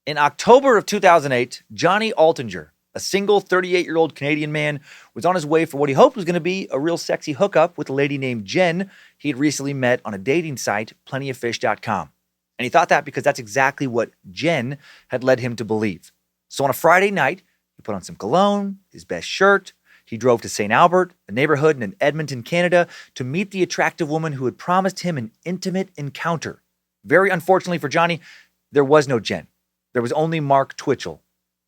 In October of 2008, Johnny Altinger, a single 38-year-old Canadian man, was on his way for what he hoped was going to be a real sexy hookup with a lady named Jen he had recently met on a dating site, plentyoffish.com. And he thought that because that's exactly what Jen had led him to believe. So on a Friday night, he put on some cologne, his best shirt. He drove to St. Albert, a neighborhood in Edmonton, Canada, to meet the attractive woman who had promised him an intimate encounter. Very unfortunately for Johnny, there was no Jen. There was only Mark Twitchell.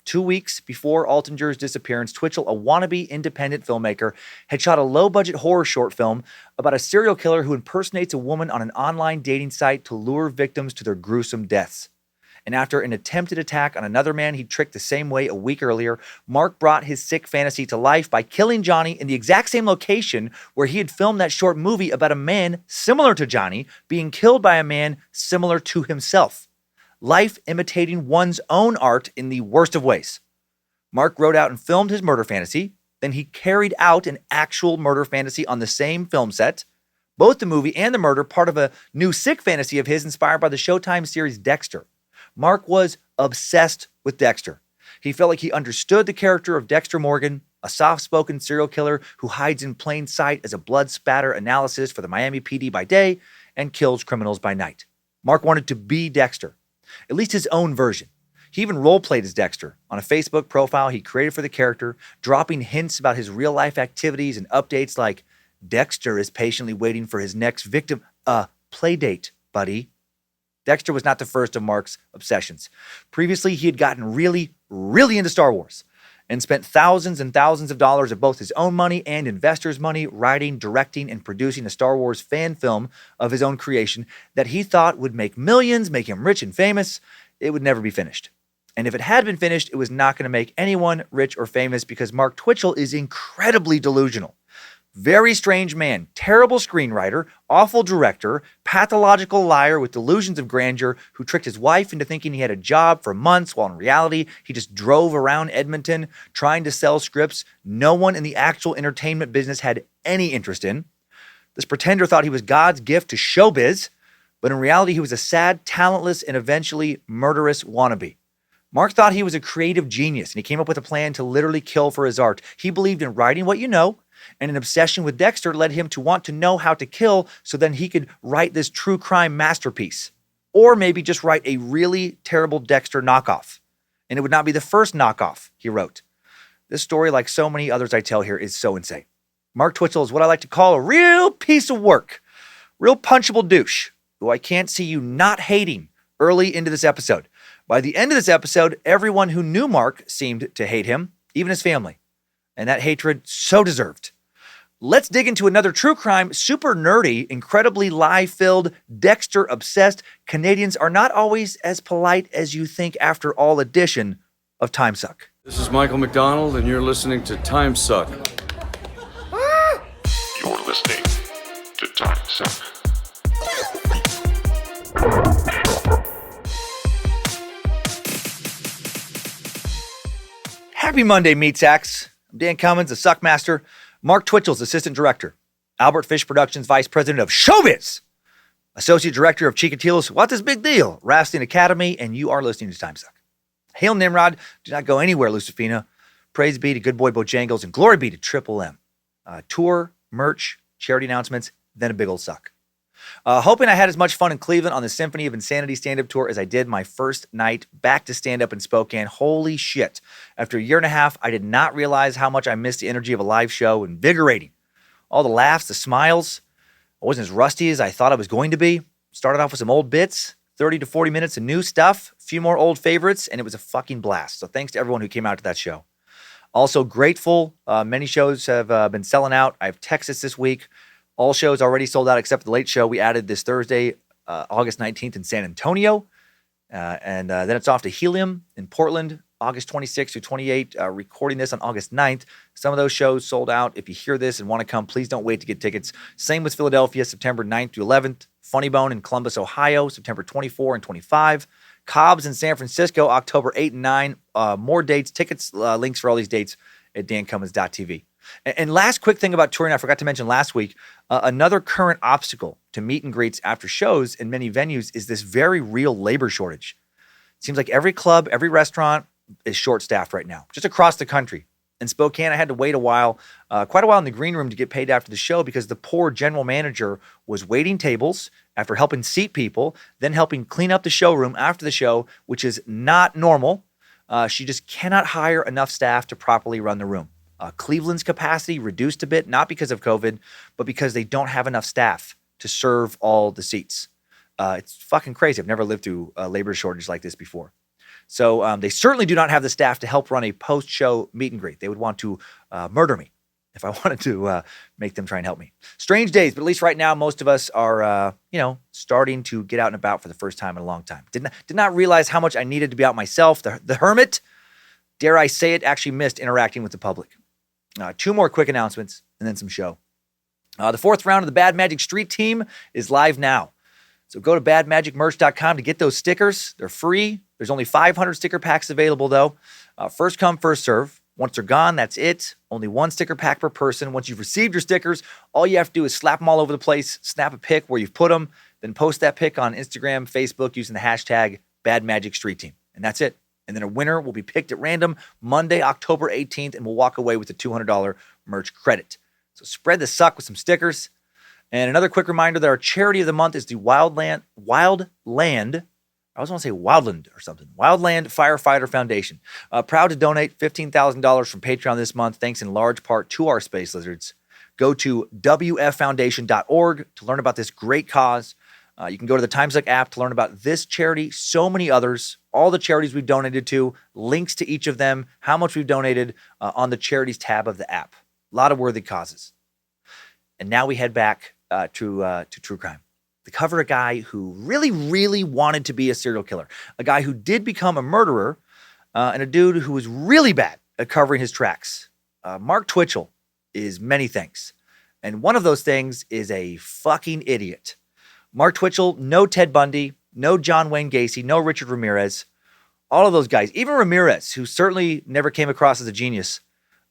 2 weeks before Altinger's disappearance, Twitchell, a wannabe independent filmmaker, had shot a low-budget horror short film about a serial killer who impersonates a woman on an online dating site to lure victims to their gruesome deaths. And after an attempted attack on another man he tricked the same way a week earlier, Mark brought his sick fantasy to life by killing Johnny in the exact same location where he had filmed that short movie about a man similar to Johnny being killed by a man similar to himself. Life imitating one's own art in the worst of ways. Mark wrote out and filmed his murder fantasy. Then he carried out an actual murder fantasy on the same film set. Both the movie and the murder part of a new sick fantasy of his inspired by the Showtime series Dexter. Mark was obsessed with Dexter. He felt like he understood the character of Dexter Morgan, a soft-spoken serial killer who hides in plain sight as a blood spatter analysis for the Miami PD by day and kills criminals by night. Mark wanted to be Dexter. At least his own version. He even role-played as Dexter on a Facebook profile he created for the character, dropping hints about his real-life activities and updates like, Dexter is patiently waiting for his next victim. Play date, buddy. Dexter was not the first of Mark's obsessions. Previously, he had gotten really, really into Star Wars and spent thousands and thousands of dollars of both his own money and investors' money writing, directing, and producing a Star Wars fan film of his own creation that he thought would make millions, make him rich and famous. It would never be finished. And if it had been finished, it was not going to make anyone rich or famous because Mark Twitchell is incredibly delusional. Very strange man, terrible screenwriter, awful director, pathological liar with delusions of grandeur who tricked his wife into thinking he had a job for months while in reality he just drove around Edmonton trying to sell scripts no one in the actual entertainment business had any interest in. This pretender thought he was God's gift to showbiz, but in reality he was a sad, talentless, and eventually murderous wannabe. Mark thought he was a creative genius and he came up with a plan to literally kill for his art. He believed in writing what you know, and an obsession with Dexter led him to want to know how to kill so then he could write this true crime masterpiece. Or maybe just write a really terrible Dexter knockoff. And it would not be the first knockoff, he wrote. This story, like so many others I tell here, is so insane. Mark Twitchell is what I like to call a real piece of work. Real punchable douche, who I can't see you not hating early into this episode. By the end of this episode, everyone who knew Mark seemed to hate him, even his family. And that hatred so deserved. Let's dig into another true crime, super nerdy, incredibly lie-filled, Dexter-obsessed. Canadians are not always as polite as you think after all edition of Timesuck. This is Michael McDonald, and you're listening to Timesuck. You're listening to Timesuck. Happy Monday, Meat Sacks. I'm Dan Cummins, the Suckmaster. Mark Twitchell's assistant director. Albert Fish Productions vice president of Showbiz. Associate director of Chikatilo's What This Big Deal? Wrestling Academy. And you are listening to Timesuck. Hail Nimrod. Do not go anywhere, Lucifina. Praise be to Good Boy Bojangles. And glory be to Triple M. Tour, merch, charity announcements, then a big old suck. Hoping I had as much fun in Cleveland on the Symphony of Insanity stand-up tour as I did my first night back to stand-up in Spokane. Holy shit. After a year and a half, I did not realize how much I missed the energy of a live show. Invigorating. All the laughs, the smiles. I wasn't as rusty as I thought I was going to be. Started off with some old bits, 30 to 40 minutes of new stuff, a few more old favorites, and it was a fucking blast. So thanks to everyone who came out to that show. Also grateful. Many shows have been selling out. I have Texas this week. All shows already sold out except for the late show we added this Thursday, August 19th in San Antonio. And then it's off to Helium in Portland, August 26th through 28th, recording this on August 9th. Some of those shows sold out. If you hear this and want to come, please don't wait to get tickets. Same with Philadelphia, September 9th through 11th. Funny Bone in Columbus, Ohio, September 24 and 25. Cobb's in San Francisco, October 8 and 9. More dates, tickets, links for all these dates at dancummins.tv. And last quick thing about touring, I forgot to mention last week, another current obstacle to meet and greets after shows in many venues is this very real labor shortage. Seems like every club, every restaurant is short-staffed right now, just across the country. In Spokane, I had to wait quite a while in the green room to get paid after the show because the poor general manager was waiting tables after helping seat people, then helping clean up the showroom after the show, which is not normal. She just cannot hire enough staff to properly run the room. Cleveland's capacity reduced a bit, not because of COVID, but because they don't have enough staff to serve all the seats. It's fucking crazy. I've never lived through a labor shortage like this before. So they certainly do not have the staff to help run a post-show meet and greet. They would want to murder me if I wanted to make them try and help me. Strange days, but at least right now, most of us are, starting to get out and about for the first time in a long time. Did not realize how much I needed to be out myself. The hermit, dare I say it, actually missed interacting with the public. 2 more quick announcements and then some show. The 4th round of the Bad Magic Street Team is live now. So go to badmagicmerch.com to get those stickers. They're free. There's only 500 sticker packs available, though. First come, first serve. Once they're gone, that's it. Only 1 sticker pack per person. Once you've received your stickers, all you have to do is slap them all over the place, snap a pic where you've put them, then post that pic on Instagram, Facebook using the hashtag #BadMagicStreetTeam. And that's it. And then a winner will be picked at random Monday, October 18th, and will walk away with a $200 merch credit. So spread the suck with some stickers. And another quick reminder that our charity of the month is the Wildland, I always want to say Wildland or something, Wildland Firefighter Foundation. Proud to donate $15,000 from Patreon this month, thanks in large part to our space lizards. Go to wffoundation.org to learn about this great cause. You can go to the Timesuck app to learn about this charity, so many others, all the charities we've donated to, links to each of them, how much we've donated on the charities tab of the app. A lot of worthy causes. And now we head back to true crime. To cover a guy who really, really wanted to be a serial killer, a guy who did become a murderer, and a dude who was really bad at covering his tracks. Mark Twitchell is many things. And one of those things is a fucking idiot. Mark Twitchell, no Ted Bundy, no John Wayne Gacy, no Richard Ramirez. All of those guys, even Ramirez, who certainly never came across as a genius,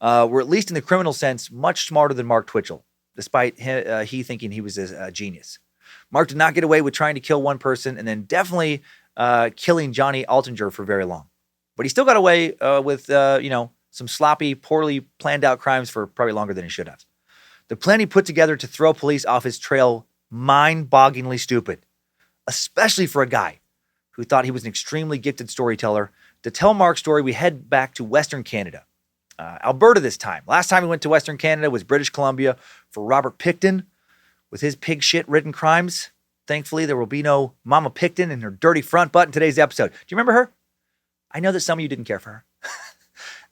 were at least in the criminal sense much smarter than Mark Twitchell, despite he thinking he was a genius. Mark did not get away with trying to kill one person and then definitely killing Johnny Altinger for very long. But he still got away with, some sloppy, poorly planned out crimes for probably longer than he should have. The plan he put together to throw police off his trail, mind-bogglingly stupid, especially for a guy who thought he was an extremely gifted storyteller. To tell Mark's story, we head back to Western Canada. Alberta this time. Last time we went to Western Canada was British Columbia for Robert Pickton with his pig shit-ridden crimes. Thankfully, there will be no Mama Pickton and her dirty front butt in today's episode. Do you remember her? I know that some of you didn't care for her.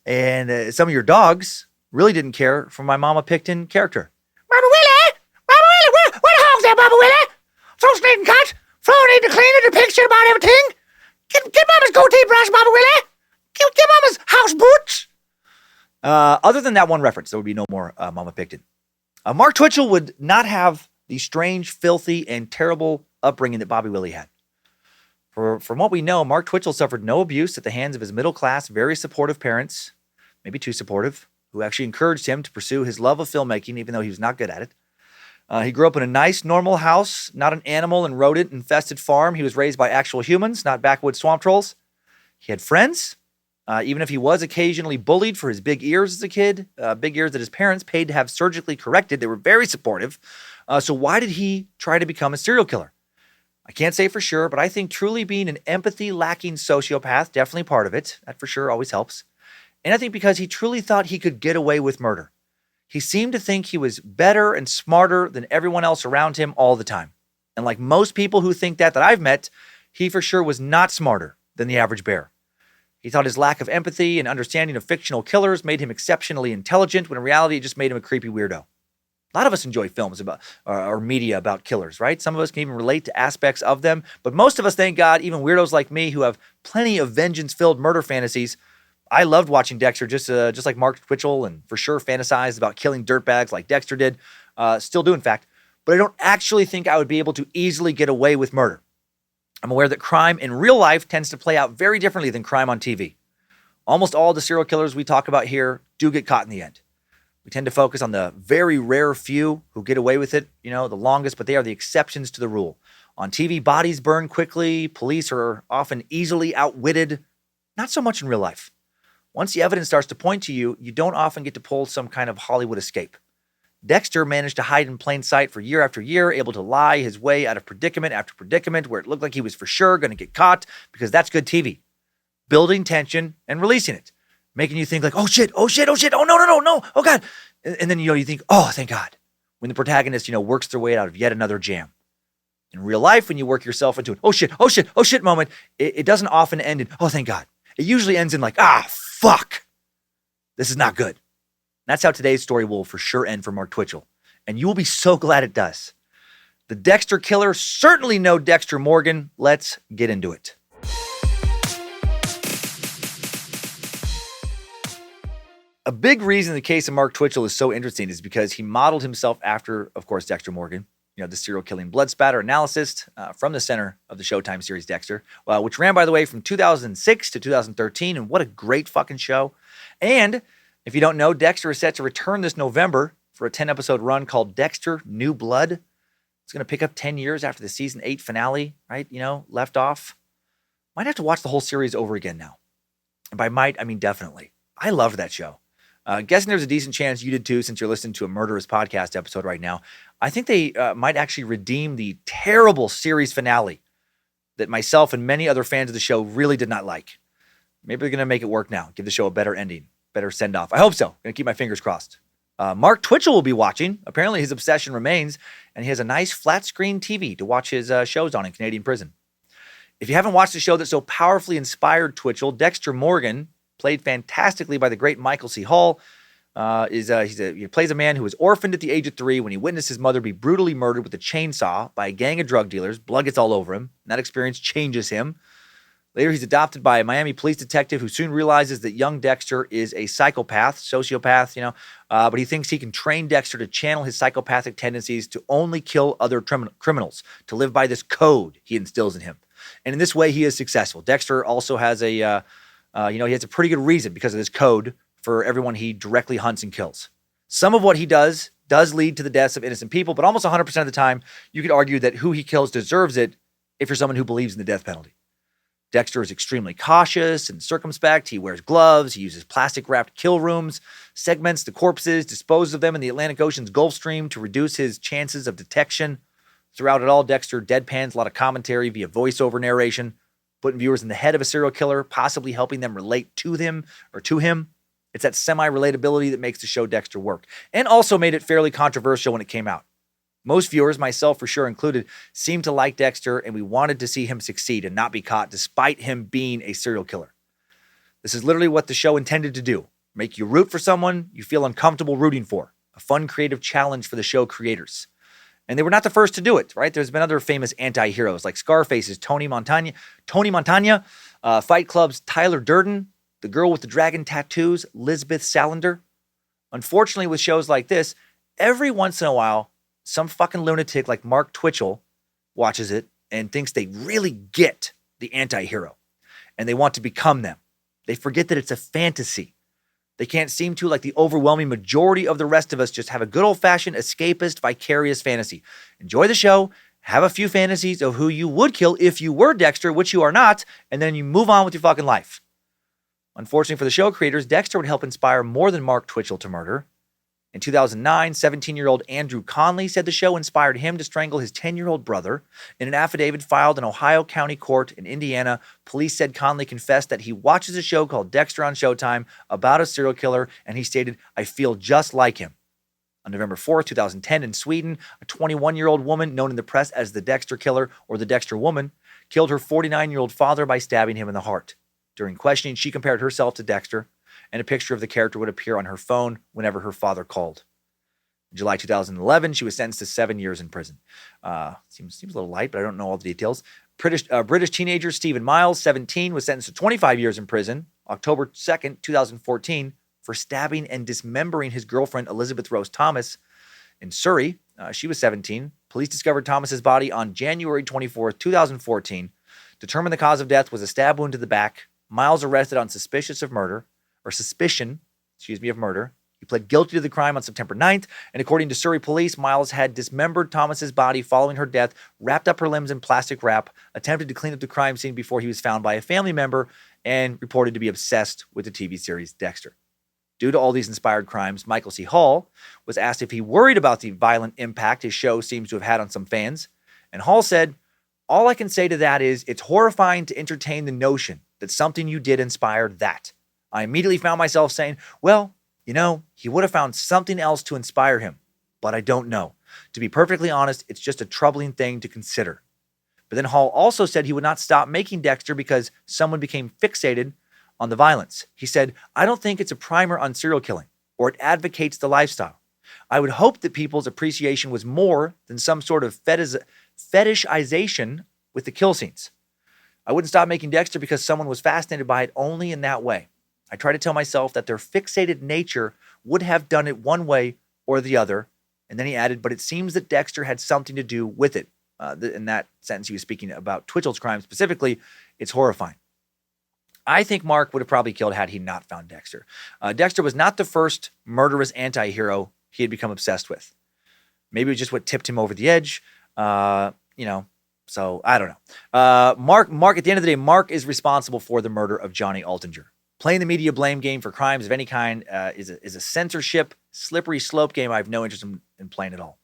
And some of your dogs really didn't care for my Mama Pickton character. Baba Willie, where the hog's at, Baba Willie? So sneaking cut, Flo need to clean it, the picture about everything. Get Mama's goatee brush, Baba Willie. Get Mama's house boots. Other than that one reference, there would be no more Mama Pickton. Mark Twitchell would not have the strange, filthy, and terrible upbringing that Bobby Willie had. From what we know, Mark Twitchell suffered no abuse at the hands of his middle-class, very supportive parents, maybe too supportive, who actually encouraged him to pursue his love of filmmaking, even though he was not good at it. He grew up in a nice, normal house, not an animal and rodent-infested farm. He was raised by actual humans, not backwoods swamp trolls. He had friends, even if he was occasionally bullied for his big ears as a kid, big ears that his parents paid to have surgically corrected. They were very supportive. So why did he try to become a serial killer? I can't say for sure, but I think truly being an empathy-lacking sociopath, definitely part of it. That for sure always helps. And I think because he truly thought he could get away with murder. He seemed to think he was better and smarter than everyone else around him all the time. And like most people who think that I've met, he for sure was not smarter than the average bear. He thought his lack of empathy and understanding of fictional killers made him exceptionally intelligent, when in reality it just made him a creepy weirdo. A lot of us enjoy films about or media about killers, right? Some of us can even relate to aspects of them, but most of us, thank God, even weirdos like me who have plenty of vengeance-filled murder fantasies. I loved watching Dexter, just like Mark Twitchell, and for sure fantasized about killing dirtbags like Dexter did. Still do, in fact. But I don't actually think I would be able to easily get away with murder. I'm aware that crime in real life tends to play out very differently than crime on TV. Almost all the serial killers we talk about here do get caught in the end. We tend to focus on the very rare few who get away with it, the longest, but they are the exceptions to the rule. On TV, bodies burn quickly. Police are often easily outwitted. Not so much in real life. Once the evidence starts to point to you, you don't often get to pull some kind of Hollywood escape. Dexter managed to hide in plain sight for year after year, able to lie his way out of predicament after predicament where it looked like he was for sure going to get caught, because that's good TV. Building tension and releasing it. Making you think like, oh shit, oh shit, oh shit, oh no, oh God. And then, you think, oh, thank God. When the protagonist, works their way out of yet another jam. In real life, when you work yourself into an oh shit moment, it doesn't often end in, oh, thank God. It usually ends in like, fuck. This is not good. That's how today's story will for sure end for Mark Twitchell. And you will be so glad it does. The Dexter killer, certainly no Dexter Morgan. Let's get into it. A big reason the case of Mark Twitchell is so interesting is because he modeled himself after, of course, Dexter Morgan, the serial killing blood spatter analyst from the center of the Showtime series Dexter, which ran, by the way, from 2006 to 2013. And what a great fucking show. And if you don't know, Dexter is set to return this November for a 10-episode run called Dexter New Blood. It's going to pick up 10 years after the season 8 finale, right? Left off. Might have to watch the whole series over again now. And by might, I mean definitely. I loved that show. Guessing there's a decent chance you did too, since you're listening to a murderous podcast episode right now. I think they might actually redeem the terrible series finale that myself and many other fans of the show really did not like. Maybe they're going to make it work now. Give the show a better ending, better send-off. I hope so. Going to keep my fingers crossed. Mark Twitchell will be watching. Apparently his obsession remains, and he has a nice flat-screen TV to watch his shows on in Canadian prison. If you haven't watched the show that so powerfully inspired Twitchell, Dexter Morgan, played fantastically by the great Michael C. Hall, he plays a man who was orphaned at the age of 3 when he witnessed his mother be brutally murdered with a chainsaw by a gang of drug dealers. Blood gets all over him, and that experience changes him. Later, he's adopted by a Miami police detective who soon realizes that young Dexter is a psychopath, sociopath, but he thinks he can train Dexter to channel his psychopathic tendencies to only kill other criminals, to live by this code he instills in him. And in this way, he is successful. Dexter also has he has a pretty good reason because of this code for everyone he directly hunts and kills. Some of what he does lead to the deaths of innocent people, but almost 100% of the time, you could argue that who he kills deserves it if you're someone who believes in the death penalty. Dexter is extremely cautious and circumspect. He wears gloves. He uses plastic-wrapped kill rooms, segments the corpses, disposes of them in the Atlantic Ocean's Gulf Stream to reduce his chances of detection. Throughout it all, Dexter deadpans a lot of commentary via voiceover narration, putting viewers in the head of a serial killer, possibly helping them relate to them or to him. It's that semi-relatability that makes the show Dexter work, and also made it fairly controversial when it came out. Most viewers, myself for sure included, seemed to like Dexter, and we wanted to see him succeed and not be caught despite him being a serial killer. This is literally what the show intended to do. Make you root for someone you feel uncomfortable rooting for. A fun, creative challenge for the show creators. And they were not the first to do it, right? There's been other famous anti-heroes like Scarface's Tony Montana, Fight Club's Tyler Durden, the girl with the dragon tattoos, Lisbeth Salander. Unfortunately, with shows like this, every once in a while, some fucking lunatic like Mark Twitchell watches it and thinks they really get the anti-hero and they want to become them. They forget that it's a fantasy. They can't seem to, like the overwhelming majority of the rest of us, just have a good old-fashioned escapist, vicarious fantasy. Enjoy the show, have a few fantasies of who you would kill if you were Dexter, which you are not, and then you move on with your fucking life. Unfortunately for the show creators, Dexter would help inspire more than Mark Twitchell to murder. In 2009, 17-year-old Andrew Conley said the show inspired him to strangle his 10-year-old brother. In an affidavit filed in Ohio County Court in Indiana, police said Conley confessed that he watches a show called Dexter on Showtime about a serial killer, and he stated, "I feel just like him." On November 4th, 2010, in Sweden, a 21-year-old woman known in the press as the Dexter Killer or the Dexter Woman killed her 49-year-old father by stabbing him in the heart. During questioning, she compared herself to Dexter, and a picture of the character would appear on her phone whenever her father called. In July 2011, she was sentenced to 7 years in prison. Seems a little light, but I don't know all the details. British teenager Stephen Miles, 17, was sentenced to 25 years in prison, October 2nd, 2014, for stabbing and dismembering his girlfriend Elizabeth Rose Thomas in Surrey. She was 17. Police discovered Thomas's body on January 24th, 2014. Determined the cause of death was a stab wound to the back. Miles arrested on suspicion of murder. He pled guilty to the crime on September 9th, and according to Surrey police, Miles had dismembered Thomas's body following her death, wrapped up her limbs in plastic wrap, attempted to clean up the crime scene before he was found by a family member, and reported to be obsessed with the TV series Dexter. Due to all these inspired crimes, Michael C. Hall was asked if he worried about the violent impact his show seems to have had on some fans, and Hall said, "All I can say to that is it's horrifying to entertain the notion that something you did inspired that. I immediately found myself saying, well, he would have found something else to inspire him, but I don't know. To be perfectly honest, it's just a troubling thing to consider." But then Hall also said he would not stop making Dexter because someone became fixated on the violence. He said, "I don't think it's a primer on serial killing, or it advocates the lifestyle. I would hope that people's appreciation was more than some sort of fetishization with the kill scenes. I wouldn't stop making Dexter because someone was fascinated by it only in that way. I try to tell myself that their fixated nature would have done it one way or the other." And then he added, "But it seems that Dexter had something to do with it." In that sentence, he was speaking about Twitchell's crime specifically. It's horrifying. I think Mark would have probably killed had he not found Dexter. Dexter was not the first murderous anti-hero he had become obsessed with. Maybe it was just what tipped him over the edge. So I don't know. Mark, at the end of the day, Mark is responsible for the murder of Johnny Altinger. Playing the media blame game for crimes of any kind is a censorship, slippery slope game I have no interest in playing at all.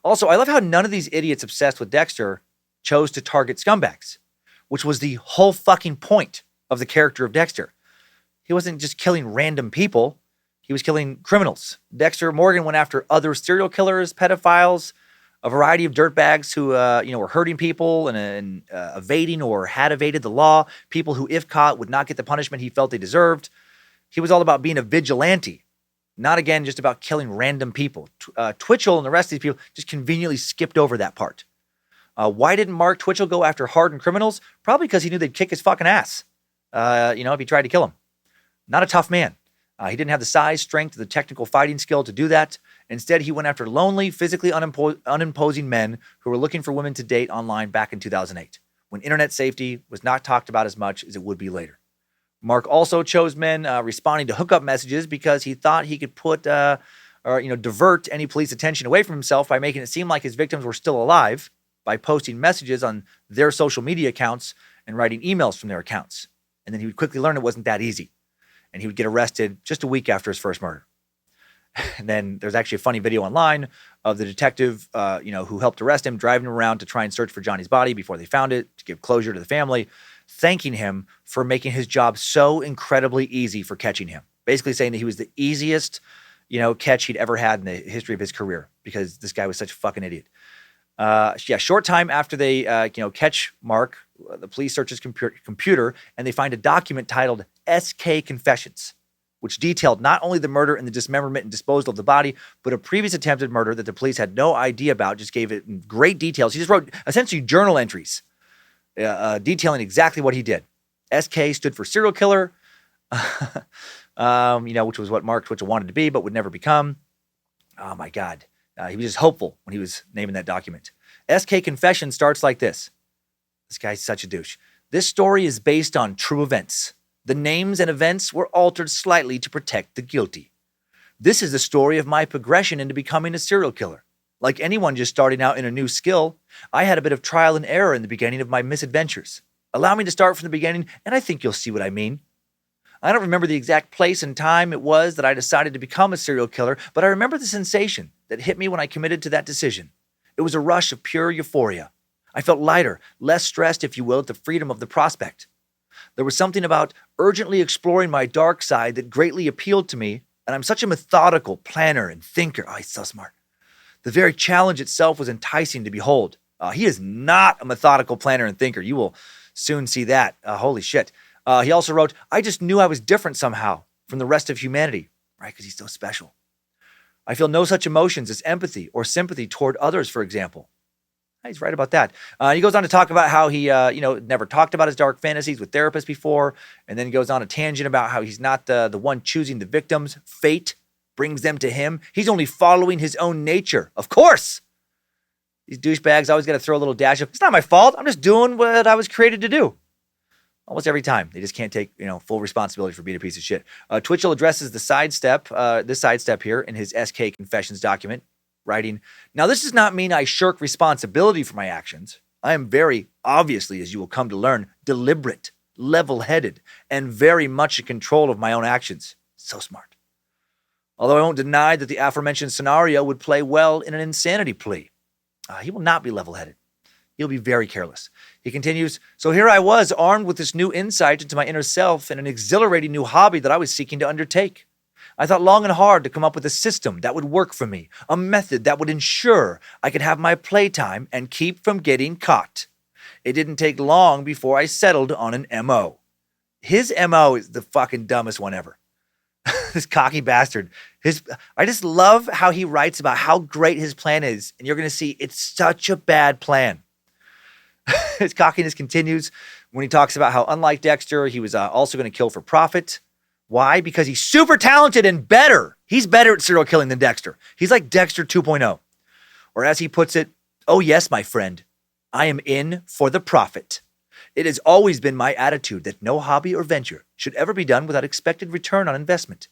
Also, I love how none of these idiots obsessed with Dexter chose to target scumbags, which was the whole fucking point of the character of Dexter. He wasn't just killing random people. He was killing criminals. Dexter Morgan went after other serial killers, pedophiles, a variety of dirtbags who, were hurting people and evading or had evaded the law, people who, if caught, would not get the punishment he felt they deserved. He was all about being a vigilante, not, again, just about killing random people. Twitchell and the rest of these people just conveniently skipped over that part. Why didn't Mark Twitchell go after hardened criminals? Probably because he knew they'd kick his fucking ass, if he tried to kill him. Not a tough man. He didn't have the size, strength, or the technical fighting skill to do that. Instead, he went after lonely, physically unimposing men who were looking for women to date online back in 2008, when internet safety was not talked about as much as it would be later. Mark also chose men responding to hookup messages because he thought he could divert any police attention away from himself by making it seem like his victims were still alive by posting messages on their social media accounts and writing emails from their accounts. And then he would quickly learn it wasn't that easy. And he would get arrested just a week after his first murder. And then there's actually a funny video online of the detective, who helped arrest him, driving him around to try and search for Johnny's body before they found it, to give closure to the family, thanking him for making his job so incredibly easy for catching him. Basically saying that he was the easiest, catch he'd ever had in the history of his career because this guy was such a fucking idiot. Short time after they, catch Mark, the police search his computer and they find a document titled SK Confessions, which detailed not only the murder and the dismemberment and disposal of the body, but a previous attempted murder that the police had no idea about, just gave it in great details. He just wrote essentially journal entries detailing exactly what he did. SK stood for serial killer, which was what Mark Twitchell wanted to be, but would never become. Oh my God. He was just hopeful when he was naming that document. SK Confession starts like this. This guy's such a douche. This story is based on true events. The names and events were altered slightly to protect the guilty. This is the story of my progression into becoming a serial killer. Like anyone just starting out in a new skill, I had a bit of trial and error in the beginning of my misadventures. Allow me to start from the beginning, and I think you'll see what I mean. I don't remember the exact place and time it was that I decided to become a serial killer, but I remember the sensation that hit me when I committed to that decision. It was a rush of pure euphoria. I felt lighter, less stressed, if you will, at the freedom of the prospect. There was something about urgently exploring my dark side that greatly appealed to me, and I'm such a methodical planner and thinker. Oh, he's so smart. The very challenge itself was enticing to behold. He is not a methodical planner and thinker. You will soon see that. Holy shit. He also wrote, I just knew I was different somehow from the rest of humanity, right? Because he's so special. I feel no such emotions as empathy or sympathy toward others, for example. He's right about that. He goes on to talk about how he, never talked about his dark fantasies with therapists before, and then he goes on a tangent about how he's not the one choosing the victims. Fate brings them to him. He's only following his own nature. Of course! These douchebags always got to throw a little dash of, it's not my fault. I'm just doing what I was created to do. Almost every time. They just can't take, full responsibility for being a piece of shit. Twitchell addresses this sidestep here in his SK Confessions document, writing, "Now, this does not mean I shirk responsibility for my actions. I am very, obviously, as you will come to learn, deliberate, level-headed, and very much in control of my own actions." So smart. Although I won't deny that the aforementioned scenario would play well in an insanity plea. He will not be level-headed. He'll be very careless. He continues, "So here I was, armed with this new insight into my inner self and an exhilarating new hobby that I was seeking to undertake. I thought long and hard to come up with a system that would work for me, a method that would ensure I could have my playtime and keep from getting caught. It didn't take long before I settled on an MO. His MO is the fucking dumbest one ever. This cocky bastard. I just love how he writes about how great his plan is, and you're going to see it's such a bad plan. His cockiness continues when he talks about how, unlike Dexter, he was also going to kill for profit. Why? Because he's super talented and better. He's better at serial killing than Dexter. He's like Dexter 2.0. Or as he puts it, "Oh yes, my friend, I am in for the profit. It has always been my attitude that no hobby or venture should ever be done without expected return on investment."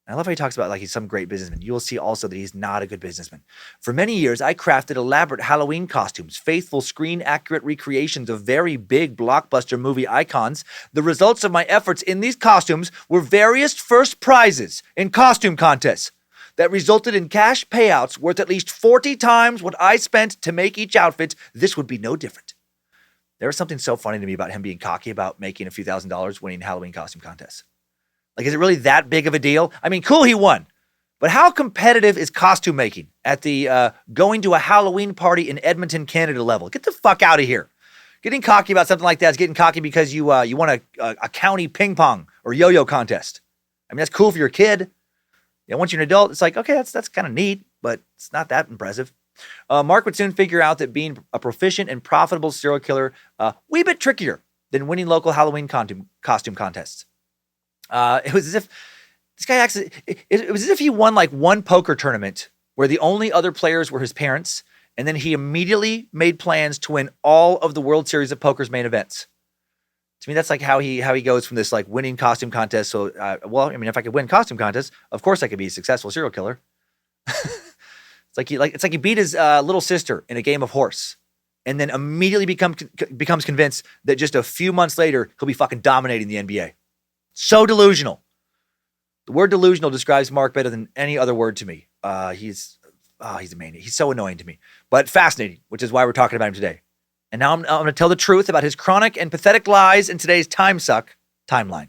I love how he talks about like he's some great businessman. You will see also that he's not a good businessman. "For many years, I crafted elaborate Halloween costumes, faithful screen-accurate recreations of very big blockbuster movie icons. The results of my efforts in these costumes were various first prizes in costume contests that resulted in cash payouts worth at least 40 times what I spent to make each outfit. This would be no different." There was something so funny to me about him being cocky about making a few $1,000s winning Halloween costume contests. Like, is it really that big of a deal? I mean, cool, he won. But how competitive is costume making at the going to a Halloween party in Edmonton, Canada level? Get the fuck out of here. Getting cocky about something like that is getting cocky because you won a county ping pong or yo-yo contest. I mean, that's cool for your kid. Once you're an adult, it's like, okay, that's kind of neat, but it's not that impressive. Mark would soon figure out that being a proficient and profitable serial killer, wee bit trickier than winning local Halloween costume contests. It was as if this guy actually, it was as if he won like one poker tournament where the only other players were his parents, and then he immediately made plans to win all of the World Series of Poker's main events. To me, that's like how he goes from this like winning costume contest. So, if I could win costume contests, of course I could be a successful serial killer. It's like he beat his little sister in a game of horse, and then immediately becomes convinced that just a few months later he'll be fucking dominating the NBA. So delusional. The word delusional describes Mark better than any other word to me. He's a maniac. He's so annoying to me, but fascinating, which is why we're talking about him today. And now I'm going to tell the truth about his chronic and pathetic lies in today's Timesuck timeline.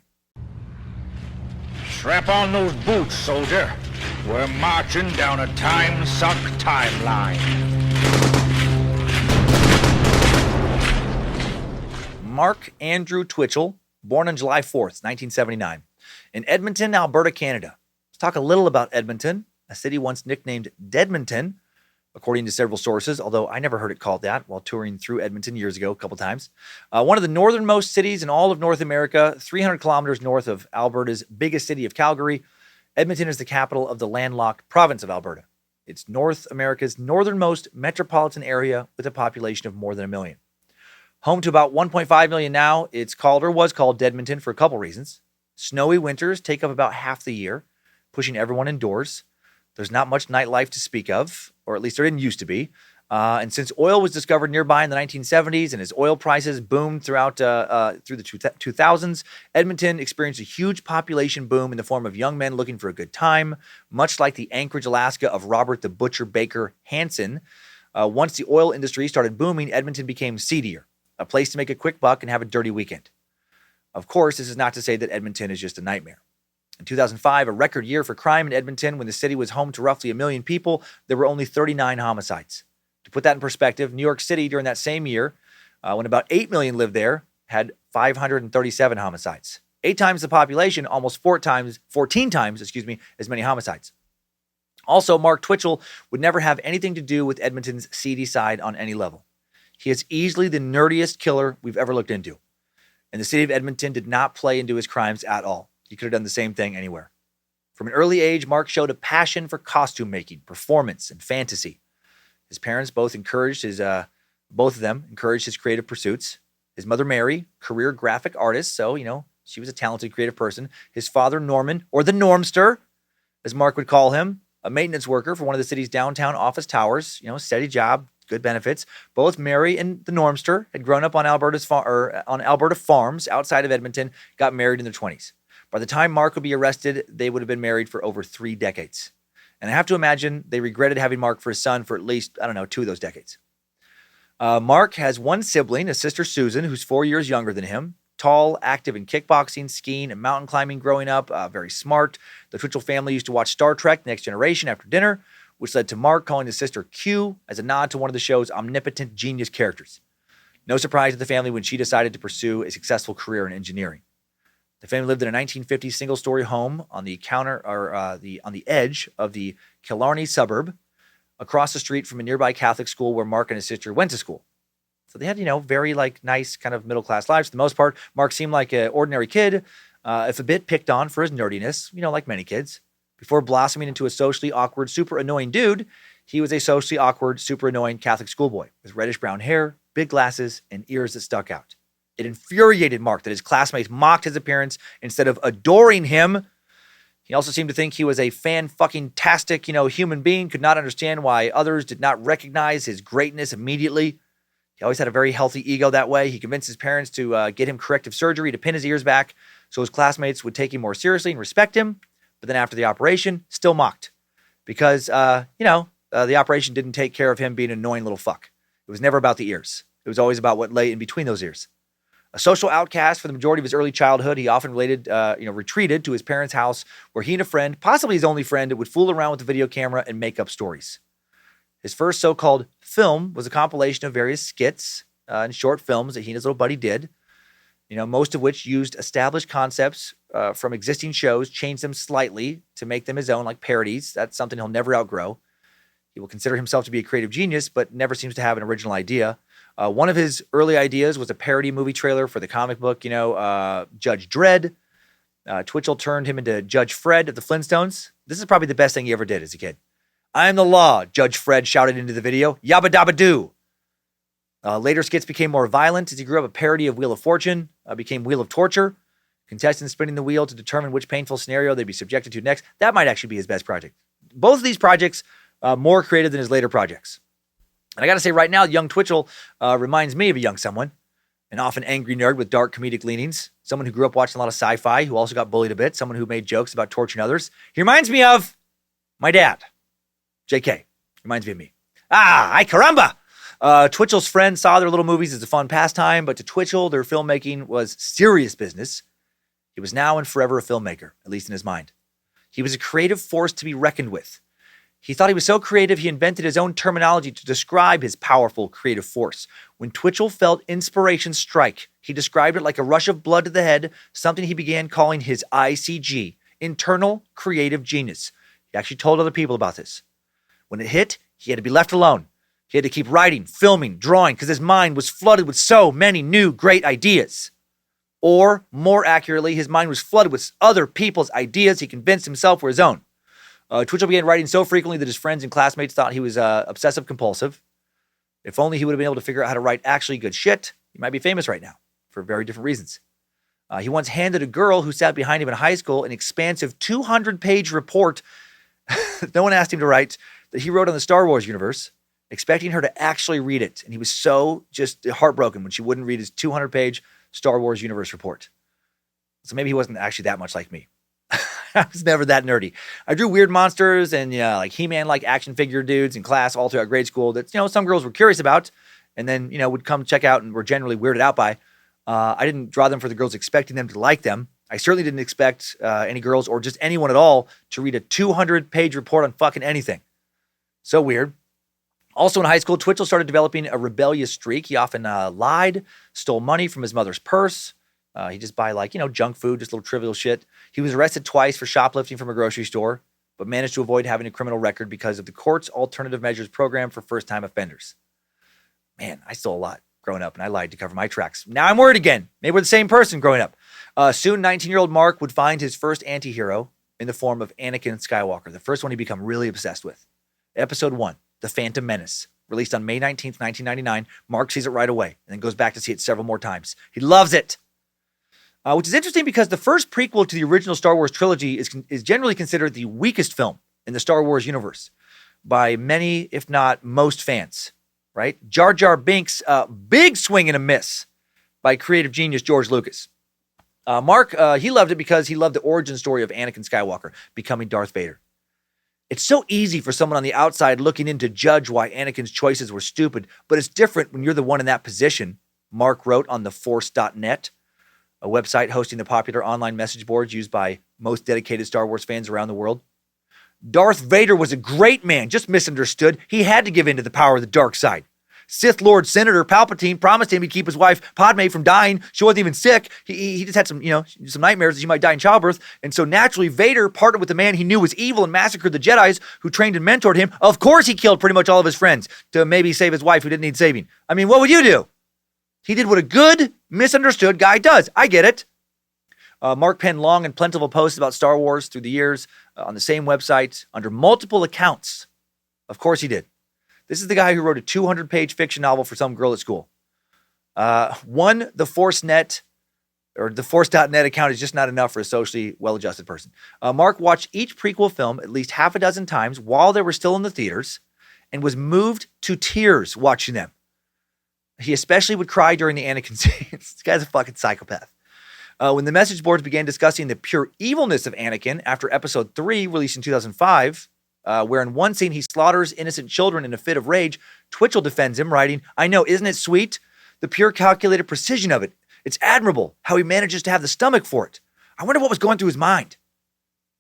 Strap on those boots, soldier. We're marching down a Timesuck timeline. Mark Andrew Twitchell, born on July 4th, 1979, in Edmonton, Alberta, Canada. Let's talk a little about Edmonton, a city once nicknamed Deadmonton, according to several sources, although I never heard it called that while touring through Edmonton years ago a couple times. One of the northernmost cities in all of North America, 300 kilometers north of Alberta's biggest city of Calgary. Edmonton is the capital of the landlocked province of Alberta. It's North America's northernmost metropolitan area with a population of more than 1 million. Home to about 1.5 million now, it's called or was called Deadmonton for a couple reasons. Snowy winters take up about half the year, pushing everyone indoors. There's not much nightlife to speak of, or at least there didn't used to be. And since oil was discovered nearby in the 1970s and as oil prices boomed through the 2000s, Edmonton experienced a huge population boom in the form of young men looking for a good time, much like the Anchorage, Alaska of Robert the Butcher Baker Hansen. Once the oil industry started booming, Edmonton became seedier, a place to make a quick buck and have a dirty weekend. Of course, this is not to say that Edmonton is just a nightmare. In 2005, a record year for crime in Edmonton, when the city was home to roughly 1 million people, there were only 39 homicides. To put that in perspective, New York City during that same year, when about 8 million lived there, had 537 homicides. 8 times the population, almost 14 times, as many homicides. Also, Mark Twitchell would never have anything to do with Edmonton's seedy side on any level. He is easily the nerdiest killer we've ever looked into. And the city of Edmonton did not play into his crimes at all. He could have done the same thing anywhere. From an early age, Mark showed a passion for costume making, performance, and fantasy. His parents both of them encouraged his creative pursuits. His mother, Mary, career graphic artist, so, she was a talented, creative person. His father, Norman, or the Normster, as Mark would call him, a maintenance worker for one of the city's downtown office towers, steady job, good benefits. Both Mary and the Normster had grown up on on Alberta farms outside of Edmonton, got married in their 20s. By the time Mark would be arrested, they would have been married for over 3 decades. And I have to imagine they regretted having Mark for his son for at least, 2 of those decades. Mark has one sibling, a sister Susan, who's 4 years younger than him. Tall, active in kickboxing, skiing, and mountain climbing growing up, very smart. The Twitchell family used to watch Star Trek Next Generation after dinner, which led to Mark calling his sister Q as a nod to one of the show's omnipotent genius characters. No surprise to the family when she decided to pursue a successful career in engineering. The family lived in a 1950s single-story home on the on the edge of the Killarney suburb, across the street from a nearby Catholic school where Mark and his sister went to school. So they had, very nice kind of middle-class lives for the most part. Mark seemed like an ordinary kid, if a bit picked on for his nerdiness, like many kids. Before blossoming into a socially awkward, super annoying dude, he was a socially awkward, super annoying Catholic schoolboy with reddish-brown hair, big glasses, and ears that stuck out. It infuriated Mark that his classmates mocked his appearance instead of adoring him. He also seemed to think he was a fan-fucking-tastic, human being, could not understand why others did not recognize his greatness immediately. He always had a very healthy ego that way. He convinced his parents to get him corrective surgery to pin his ears back so his classmates would take him more seriously and respect him. But then after the operation, still mocked. Because, the operation didn't take care of him being an annoying little fuck. It was never about the ears. It was always about what lay in between those ears. A social outcast for the majority of his early childhood, he often retreated to his parents' house where he and a friend, possibly his only friend, would fool around with the video camera and make up stories. His first so-called film was a compilation of various skits and short films that he and his little buddy did, most of which used established concepts from existing shows, changed them slightly to make them his own, like parodies. That's something he'll never outgrow. He will consider himself to be a creative genius, but never seems to have an original idea. One of his early ideas was a parody movie trailer for the comic book, Judge Dredd. Twitchell turned him into Judge Fred of the Flintstones. This is probably the best thing he ever did as a kid. "I am the law," Judge Fred shouted into the video. "Yabba dabba doo." Later skits became more violent as he grew up. A parody of Wheel of Fortune became Wheel of Torture. Contestants spinning the wheel to determine which painful scenario they'd be subjected to next. That might actually be his best project. Both of these projects more creative than his later projects. And I got to say right now, young Twitchell reminds me of a young someone, an often angry nerd with dark comedic leanings, someone who grew up watching a lot of sci-fi, who also got bullied a bit, someone who made jokes about torturing others. He reminds me of my dad. JK. Reminds me of me. Ay caramba! Twitchell's friends saw their little movies as a fun pastime, but to Twitchell, their filmmaking was serious business. He was now and forever a filmmaker, at least in his mind. He was a creative force to be reckoned with. He thought he was so creative, he invented his own terminology to describe his powerful creative force. When Twitchell felt inspiration strike, he described it like a rush of blood to the head, something he began calling his ICG, internal creative genius. He actually told other people about this. When it hit, he had to be left alone. He had to keep writing, filming, drawing, because his mind was flooded with so many new great ideas. Or, more accurately, his mind was flooded with other people's ideas he convinced himself were his own. Twitchell began writing so frequently that his friends and classmates thought he was obsessive compulsive. If only he would have been able to figure out how to write actually good shit, he might be famous right now, for very different reasons. He once handed a girl who sat behind him in high school an expansive 200-page report no one asked him to write that he wrote on the Star Wars universe, expecting her to actually read it. And he was so just heartbroken when she wouldn't read his 200-page Star Wars universe report. So maybe he wasn't actually that much like me. I was never that nerdy. I drew weird monsters and like He-Man-like action figure dudes in class all throughout grade school that some girls were curious about and then would come check out and were generally weirded out by. I didn't draw them for the girls expecting them to like them. I certainly didn't expect any girls or just anyone at all to read a 200-page report on fucking anything. So weird. Also in high school, Twitchell started developing a rebellious streak. He often lied, stole money from his mother's purse. He just buy junk food, just little trivial shit. He was arrested twice for shoplifting from a grocery store, but managed to avoid having a criminal record because of the court's alternative measures program for first-time offenders. Man, I stole a lot growing up, and I lied to cover my tracks. Now I'm worried again. Maybe we're the same person growing up. Soon, 19-year-old Mark would find his first anti-hero in the form of Anakin Skywalker, the first one he'd become really obsessed with. Episode 1, The Phantom Menace, released on May 19th, 1999. Mark sees it right away and then goes back to see it several more times. He loves it. Which is interesting because the first prequel to the original Star Wars trilogy is generally considered the weakest film in the Star Wars universe by many, if not most fans, right? Jar Jar Binks, big swing and a miss by creative genius George Lucas. Mark, he loved it because he loved the origin story of Anakin Skywalker becoming Darth Vader. It's so easy for someone on the outside looking in to judge why Anakin's choices were stupid, but it's different when you're the one in that position, Mark wrote on theforce.net, a website hosting the popular online message boards used by most dedicated Star Wars fans around the world. Darth Vader was a great man, just misunderstood. He had to give in to the power of the dark side. Sith Lord Senator Palpatine promised him he'd keep his wife Padme from dying. She wasn't even sick. He just had some nightmares that she might die in childbirth. And so naturally, Vader partnered with the man he knew was evil and massacred the Jedis who trained and mentored him. Of course, he killed pretty much all of his friends to maybe save his wife who didn't need saving. I mean, what would you do? He did what a good, misunderstood guy does. I get it. Mark penned long and plentiful posts about Star Wars through the years on the same website under multiple accounts. Of course he did. This is the guy who wrote a 200-page fiction novel for some girl at school. The Force.net account is just not enough for a socially well-adjusted person. Mark watched each prequel film at least half a dozen times while they were still in the theaters and was moved to tears watching them. He especially would cry during the Anakin scenes. This guy's a fucking psychopath. When the message boards began discussing the pure evilness of Anakin after Episode 3, released in 2005, where in one scene he slaughters innocent children in a fit of rage, Twitchell defends him, writing, "I know, isn't it sweet? The pure calculated precision of it. It's admirable how he manages to have the stomach for it. I wonder what was going through his mind."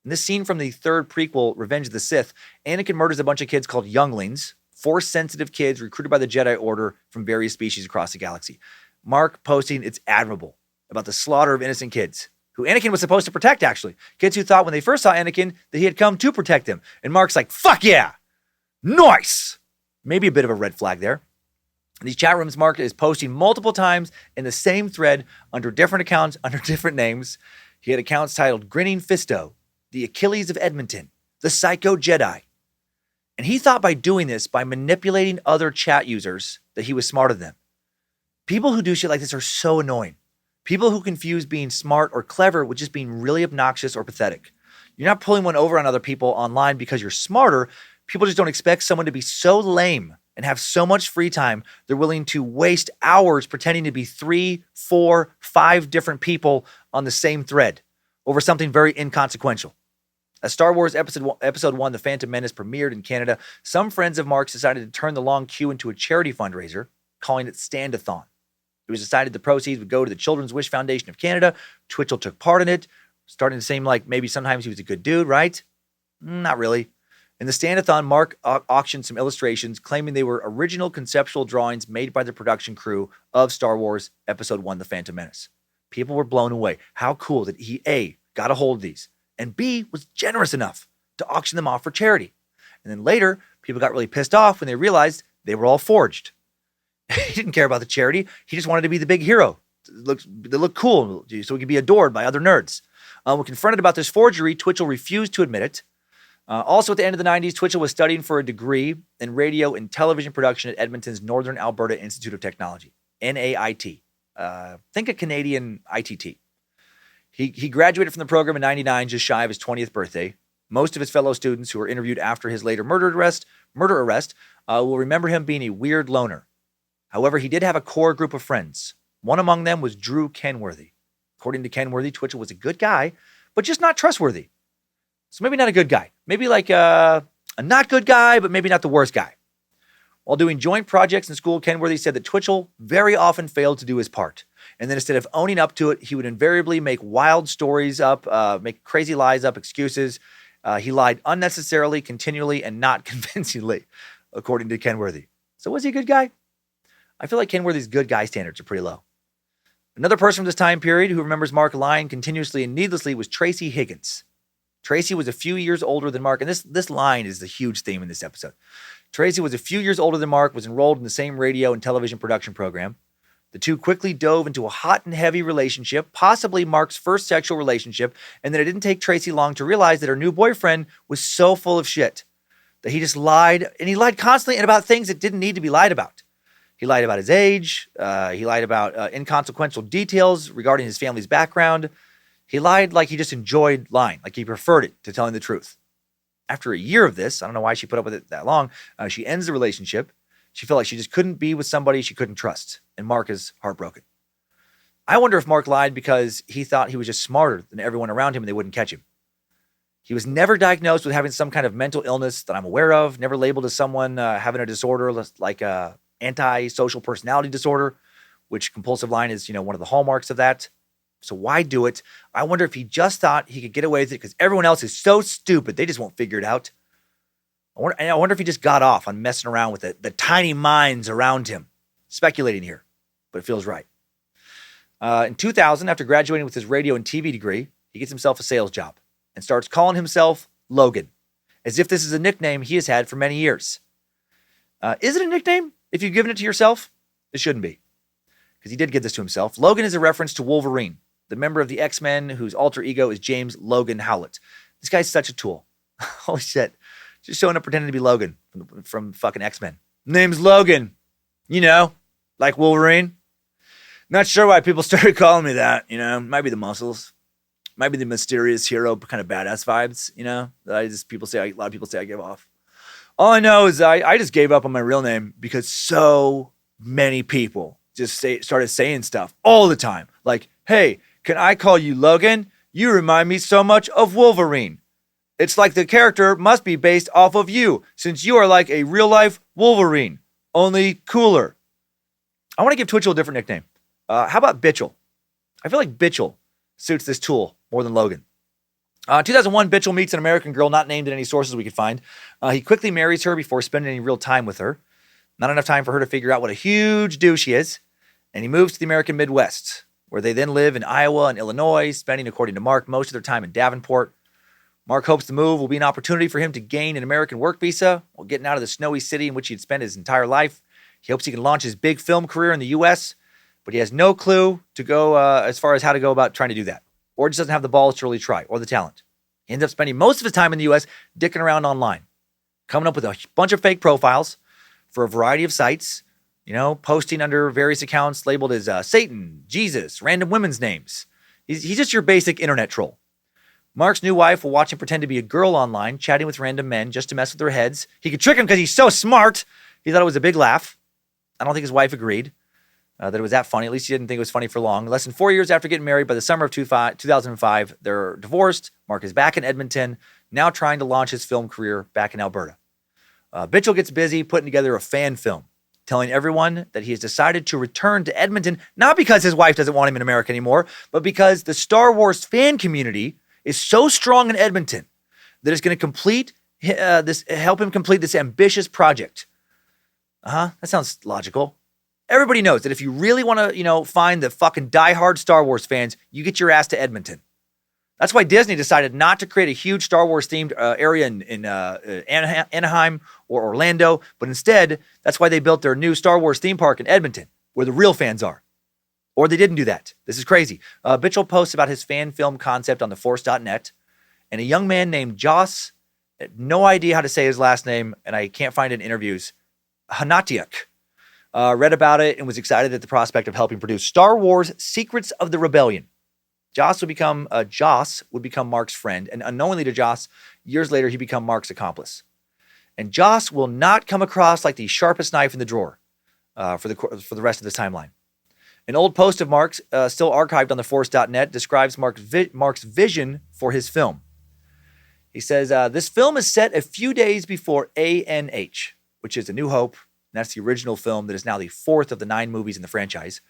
In this scene from the third prequel, Revenge of the Sith, Anakin murders a bunch of kids called younglings, Force-sensitive kids recruited by the Jedi Order from various species across the galaxy. Mark posting, "It's admirable," about the slaughter of innocent kids, who Anakin was supposed to protect, actually. Kids who thought when they first saw Anakin that he had come to protect them. And Mark's like, "Fuck yeah! Nice!" Maybe a bit of a red flag there. In these chat rooms, Mark is posting multiple times in the same thread under different accounts, under different names. He had accounts titled Grinning Fisto, The Achilles of Edmonton, The Psycho Jedi. And he thought by doing this, by manipulating other chat users, that he was smarter than them. People who do shit like this are so annoying. People who confuse being smart or clever with just being really obnoxious or pathetic. You're not pulling one over on other people online because you're smarter. People just don't expect someone to be so lame and have so much free time, they're willing to waste hours pretending to be 3, 4, 5 different people on the same thread over something very inconsequential. As Star Wars Episode 1, The Phantom Menace premiered in Canada, some friends of Mark's decided to turn the long queue into a charity fundraiser, calling it Stand-a-thon. It was decided the proceeds would go to the Children's Wish Foundation of Canada. Twitchell took part in it, starting to seem like maybe sometimes he was a good dude, right? Not really. In the Stand-a-thon, Mark auctioned some illustrations, claiming they were original conceptual drawings made by the production crew of Star Wars Episode 1, The Phantom Menace. People were blown away. How cool that he, A, got a hold of these, and B, was generous enough to auction them off for charity. And then later, people got really pissed off when they realized they were all forged. He didn't care about the charity. He just wanted to be the big hero. They look cool, so he could be adored by other nerds. When confronted about this forgery, Twitchell refused to admit it. Also at the end of the 90s, Twitchell was studying for a degree in radio and television production at Edmonton's Northern Alberta Institute of Technology, NAIT. Think a Canadian ITT. He graduated from the program in 99, just shy of his 20th birthday. Most of his fellow students who were interviewed after his later murder arrest will remember him being a weird loner. However, he did have a core group of friends. One among them was Drew Kenworthy. According to Kenworthy, Twitchell was a good guy, but just not trustworthy. So maybe not a good guy. Maybe like a not good guy, but maybe not the worst guy. While doing joint projects in school, Kenworthy said that Twitchell very often failed to do his part. And then instead of owning up to it, he would invariably make wild stories up, make crazy lies up, excuses. He lied unnecessarily, continually, and not convincingly, according to Kenworthy. So was he a good guy? I feel like Kenworthy's good guy standards are pretty low. Another person from this time period who remembers Mark lying continuously and needlessly was Tracy Higgins. Tracy was a few years older than Mark, and this line is the huge theme in this episode. Tracy was a few years older than Mark, was enrolled in the same radio and television production program. The two quickly dove into a hot and heavy relationship, possibly Mark's first sexual relationship, and then it didn't take Tracy long to realize that her new boyfriend was so full of shit. that he just lied, and he lied constantly and about things that didn't need to be lied about. He lied about his age. He lied about inconsequential details regarding his family's background. He lied like he just enjoyed lying, like he preferred it to telling the truth. After a year of this, I don't know why she put up with it that long, she ends the relationship. She felt like she just couldn't be with somebody she couldn't trust, and Mark is heartbroken. I wonder if Mark lied because he thought he was just smarter than everyone around him and they wouldn't catch him. He was never diagnosed with having some kind of mental illness that I'm aware of, never labeled as someone having a disorder like antisocial personality disorder, which compulsive lying is, one of the hallmarks of that. So why do it? I wonder if he just thought he could get away with it because everyone else is so stupid, they just won't figure it out. I wonder if he just got off on messing around with the tiny minds around him. Speculating here, but it feels right. In 2000, after graduating with his radio and TV degree, he gets himself a sales job and starts calling himself Logan, as if this is a nickname he has had for many years. Is it a nickname if you've given it to yourself? It shouldn't be, because he did give this to himself. Logan is a reference to Wolverine, the member of the X-Men whose alter ego is James Logan Howlett. This guy's such a tool. Holy shit. Just showing up pretending to be Logan from fucking X-Men. Name's Logan. Like Wolverine. Not sure why people started calling me that, Might be the muscles. Might be the mysterious hero kind of badass vibes, that a lot of people say I give off. All I know is I just gave up on my real name because so many people just started saying stuff all the time. Like, hey, can I call you Logan? You remind me so much of Wolverine. It's like the character must be based off of you, since you are like a real-life Wolverine, only cooler. I want to give Twitchell a different nickname. How about Bitchell? I feel like Bitchell suits this tool more than Logan. 2001, Bitchell meets an American girl not named in any sources we could find. He quickly marries her before spending any real time with her. Not enough time for her to figure out what a huge douche he is. And he moves to the American Midwest, where they then live in Iowa and Illinois, spending, according to Mark, most of their time in Davenport. Mark hopes the move will be an opportunity for him to gain an American work visa while getting out of the snowy city in which he'd spent his entire life. He hopes he can launch his big film career in the U.S., but he has no clue to go as far as how to go about trying to do that, or just doesn't have the balls to really try, or the talent. He ends up spending most of his time in the U.S. dicking around online, coming up with a bunch of fake profiles for a variety of sites, posting under various accounts labeled as Satan, Jesus, random women's names. He's just your basic internet troll. Mark's new wife will watch him pretend to be a girl online, chatting with random men just to mess with their heads. He could trick him because he's so smart. He thought it was a big laugh. I don't think his wife agreed that it was that funny. At least he didn't think it was funny for long. Less than 4 years after getting married, by the summer of 2005, they're divorced. Mark is back in Edmonton, now trying to launch his film career back in Alberta. Bitchell gets busy putting together a fan film, telling everyone that he has decided to return to Edmonton, not because his wife doesn't want him in America anymore, but because the Star Wars fan community is so strong in Edmonton that it's going to help him complete this ambitious project. That sounds logical. Everybody knows that if you really want to, find the fucking diehard Star Wars fans, you get your ass to Edmonton. That's why Disney decided not to create a huge Star Wars themed area in Anaheim or Orlando, but instead, that's why they built their new Star Wars theme park in Edmonton, where the real fans are. Or they didn't do that. This is crazy. Bitchell posts about his fan film concept on theforce.net, and a young man named Joss, no idea how to say his last name, and I can't find it in interviews, Hanatiuk, read about it and was excited at the prospect of helping produce Star Wars Secrets of the Rebellion. Joss would become Mark's friend, and unknowingly to Joss, years later, he became Mark's accomplice. And Joss will not come across like the sharpest knife in the drawer for the rest of this timeline. An old post of Mark's, still archived on theforce.net, describes Mark's vision for his film. He says, this film is set a few days before ANH, which is A New Hope. And that's the original film that is now the fourth of the 9 movies in the franchise.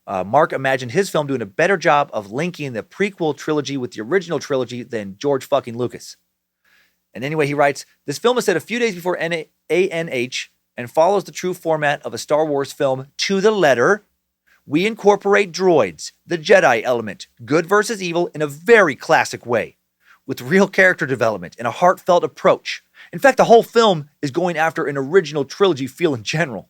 Mark imagined his film doing a better job of linking the prequel trilogy with the original trilogy than George fucking Lucas. And anyway, he writes, this film is set a few days before ANH and follows the true format of a Star Wars film to the letter. We incorporate droids, the Jedi element, good versus evil in a very classic way, with real character development and a heartfelt approach. In fact, the whole film is going after an original trilogy feel in general.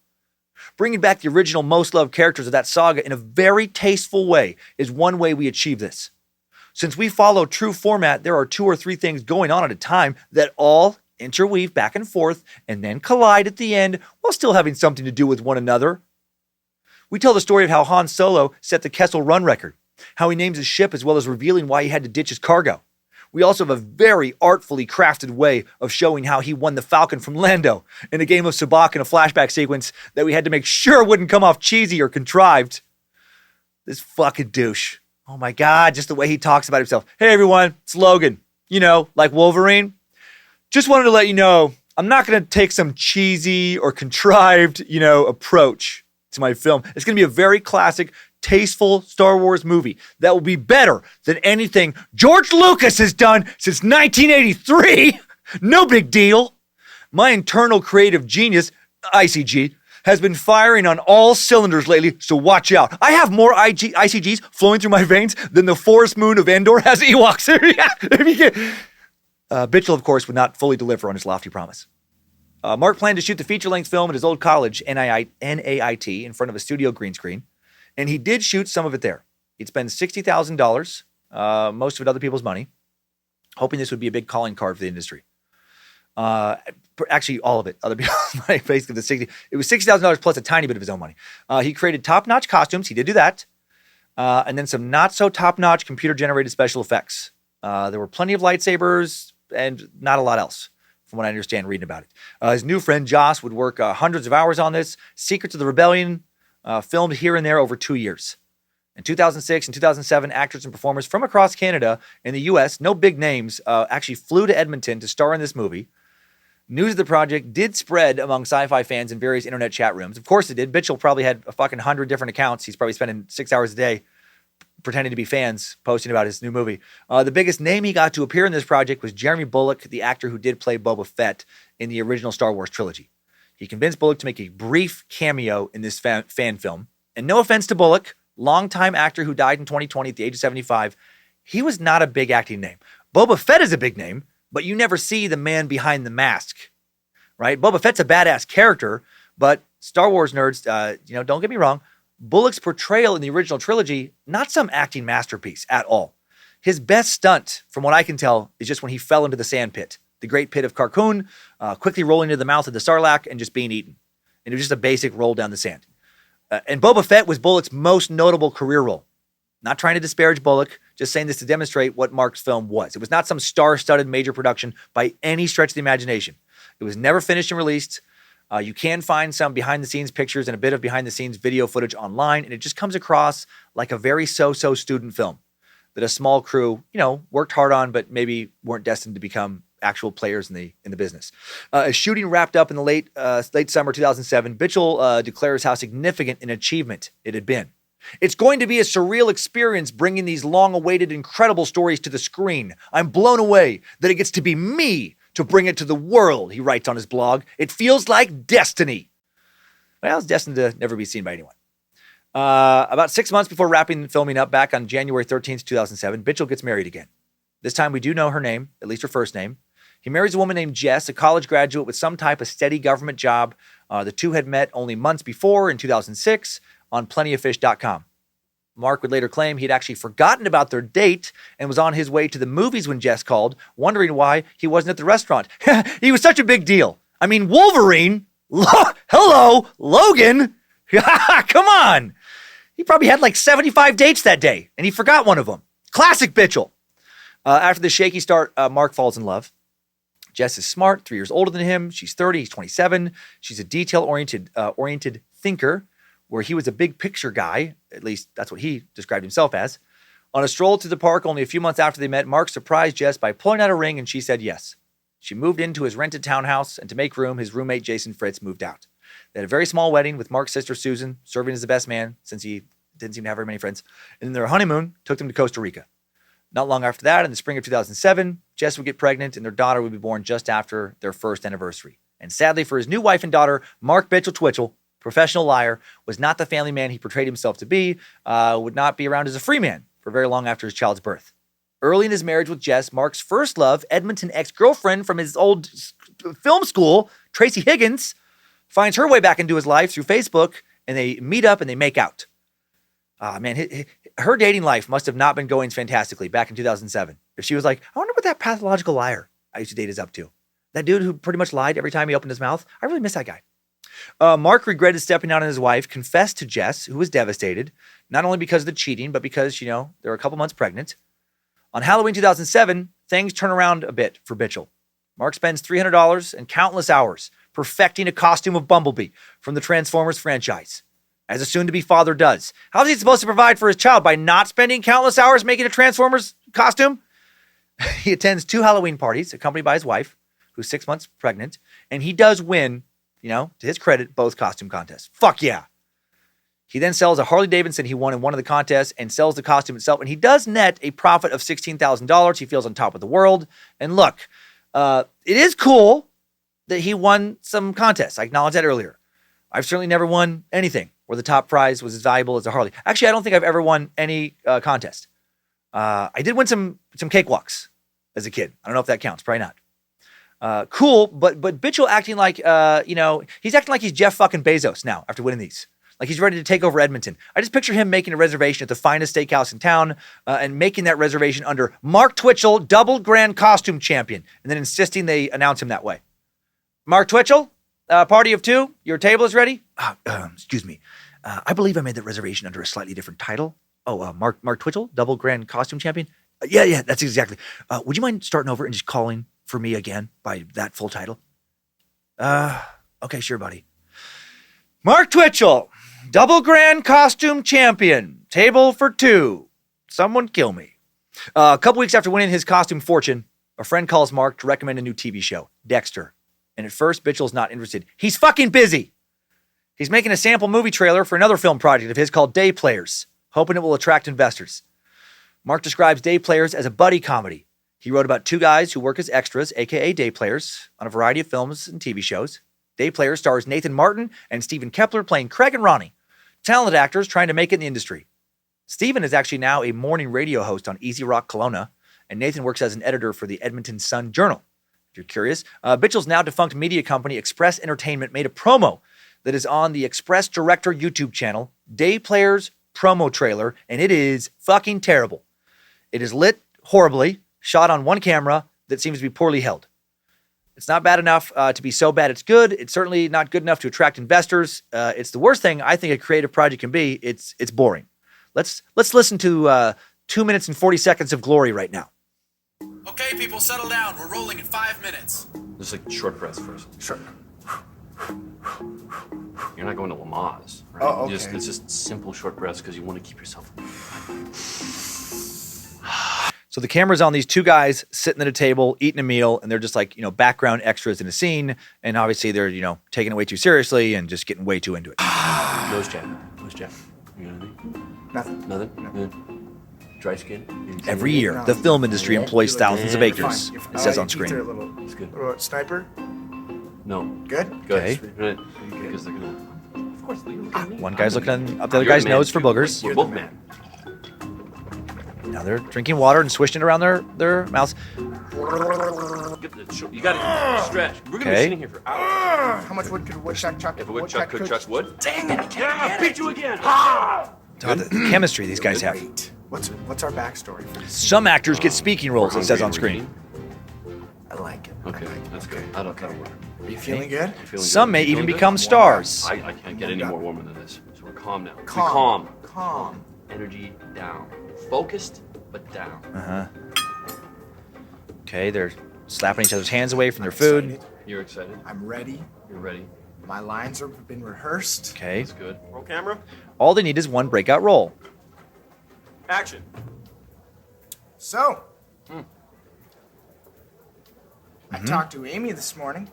Bringing back the original most loved characters of that saga in a very tasteful way is one way we achieve this. Since we follow true format, there are 2 or 3 things going on at a time that all interweave back and forth, and then collide at the end while still having something to do with one another. We tell the story of how Han Solo set the Kessel Run record, how he names his ship as well as revealing why he had to ditch his cargo. We also have a very artfully crafted way of showing how he won the Falcon from Lando in a game of sabacc in a flashback sequence that we had to make sure wouldn't come off cheesy or contrived. This fucking douche. Oh my God, just the way he talks about himself. Hey everyone, it's Logan. You know, like Wolverine. Just wanted to let you know, I'm not going to take some cheesy or contrived, approach to my film. It's going to be a very classic, tasteful Star Wars movie that will be better than anything George Lucas has done since 1983. No big deal. My internal creative genius, ICG, has been firing on all cylinders lately, so watch out. I have more ICGs flowing through my veins than the forest moon of Endor has Ewoks. Bitchell, of course, would not fully deliver on his lofty promise. Mark planned to shoot the feature-length film at his old college, NAIT, in front of a studio green screen, and he did shoot some of it there. He'd spend $60,000, most of it other people's money, hoping this would be a big calling card for the industry. Actually, all of it, other people's money, basically it was $60,000 plus a tiny bit of his own money. He created top-notch costumes. He did do that. And then some not-so-top-notch computer-generated special effects. There were plenty of lightsabers and not a lot else, from what I understand reading about it. His new friend, Joss, would work hundreds of hours on this. Secrets of the Rebellion, filmed here and there over 2 years. In 2006 and 2007, actors and performers from across Canada and the U.S., no big names, actually flew to Edmonton to star in this movie. News of the project did spread among sci-fi fans in various internet chat rooms. Of course it did. Bitchell probably had a fucking 100 different accounts. He's probably spending 6 hours a day pretending to be fans, posting about his new movie. The biggest name he got to appear in this project was Jeremy Bulloch, the actor who did play Boba Fett in the original Star Wars trilogy. He convinced Bulloch to make a brief cameo in this fan film. And no offense to Bulloch, longtime actor who died in 2020 at the age of 75, he was not a big acting name. Boba Fett is a big name, but you never see the man behind the mask, right? Boba Fett's a badass character, but Star Wars nerds, don't get me wrong, Bulloch's portrayal in the original trilogy, not some acting masterpiece at all. His best stunt, from what I can tell, is just when he fell into the sand pit, the great pit of Carcoon, quickly rolling into the mouth of the Sarlacc and just being eaten. And it was just a basic roll down the sand. And Boba Fett was Bulloch's most notable career role. Not trying to disparage Bulloch, just saying this to demonstrate what Mark's film was. It was not some star-studded major production by any stretch of the imagination. It was never finished and released. You can find some behind-the-scenes pictures and a bit of behind-the-scenes video footage online, and it just comes across like a very so-so student film that a small crew, worked hard on, but maybe weren't destined to become actual players in the business. As shooting wrapped up in the late summer 2007, Bitchell declares how significant an achievement it had been. It's going to be a surreal experience bringing these long-awaited, incredible stories to the screen. I'm blown away that it gets to be me to bring it to the world, he writes on his blog. It feels like destiny. Well, it's destined to never be seen by anyone. About 6 months before wrapping and filming up back on January 13th, 2007, Bitchell gets married again. This time we do know her name, at least her first name. He marries a woman named Jess, a college graduate with some type of steady government job. The two had met only months before in 2006 on plentyoffish.com. Mark would later claim he'd actually forgotten about their date and was on his way to the movies when Jess called, wondering why he wasn't at the restaurant. He was such a big deal. I mean, Wolverine, hello, Logan, come on. He probably had like 75 dates that day, and he forgot one of them. Classic Bitchell. After the shaky start, Mark falls in love. Jess is smart, 3 years older than him. She's 30, he's 27. She's a detail-oriented thinker, where he was a big picture guy. At least that's what he described himself as. On a stroll to the park only a few months after they met, Mark surprised Jess by pulling out a ring, and she said yes. She moved into his rented townhouse, and to make room, his roommate Jason Fritz moved out. They had a very small wedding with Mark's sister Susan serving as the best man, since he didn't seem to have very many friends. And then their honeymoon took them to Costa Rica. Not long after that, in the spring of 2007, Jess would get pregnant, and their daughter would be born just after their first anniversary. And sadly for his new wife and daughter, Mark Twitchell, professional liar, was not the family man he portrayed himself to be, would not be around as a free man for very long after his child's birth. Early in his marriage with Jess, Mark's first love, Edmonton ex-girlfriend from his old film school, Tracy Higgins, finds her way back into his life through Facebook, and they meet up and they make out. Her dating life must have not been going fantastically back in 2007. If she was like, I wonder what that pathological liar I used to date is up to. That dude who pretty much lied every time he opened his mouth. I really miss that guy. Mark regretted stepping out on his wife, confessed to Jess, who was devastated, not only because of the cheating, but because, they were a couple months pregnant. On Halloween 2007, things turn around a bit for Bitchell. Mark spends $300 and countless hours perfecting a costume of Bumblebee from the Transformers franchise, as a soon-to-be father does. How is he supposed to provide for his child by not spending countless hours making a Transformers costume? He attends 2 Halloween parties, accompanied by his wife, who's 6 months pregnant, and he does win, to his credit, both costume contests. Fuck yeah. He then sells a Harley Davidson he won in one of the contests and sells the costume itself, and he does net a profit of $16,000. He feels on top of the world. And look, it is cool that he won some contests. I acknowledged that earlier. I've certainly never won anything where the top prize was as valuable as a Harley. Actually, I don't think I've ever won any contest. I did win some cakewalks as a kid. I don't know if that counts. Probably not. Cool, but Bitchell acting like, he's acting like he's Jeff fucking Bezos now after winning these. Like he's ready to take over Edmonton. I just picture him making a reservation at the finest steakhouse in town and making that reservation under Mark Twitchell, double grand costume champion, and then insisting they announce him that way. Mark Twitchell, party of 2, your table is ready? Excuse me. I believe I made that reservation under a slightly different title. Oh, Mark Twitchell, double grand costume champion? Yeah, that's exactly. Would you mind starting over and just calling for me again by that full title? Okay, sure, buddy. Mark Twitchell, double grand costume champion, table for 2. Someone kill me. A couple weeks after winning his costume fortune, a friend calls Mark to recommend a new TV show, Dexter. And at first, Bitchell's not interested. He's fucking busy. He's making a sample movie trailer for another film project of his called Day Players, hoping it will attract investors. Mark describes Day Players as a buddy comedy. He wrote about 2 guys who work as extras, aka day players, on a variety of films and TV shows. Day Players stars Nathan Martin and Stephen Kepler playing Craig and Ronnie, talented actors trying to make it in the industry. Stephen is actually now a morning radio host on Easy Rock Kelowna, and Nathan works as an editor for the Edmonton Sun-Journal. If you're curious, Bitchell's now defunct media company Express Entertainment made a promo that is on the Express Director YouTube channel, Day Players promo trailer, and it is fucking terrible. It is lit horribly, shot on one camera that seems to be poorly held. It's not bad enough to be so bad it's good. It's certainly not good enough to attract investors. It's the worst thing I think a creative project can be. It's boring. Let's listen to 2 minutes and 40 seconds of glory right now. Okay, people, settle down. We're rolling in 5 minutes. Just like short breaths first. Sure. You're not going to Lamaze, right? Oh, okay. It's just simple short breaths because you want to keep yourself. So the camera's on these 2 guys sitting at a table, eating a meal, and they're just like, background extras in a scene. And obviously they're, taking it way too seriously and just getting way too into it. Nose check. Nose check. You got anything? Nothing. Nothing? No. Dry skin? Every year, the film industry employs thousands of actors, Fine. it says on Teeth are a screen. little- It's good. What about sniper? No. Good? Good. Okay. Right. Because they're gonna. Of course, they're looking at me. One guy's looking up the other You're guy's the man, nose for too. boogers. We're both men. Now they're drinking water and swishing it around their mouths. You gotta stretch. We're gonna be Okay. sitting here for hours. How much wood could a woodchuck chuck? If a woodchuck could chuck wood. Dang it, I can't I get beat it. you again. God, the chemistry these guys have. Great. What's our backstory for this? Some actors get speaking roles, it says on screen. I like it. Okay, that's good. That'll work. Are you feeling good? You feeling Some good? may You even feeling become good? stars. I can't get any more warmer than this. So we're calm now. Calm. Be Calm. Energy down. Focused, but down. Okay, they're slapping each other's hands away from their I'm food. excited. You're excited. I'm ready. You're ready. My lines have been rehearsed. Okay, That's good. Roll camera. all they need is one breakout role. Action. So, I talked to Amy this morning.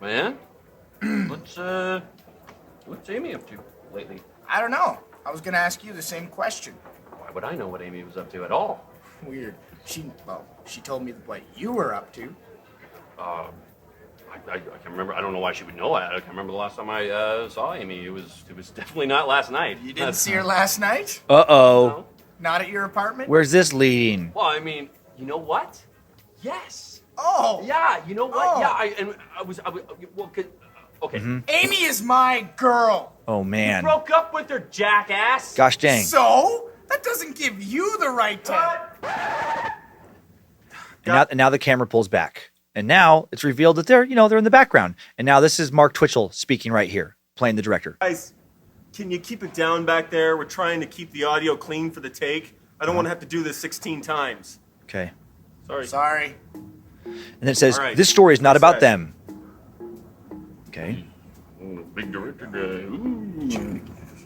Man, what's Amy up to lately? I don't know. I was gonna ask you the same question. Why would I know what Amy was up to at all? Weird. She told me what you were up to. I can't remember. I don't know why she would know that. I can't remember the last time I saw Amy. It was definitely not last night. You didn't see her last night? Uh-oh. No. Not at your apartment? Where's this leading? Well, I mean, you know what? Yes. Oh! Yeah. You know what? Oh. Yeah. I was. Well, okay. Amy is my girl! Oh, man. Broke up with her, jackass. Gosh dang. So? That doesn't give you the right to... And now the camera pulls back. And now it's revealed that they're in the background. And now this is Mark Twitchell speaking right here, playing the director. Guys, can you keep it down back there? We're trying to keep the audio clean for the take. I don't want to have to do this 16 times. Okay. Sorry. And it says, All right. this story is not about Right. them. Okay. Big director guy. Ooh.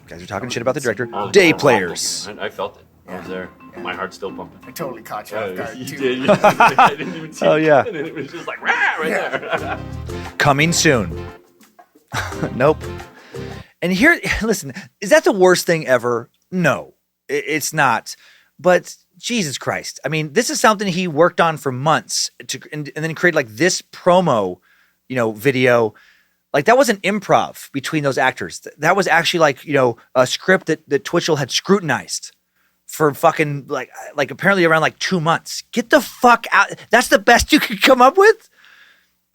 Guys are talking shit about the director. Oh, Day oh, players. I felt it. I was there. My heart's still pumping. I totally caught you off guard, You too. did. I didn't even see Oh, it. yeah. And it was just like, rah, right there. Coming soon. Nope. And here, listen, is that the worst thing ever? No, it's not. But Jesus Christ. I mean, this is something he worked on for months and then create like this promo, video. Like that wasn't improv between those actors. That was actually like, a script that Twitchell had scrutinized for fucking like apparently around like 2 months. Get the fuck out. That's the best you could come up with?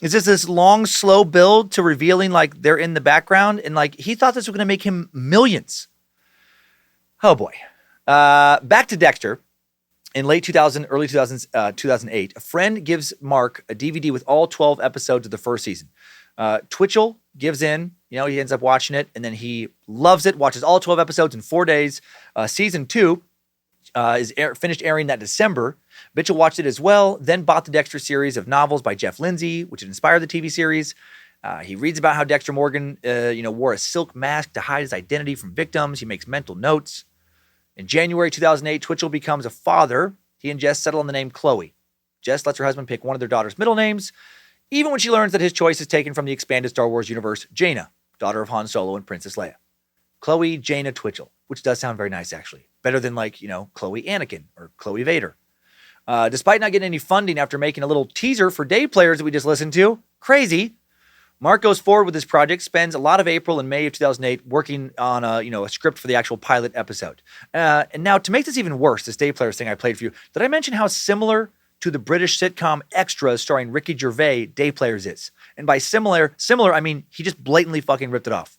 Is this long, slow build to revealing like they're in the background? And like he thought this was going to make him millions. Oh boy. Back to Dexter. In late 2000, early 2008, a friend gives Mark a DVD with all 12 episodes of the first season. Twitchell gives in, he ends up watching it, and then he loves it, watches all 12 episodes in 4 days. Season 2 is finished airing that December. Mitchell watched it as well, then bought the Dexter series of novels by Jeff Lindsay, which had inspired the TV series. He reads about how Dexter Morgan, wore a silk mask to hide his identity from victims. He makes mental notes. In January 2008, Twitchell becomes a father. He and Jess settle on the name Chloe. Jess lets her husband pick one of their daughter's middle names, even when she learns that his choice is taken from the expanded Star Wars universe, Jaina, daughter of Han Solo and Princess Leia. Chloe Jaina Twitchell, which does sound very nice, actually. Better than Chloe Anakin or Chloe Vader. Despite not getting any funding after making a little teaser for Day Players that we just listened to, crazy, Mark goes forward with this project, spends a lot of April and May of 2008 working on a script for the actual pilot episode. And now to make this even worse, this Day Players thing I played for you, did I mention how similar to the British sitcom Extras starring Ricky Gervais Day Players is? And by similar, I mean he just blatantly fucking ripped it off.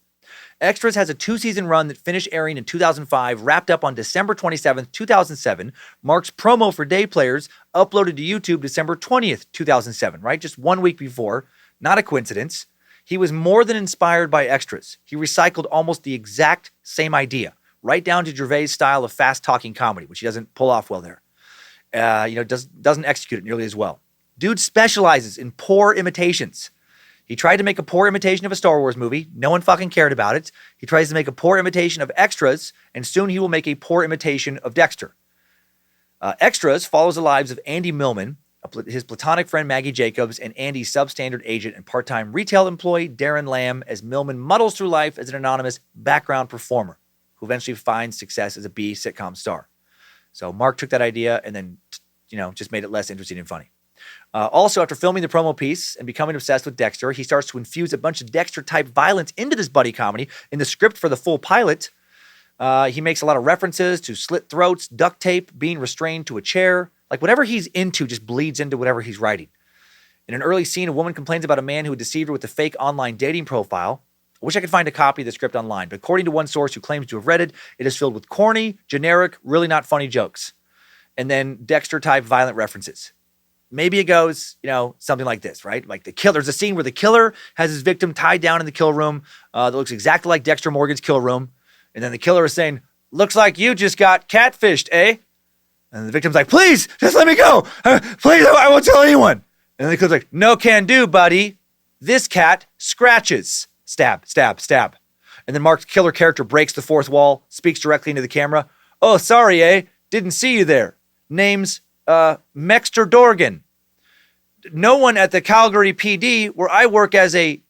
Extras has a 2-season run that finished airing in 2005, wrapped up on December 27th, 2007. Mark's promo for Day Players uploaded to YouTube December 20th, 2007, right? Just 1 week before. Not a coincidence. He was more than inspired by Extras. He recycled almost the exact same idea, right down to Gervais' style of fast-talking comedy, which he doesn't pull off well there. Doesn't execute it nearly as well. Dude specializes in poor imitations. He tried to make a poor imitation of a Star Wars movie. No one fucking cared about it. He tries to make a poor imitation of Extras, and soon he will make a poor imitation of Dexter. Extras follows the lives of Andy Millman, his platonic friend Maggie Jacobs, and Andy's substandard agent and part-time retail employee Darren Lamb as Millman muddles through life as an anonymous background performer who eventually finds success as a B sitcom star. So Mark took that idea and then, just made it less interesting and funny. Also, after filming the promo piece and becoming obsessed with Dexter, he starts to infuse a bunch of Dexter-type violence into this buddy comedy. In the script for the full pilot, he makes a lot of references to slit throats, duct tape, being restrained to a chair. Like whatever he's into just bleeds into whatever he's writing. In an early scene, a woman complains about a man who had deceived her with a fake online dating profile. I wish I could find a copy of the script online, but according to one source who claims to have read it, it is filled with corny, generic, really not funny jokes. And then Dexter-type violent references. Maybe it goes, something like this, right? Like there's a scene where the killer has his victim tied down in the kill room that looks exactly like Dexter Morgan's kill room. And then the killer is saying, "Looks like you just got catfished, eh?" And the victim's like, "Please, just let me go. Please, I won't tell anyone." And then the killer's like, "No can do, buddy. This cat scratches." Stab, stab, stab. And then Mark's killer character breaks the fourth wall, speaks directly into the camera. "Oh, sorry, eh? Didn't see you there. Name's Mexter Dorgan. No one at the Calgary PD, where I work as a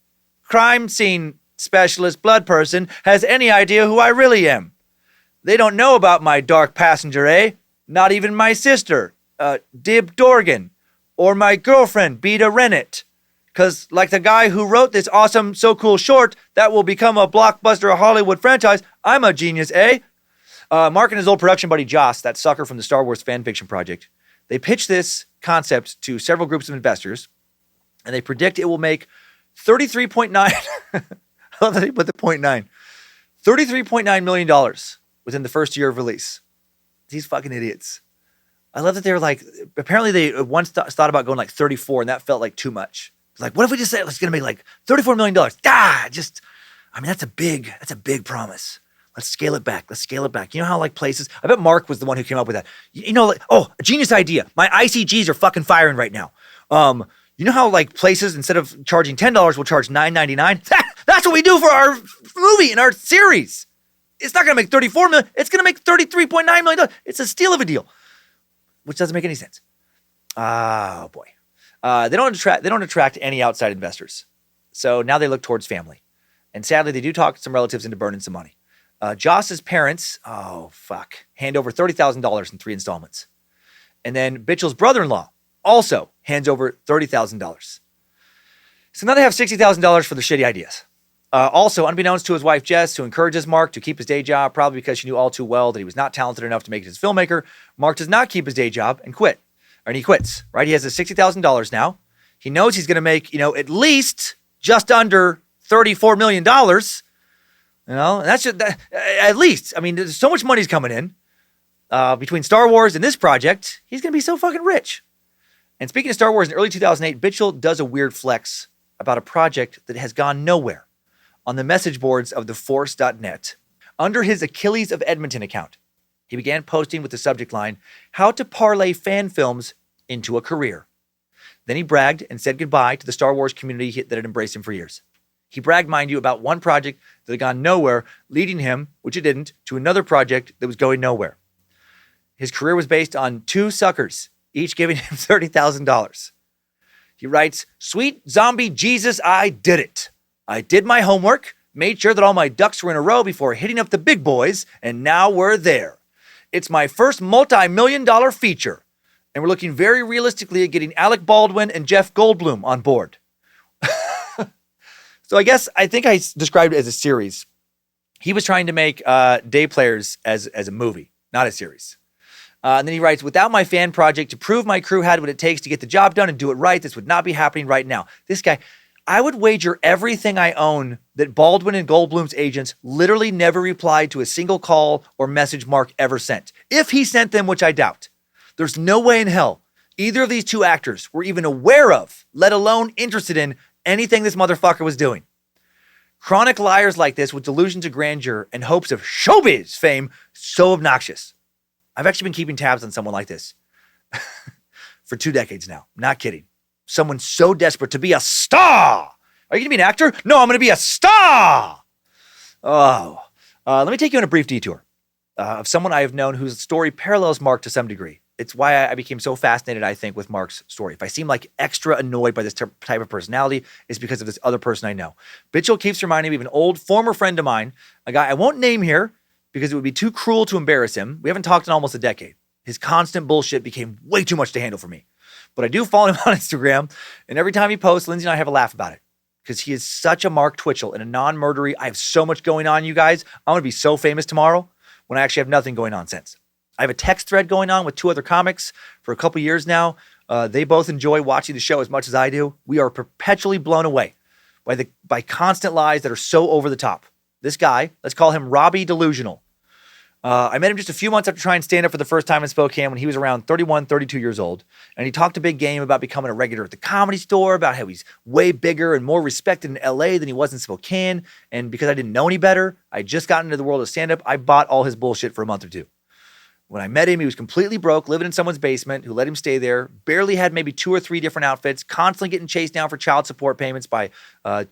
crime scene specialist blood person, has any idea who I really am. They don't know about my dark passenger, eh? Not even my sister, Dib Dorgan, or my girlfriend, Beta Rennet. Because like the guy who wrote this awesome, so cool short that will become a blockbuster Hollywood franchise, I'm a genius, eh?" Mark and his old production buddy Joss, that sucker from the Star Wars fan fiction project, they pitched this concept to several groups of investors, and they predict it will make $33.9 I love that they put the 0.9. $33.9 million within the first year of release. These fucking idiots. I love that they're like, apparently they once thought about going like 34 and that felt like too much. It's like, what if we just say it's going to make like $34 million? That's a big promise. Let's scale it back. You know how like places, I bet Mark was the one who came up with that. A genius idea. My ICGs are fucking firing right now. You know how like places, instead of charging $10, will charge $9.99? That's what we do for our movie and our series. It's not going to make $34 million. It's going to make $33.9 million. It's a steal of a deal, which doesn't make any sense. Oh boy. They don't attract any outside investors. So now they look towards family. And sadly, they do talk some relatives into burning some money. Joss's parents, hand over $30,000 in 3 installments. And then Bitchell's brother-in-law also hands over $30,000. So now they have $60,000 for their shitty ideas. Also, unbeknownst to his wife, Jess, who encourages Mark to keep his day job, probably because she knew all too well that he was not talented enough to make it as a filmmaker, Mark does not keep his day job and he quits, right? He has his $60,000 now. He knows he's going to make, at least just under $34 million. And that's just, at least. I mean, there's so much money's coming in between Star Wars and this project. He's going to be so fucking rich. And speaking of Star Wars, in early 2008, Bitchell does a weird flex about a project that has gone nowhere on the message boards of theforce.net. Under his Achilles of Edmonton account, he began posting with the subject line, "How to parlay fan films into a career." Then he bragged and said goodbye to the Star Wars community that had embraced him for years. He bragged, mind you, about one project that had gone nowhere, leading him, which it didn't, to another project that was going nowhere. His career was based on 2 suckers, each giving him $30,000. He writes, "Sweet zombie Jesus, I did it. I did my homework, made sure that all my ducks were in a row before hitting up the big boys, and now we're there. It's my first multi-million-dollar feature, and we're looking very realistically at getting Alec Baldwin and Jeff Goldblum on board." So I think I described it as a series. He was trying to make Day Players as a movie, not a series. And then he writes, "Without my fan project to prove my crew had what it takes to get the job done and do it right, this would not be happening right now." This guy, I would wager everything I own that Baldwin and Goldblum's agents literally never replied to a single call or message Mark ever sent. If he sent them, which I doubt. There's no way in hell either of these 2 actors were even aware of, let alone interested in, anything this motherfucker was doing. Chronic liars like this with delusions of grandeur and hopes of showbiz fame, so obnoxious. I've actually been keeping tabs on someone like this for 2 decades now. Not kidding. Someone so desperate to be a star. Are you going to be an actor? No, I'm going to be a star. Let me take you on a brief detour of someone I have known whose story parallels Mark to some degree. It's why I became so fascinated, I think, with Mark's story. If I seem like extra annoyed by this type of personality, it's because of this other person I know. Bitchell keeps reminding me of an old former friend of mine, a guy I won't name here because it would be too cruel to embarrass him. We haven't talked in almost a decade. His constant bullshit became way too much to handle for me. But I do follow him on Instagram, and every time he posts, Lindsay and I have a laugh about it because he is such a Mark Twitchell and a non-murdery. I have so much going on, you guys. I'm going to be so famous tomorrow when I actually have nothing going on since. I have a text thread going on with 2 other comics for a couple years now. They both enjoy watching the show as much as I do. We are perpetually blown away by constant lies that are so over the top. This guy, let's call him Robbie Delusional. I met him just a few months after trying stand-up for the first time in Spokane when he was around 31, 32 years old. And he talked a big game about becoming a regular at the Comedy Store, about how he's way bigger and more respected in LA than he was in Spokane. And because I didn't know any better, I just got into the world of stand-up, I bought all his bullshit for a month or 2. When I met him, he was completely broke, living in someone's basement who let him stay there, barely had maybe 2 or 3 different outfits, constantly getting chased down for child support payments by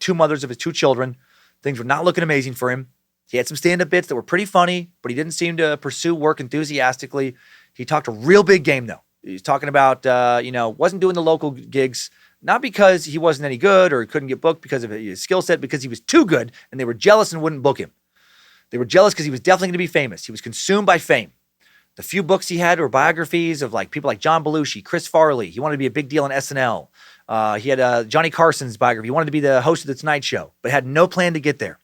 2 mothers of his 2 children. Things were not looking amazing for him. He had some stand-up bits that were pretty funny, but he didn't seem to pursue work enthusiastically. He talked a real big game, though. He's talking about, wasn't doing the local gigs, not because he wasn't any good or he couldn't get booked because of his skill set, because he was too good and they were jealous and wouldn't book him. They were jealous because he was definitely going to be famous. He was consumed by fame. The few books he had were biographies of people like John Belushi, Chris Farley. He wanted to be a big deal on SNL. He had Johnny Carson's biography. He wanted to be the host of The Tonight Show, but had no plan to get there.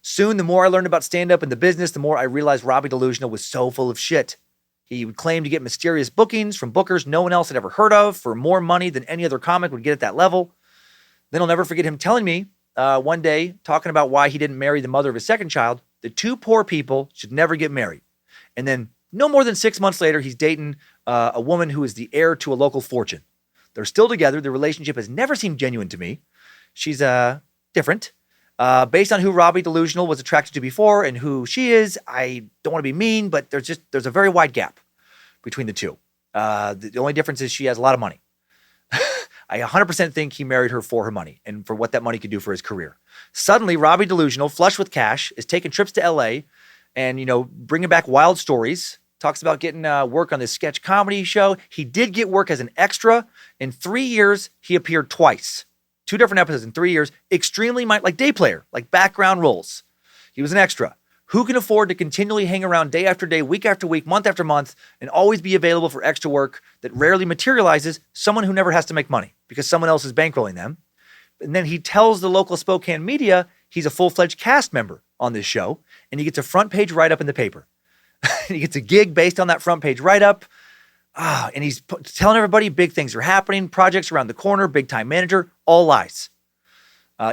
Soon, the more I learned about stand-up and the business, the more I realized Robbie Delusional was so full of shit. He would claim to get mysterious bookings from bookers no one else had ever heard of for more money than any other comic would get at that level. Then I'll never forget him telling me one day, talking about why he didn't marry the mother of his second child, that 2 poor people should never get married. And then no more than 6 months later, he's dating a woman who is the heir to a local fortune. They're still together. The relationship has never seemed genuine to me. She's different. Based on who Robbie Delusional was attracted to before and who she is, I don't want to be mean, but there's a very wide gap between the two. The only difference is she has a lot of money. I 100% think he married her for her money and for what that money could do for his career. Suddenly, Robbie Delusional, flush with cash, is taking trips to LA and, bringing back wild stories. Talks about getting work on this sketch comedy show. He did get work as an extra. In 3 years, he appeared twice. 2 different episodes in 3 years. Extremely, like day player, like background roles. He was an extra. Who can afford to continually hang around day after day, week after week, month after month, and always be available for extra work that rarely materializes? Someone who never has to make money because someone else is bankrolling them. And then he tells the local Spokane media he's a full-fledged cast member on this show, and he gets a front page write-up in the paper. He gets a gig based on that front page write-up. And he's telling everybody big things are happening, projects around the corner, big-time manager, all lies.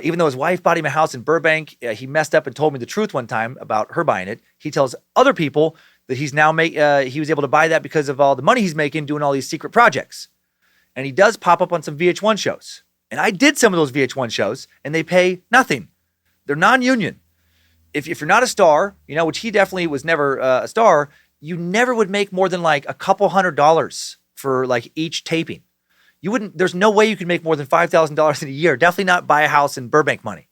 Even though his wife bought him a house in Burbank, he messed up and told me the truth one time about her buying it. He tells other people that he's now he was able to buy that because of all the money he's making doing all these secret projects. And he does pop up on some VH1 shows. And I did some of those VH1 shows, and they pay nothing. They're non-union. If you're not a star, which he definitely was never a star, you never would make more than like a couple $100 for like each taping. There's no way you could make more than $5,000 in a year. Definitely not buy a house in Burbank money.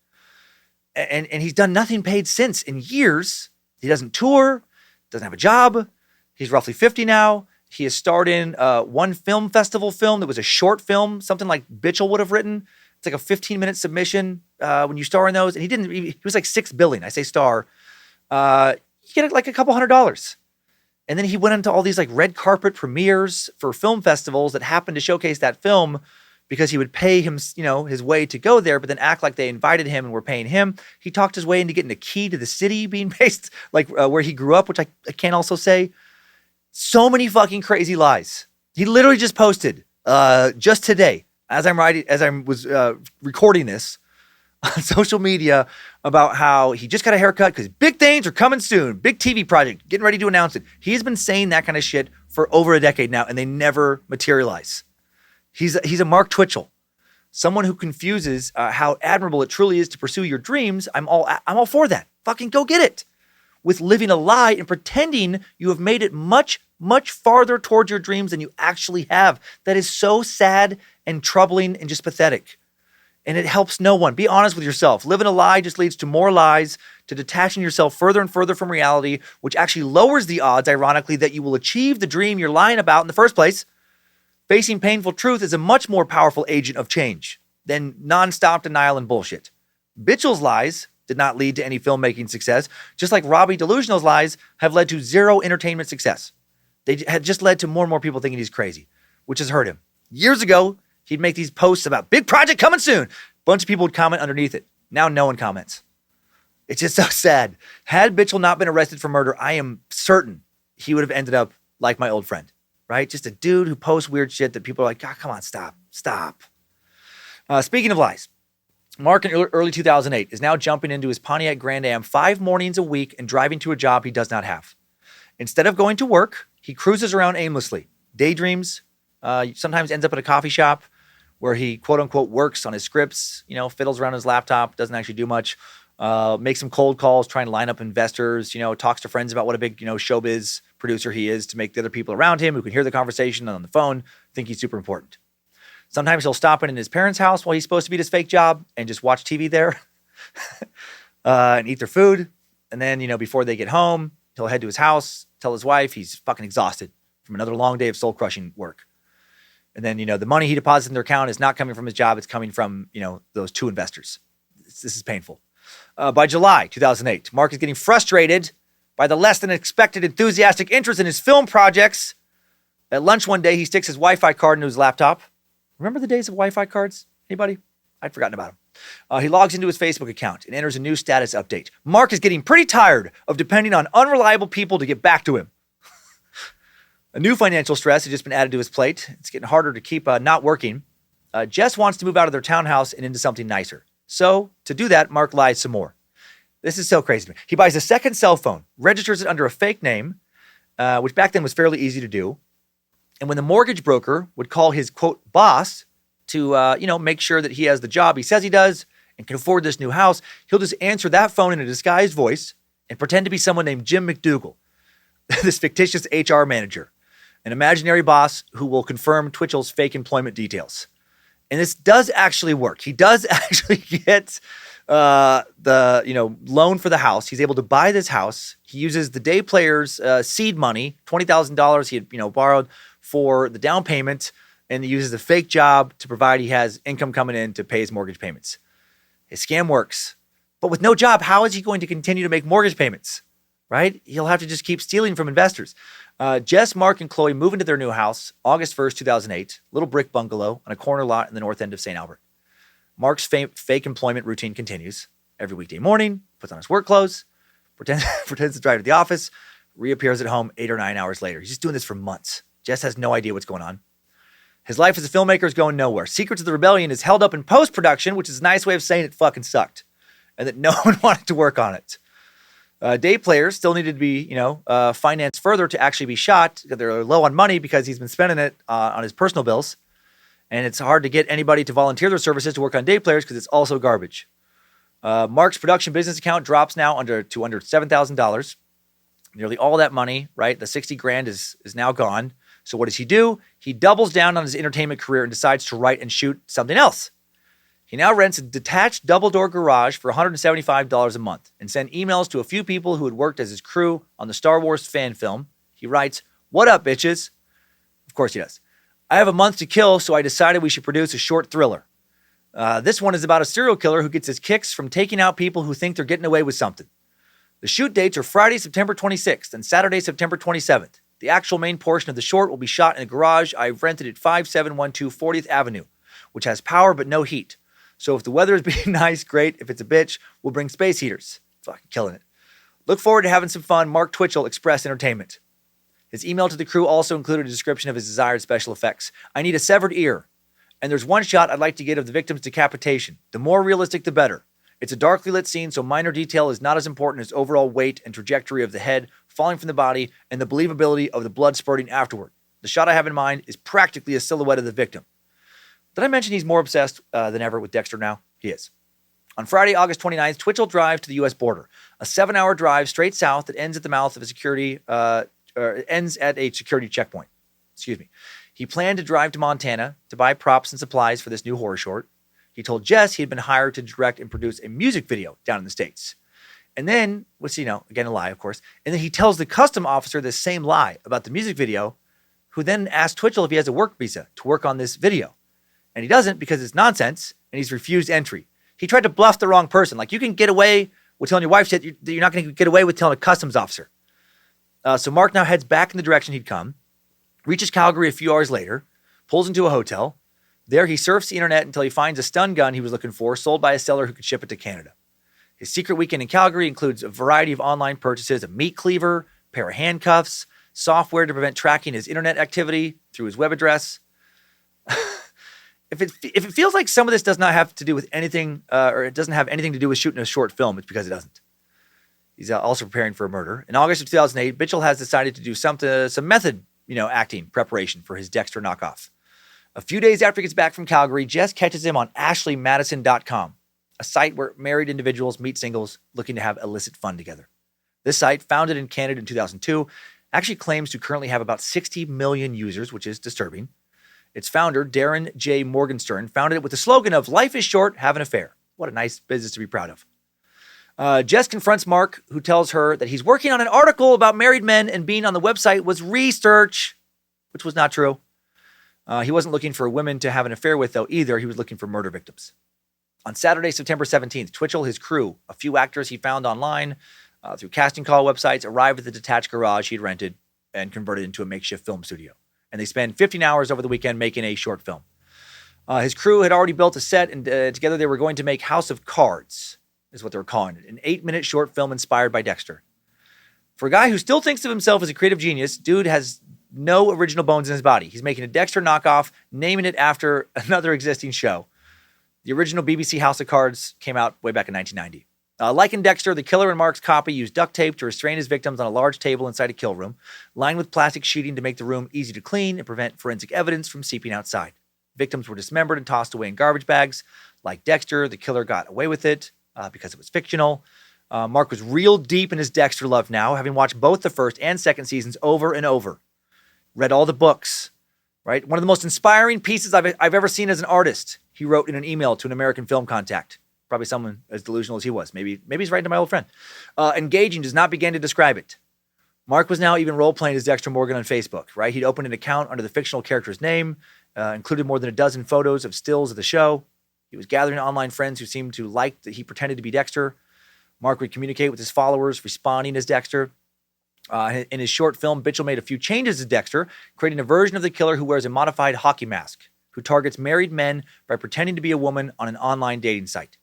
And he's done nothing paid since in years. He doesn't tour, doesn't have a job. He's roughly 50 now. He has starred in one film festival film that was a short film, something like Bitchell would have written. It's like a 15-minute submission when you star in those. And he was like $6 billion. I say star. You get like a couple $100. And then he went into all these like red carpet premieres for film festivals that happened to showcase that film because he would pay him, his way to go there, but then act like they invited him and were paying him. He talked his way into getting a key to the city being based, like where he grew up, which I can't also say. So many fucking crazy lies. He literally just posted just today, as I was recording this on social media, about how he just got a haircut because big things are coming soon. Big TV project, getting ready to announce it. He's been saying that kind of shit for over a decade now, and they never materialize. He's a Mark Twitchell, someone who confuses how admirable it truly is to pursue your dreams. I'm all for that. Fucking go get it. With living a lie and pretending you have made it much, much farther towards your dreams than you actually have. That is so sad and troubling and just pathetic. And it helps no one. Be honest with yourself. Living a lie just leads to more lies, to detaching yourself further and further from reality, which actually lowers the odds, ironically, that you will achieve the dream you're lying about in the first place. Facing painful truth is a much more powerful agent of change than nonstop denial and bullshit. Bitchell's lies did not lead to any filmmaking success, just like Robbie Delusional's lies have led to zero entertainment success. They had just led to more and more people thinking he's crazy, which has hurt him. Years ago, he'd make these posts about big project coming soon. A bunch of people would comment underneath it. Now no one comments. It's just so sad. Had Bitchell not been arrested for murder, I am certain he would have ended up like my old friend, right? Just a dude who posts weird shit that people are like, God, come on, stop. Speaking of lies, Mark in early 2008 is now jumping into his Pontiac Grand Am 5 mornings a week and driving to a job he does not have. Instead of going to work, he cruises around aimlessly, daydreams, sometimes ends up at a coffee shop where he quote unquote works on his scripts, fiddles around his laptop, doesn't actually do much, makes some cold calls, trying to line up investors, talks to friends about what a big, showbiz producer he is to make the other people around him who can hear the conversation on the phone think he's super important. Sometimes he'll stop in his parents' house while he's supposed to be at his fake job and just watch TV there and eat their food. And then, before they get home, he'll head to his house, tell his wife he's fucking exhausted from another long day of soul-crushing work. And then, the money he deposits in their account is not coming from his job. It's coming from, those 2 investors. This is painful. By July 2008, Mark is getting frustrated by the less than expected enthusiastic interest in his film projects. At lunch one day, he sticks his Wi-Fi card into his laptop. Remember the days of Wi-Fi cards? Anybody? I'd forgotten about them. He logs into his Facebook account and enters a new status update. Mark is getting pretty tired of depending on unreliable people to get back to him. A new financial stress has just been added to his plate. It's getting harder to keep not working. Jess wants to move out of their townhouse and into something nicer. So to do that, Mark lies some more. This is so crazy to me. He buys a second cell phone, registers it under a fake name, which back then was fairly easy to do. And when the mortgage broker would call his, quote, boss to, make sure that he has the job he says he does and can afford this new house, he'll just answer that phone in a disguised voice and pretend to be someone named Jim McDougal, this fictitious HR manager, an imaginary boss who will confirm Twitchell's fake employment details. And this does actually work. He does actually get the loan for the house. He's able to buy this house. He uses the day player's seed money, $20,000 he had borrowed for the down payment, and he uses a fake job to provide he has income coming in to pay his mortgage payments. His scam works. But with no job, how is he going to continue to make mortgage payments? Right? He'll have to just keep stealing from investors. Jess, Mark, and Chloe move into their new house August 1st, 2008, little brick bungalow on a corner lot in the north end of St. Albert. Mark's fake employment routine continues. Every weekday morning, puts on his work clothes, pretends to drive to the office, reappears at home 8 or 9 hours later. He's just doing this for months. Jess has no idea what's going on. His life as a filmmaker is going nowhere. Secrets of the Rebellion is held up in post-production, which is a nice way of saying it fucking sucked, and that no one wanted to work on it. Day players still needed to be, financed further to actually be shot. They're low on money because he's been spending it on his personal bills. And it's hard to get anybody to volunteer their services to work on day players because it's also garbage. Mark's production business account drops now to under $7,000. Nearly all that money, right? The 60 grand is now gone. So what does he do? He doubles down on his entertainment career and decides to write and shoot something else. He now rents a detached double-door garage for $175 a month and sends emails to a few people who had worked as his crew on the Star Wars fan film. He writes, "What up, bitches?" Of course he does. "I have a month to kill, so I decided we should produce a short thriller. This one is about a serial killer who gets his kicks from taking out people who think they're getting away with something. The shoot dates are Friday, September 26th and Saturday, September 27th. The actual main portion of the short will be shot in a garage I've rented at 5712 40th Avenue, which has power but no heat. So if the weather is being nice, great. If it's a bitch, we'll bring space heaters." Fucking killing it. "Look forward to having some fun. Mark Twitchell, Express Entertainment." His email to the crew also included a description of his desired special effects. "I need a severed ear. And there's one shot I'd like to get of the victim's decapitation. The more realistic, the better. It's a darkly lit scene, so minor detail is not as important as overall weight and trajectory of the head falling from the body and the believability of the blood spurting afterward. The shot I have in mind is practically a silhouette of the victim." Did I mention he's more obsessed than ever with Dexter now? He is. On Friday, August 29th, Twitchell drives to the U.S. border, a 7-hour drive straight south that ends at the mouth of ends at a security checkpoint. He planned to drive to Montana to buy props and supplies for this new horror short. He told Jess he had been hired to direct and produce a music video down in the States. And then, again, a lie, of course. And then he tells the custom officer the same lie about the music video, who then asks Twitchell if he has a work visa to work on this video. And he doesn't because it's nonsense, and he's refused entry. He tried to bluff the wrong person. Like, you can get away with telling your wife shit, you're not going to get away with telling a customs officer. So Mark now heads back in the direction he'd come, reaches Calgary a few hours later, pulls into a hotel. There, he surfs the internet until he finds a stun gun he was looking for, sold by a seller who could ship it to Canada. His secret weekend in Calgary includes a variety of online purchases, a meat cleaver, a pair of handcuffs, software to prevent tracking his internet activity through his web address. If it feels like some of this does not have to do with anything, or it doesn't have anything to do with shooting a short film, it's because it doesn't. He's also preparing for a murder. In August of 2008, Mitchell has decided to do some method, acting preparation for his Dexter knockoff. A few days after he gets back from Calgary, Jess catches him on AshleyMadison.com, a site where married individuals meet singles looking to have illicit fun together. This site, founded in Canada in 2002, actually claims to currently have about 60 million users, which is disturbing. Its founder, Darren J. Morgenstern, founded it with the slogan of "Life is short, have an affair." What a nice business to be proud of. Jess confronts Mark, who tells her that he's working on an article about married men and being on the website was research, which was not true. He wasn't looking for women to have an affair with, though, either. He was looking for murder victims. On Saturday, September 17th, Twitchell, his crew, a few actors he found online through casting call websites, arrived at the detached garage he'd rented and converted into a makeshift film studio. And they spent 15 hours over the weekend making a short film. His crew had already built a set, and together they were going to make House of Cards, is what they were calling it, an 8-minute short film inspired by Dexter. For a guy who still thinks of himself as a creative genius, dude has no original bones in his body. He's making a Dexter knockoff, naming it after another existing show. The original BBC House of Cards came out way back in 1990. Like in Dexter, the killer in Mark's copy used duct tape to restrain his victims on a large table inside a kill room, lined with plastic sheeting to make the room easy to clean and prevent forensic evidence from seeping outside. Victims were dismembered and tossed away in garbage bags. Like Dexter, the killer got away with it because it was fictional. Mark was real deep in his Dexter love now, having watched both the first and second seasons over and over. Read all the books, right? One of the most inspiring pieces I've ever seen as an artist, he wrote in an email to an American film contact. Probably someone as delusional as he was. Maybe he's writing to my old friend. Engaging does not begin to describe it. Mark was now even role-playing as Dexter Morgan on Facebook, right? He'd opened an account under the fictional character's name, included more than a dozen photos of stills of the show. He was gathering online friends who seemed to like that he pretended to be Dexter. Mark would communicate with his followers, responding as Dexter. In his short film, Bitchell made a few changes to Dexter, creating a version of the killer who wears a modified hockey mask, who targets married men by pretending to be a woman on an online dating site.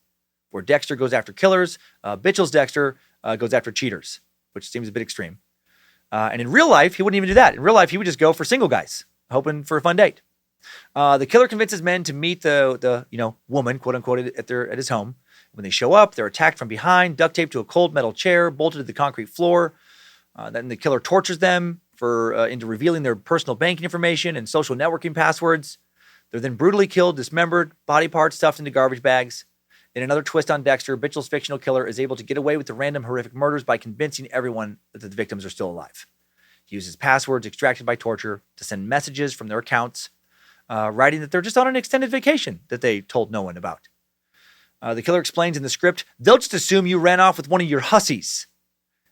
Where Dexter goes after killers, Bitchell's Dexter goes after cheaters, which seems a bit extreme. And in real life, he wouldn't even do that. In real life, he would just go for single guys, hoping for a fun date. The killer convinces men to meet the woman, quote unquote, at his home. When they show up, they're attacked from behind, duct taped to a cold metal chair, bolted to the concrete floor. Then the killer tortures them into revealing their personal banking information and social networking passwords. They're then brutally killed, dismembered, body parts stuffed into garbage bags. In another twist on Dexter, Bitchell's fictional killer is able to get away with the random horrific murders by convincing everyone that the victims are still alive. He uses passwords extracted by torture to send messages from their accounts, writing that they're just on an extended vacation that they told no one about. The killer explains in the script, they'll just assume you ran off with one of your hussies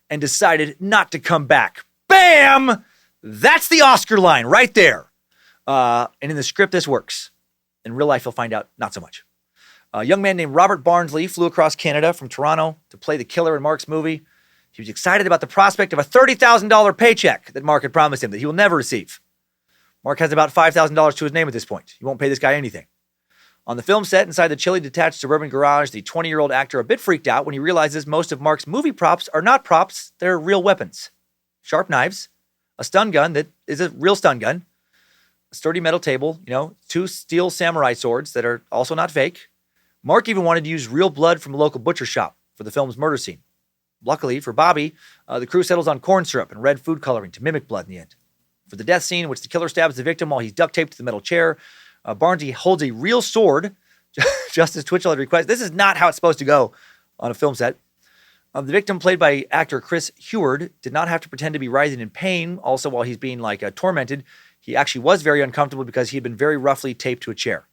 and decided not to come back. Bam! That's the Oscar line right there. And in the script, this works. In real life, you'll find out not so much. A young man named Robert Barnsley flew across Canada from Toronto to play the killer in Mark's movie. He was excited about the prospect of a $30,000 paycheck that Mark had promised him that he will never receive. Mark has about $5,000 to his name at this point. He won't pay this guy anything. On the film set, inside the chilly detached suburban garage, the 20-year-old actor a bit freaked out when he realizes most of Mark's movie props are not props, they're real weapons. Sharp knives, a stun gun that is a real stun gun, a sturdy metal table, 2 steel samurai swords that are also not fake. Mark even wanted to use real blood from a local butcher shop for the film's murder scene. Luckily for Bobby, the crew settles on corn syrup and red food coloring to mimic blood in the end. For the death scene, in which the killer stabs the victim while he's duct taped to the metal chair, Barnesy holds a real sword, just as Twitchell had requested. This is not how it's supposed to go on a film set. The victim, played by actor Chris Heward, did not have to pretend to be writhing in pain. Also, while he's being tormented, he actually was very uncomfortable because he had been very roughly taped to a chair.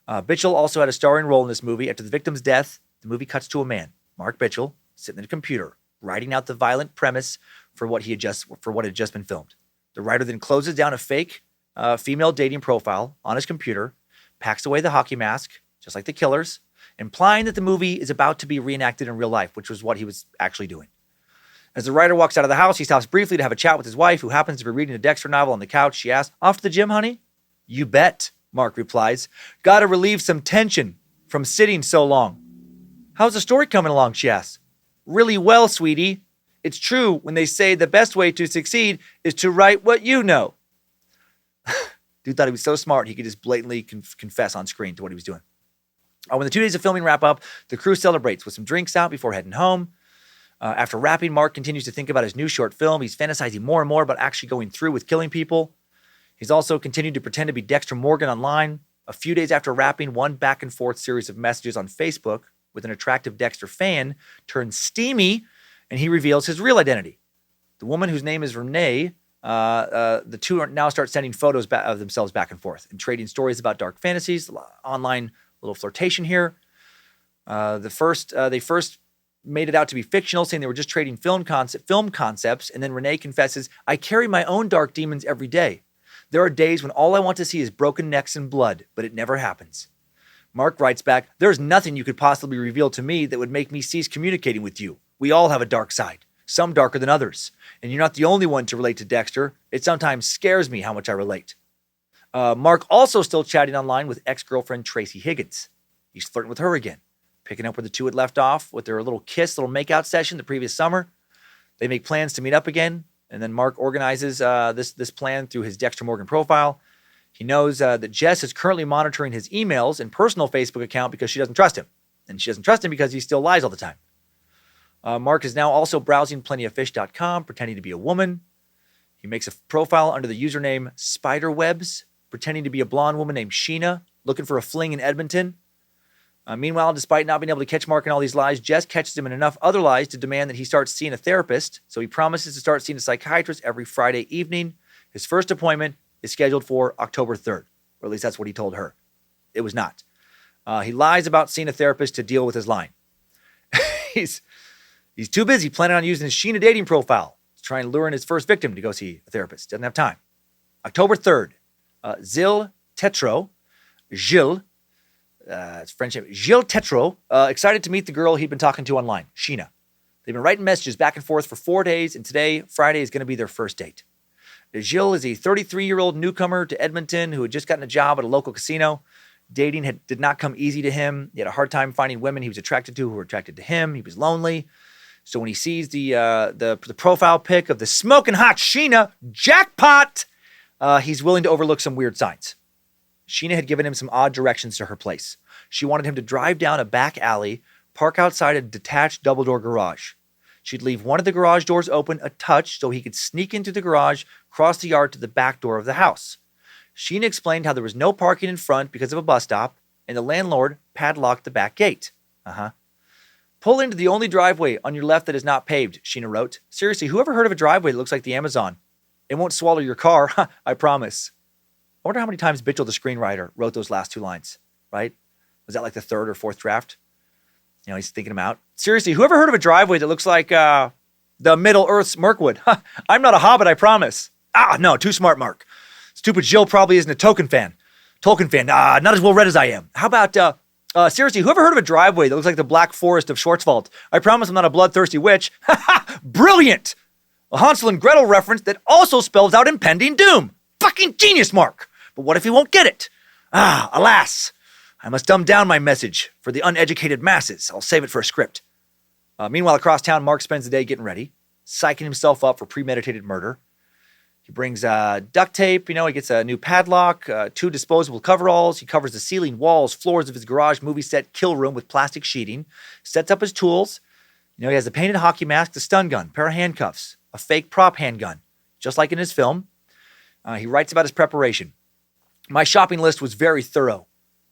Bitchell also had a starring role in this movie. After the victim's death, the movie cuts to a man, Mark Bitchell, sitting at a computer, writing out the violent premise for what had just been filmed. The writer then closes down a fake female dating profile on his computer, packs away the hockey mask, just like the killers, implying that the movie is about to be reenacted in real life, which was what he was actually doing. As the writer walks out of the house, he stops briefly to have a chat with his wife, who happens to be reading a Dexter novel on the couch. She asks, "Off to the gym, honey?" "You bet," Mark replies. "Gotta relieve some tension from sitting so long." "How's the story coming along?" she asks. "Really well, sweetie. It's true when they say the best way to succeed is to write what you know." Dude thought he was so smart he could just blatantly confess on screen to what he was doing. When the 2 days of filming wrap up, the crew celebrates with some drinks out before heading home. After wrapping, Mark continues to think about his new short film. He's fantasizing more and more about actually going through with killing people. He's also continued to pretend to be Dexter Morgan online. A few days after wrapping, one back and forth series of messages on Facebook with an attractive Dexter fan turns steamy, and he reveals his real identity. The woman, whose name is Renee, the two now start sending photos of themselves back and forth and trading stories about dark fantasies, online little flirtation here. They first made it out to be fictional, saying they were just trading film concepts, and then Renee confesses, "I carry my own dark demons every day. There are days when all I want to see is broken necks and blood, but it never happens." Mark writes back, "There's nothing you could possibly reveal to me that would make me cease communicating with you. We all have a dark side, some darker than others. And you're not the only one to relate to Dexter. It sometimes scares me how much I relate." Mark also still chatting online with ex-girlfriend Tracy Higgins. He's flirting with her again, picking up where the two had left off with their little makeout session the previous summer. They make plans to meet up again, and then Mark organizes this plan through his Dexter Morgan profile. He knows that Jess is currently monitoring his emails and personal Facebook account because she doesn't trust him. And she doesn't trust him because he still lies all the time. Mark is now also browsing plentyoffish.com, pretending to be a woman. He makes a profile under the username Spiderwebs, pretending to be a blonde woman named Sheena, looking for a fling in Edmonton. Meanwhile, despite not being able to catch Mark in all these lies, Jess catches him in enough other lies to demand that he starts seeing a therapist. So he promises to start seeing a psychiatrist every Friday evening. His first appointment is scheduled for October 3rd, or at least that's what he told her. It was not. He lies about seeing a therapist to deal with his lying. He's too busy planning on using his Sheena dating profile to try and lure in his first victim to go see a therapist. Doesn't have time. October 3rd, Gilles Tetreault, it's French name, Gilles Tetreault, excited to meet the girl he'd been talking to online, Sheena. They've been writing messages back and forth for 4 days, and today, Friday, is going to be their first date. Gilles is a 33-year-old newcomer to Edmonton who had just gotten a job at a local casino. Dating did not come easy to him. He had a hard time finding women he was attracted to who were attracted to him. He was lonely. So when he sees the profile pic of the smoking hot Sheena, jackpot, he's willing to overlook some weird signs. Sheena had given him some odd directions to her place. She wanted him to drive down a back alley, park outside a detached double-door garage. She'd leave one of the garage doors open a touch so he could sneak into the garage, cross the yard to the back door of the house. Sheena explained how there was no parking in front because of a bus stop, and the landlord padlocked the back gate. Pull into the only driveway on your left that is not paved, Sheena wrote. Seriously, whoever heard of a driveway that looks like the Amazon? It won't swallow your car, I promise. I wonder how many times Bitchell, the screenwriter, wrote those last two lines, right? Was that like the third or fourth draft? You know, he's thinking them out. Seriously, whoever heard of a driveway that looks like the Middle Earth's Mirkwood? I'm not a hobbit, I promise. No, too smart, Mark. Stupid Jill probably isn't a Tolkien fan. Not as well read as I am. How about, seriously, whoever heard of a driveway that looks like the Black Forest of Schwarzwald? I promise I'm not a bloodthirsty witch. Brilliant! A Hansel and Gretel reference that also spells out impending doom. Fucking genius, Mark! But what if he won't get it? Alas! I must dumb down my message for the uneducated masses. I'll save it for a script. Meanwhile, across town, Mark spends the day getting ready, psyching himself up for premeditated murder. He brings duct tape, he gets a new padlock, 2 disposable coveralls. He covers the ceiling, walls, floors of his garage movie set kill room with plastic sheeting, sets up his tools. He has a painted hockey mask, a stun gun, pair of handcuffs, a fake prop handgun, just like in his film. He writes about his preparation. My shopping list was very thorough.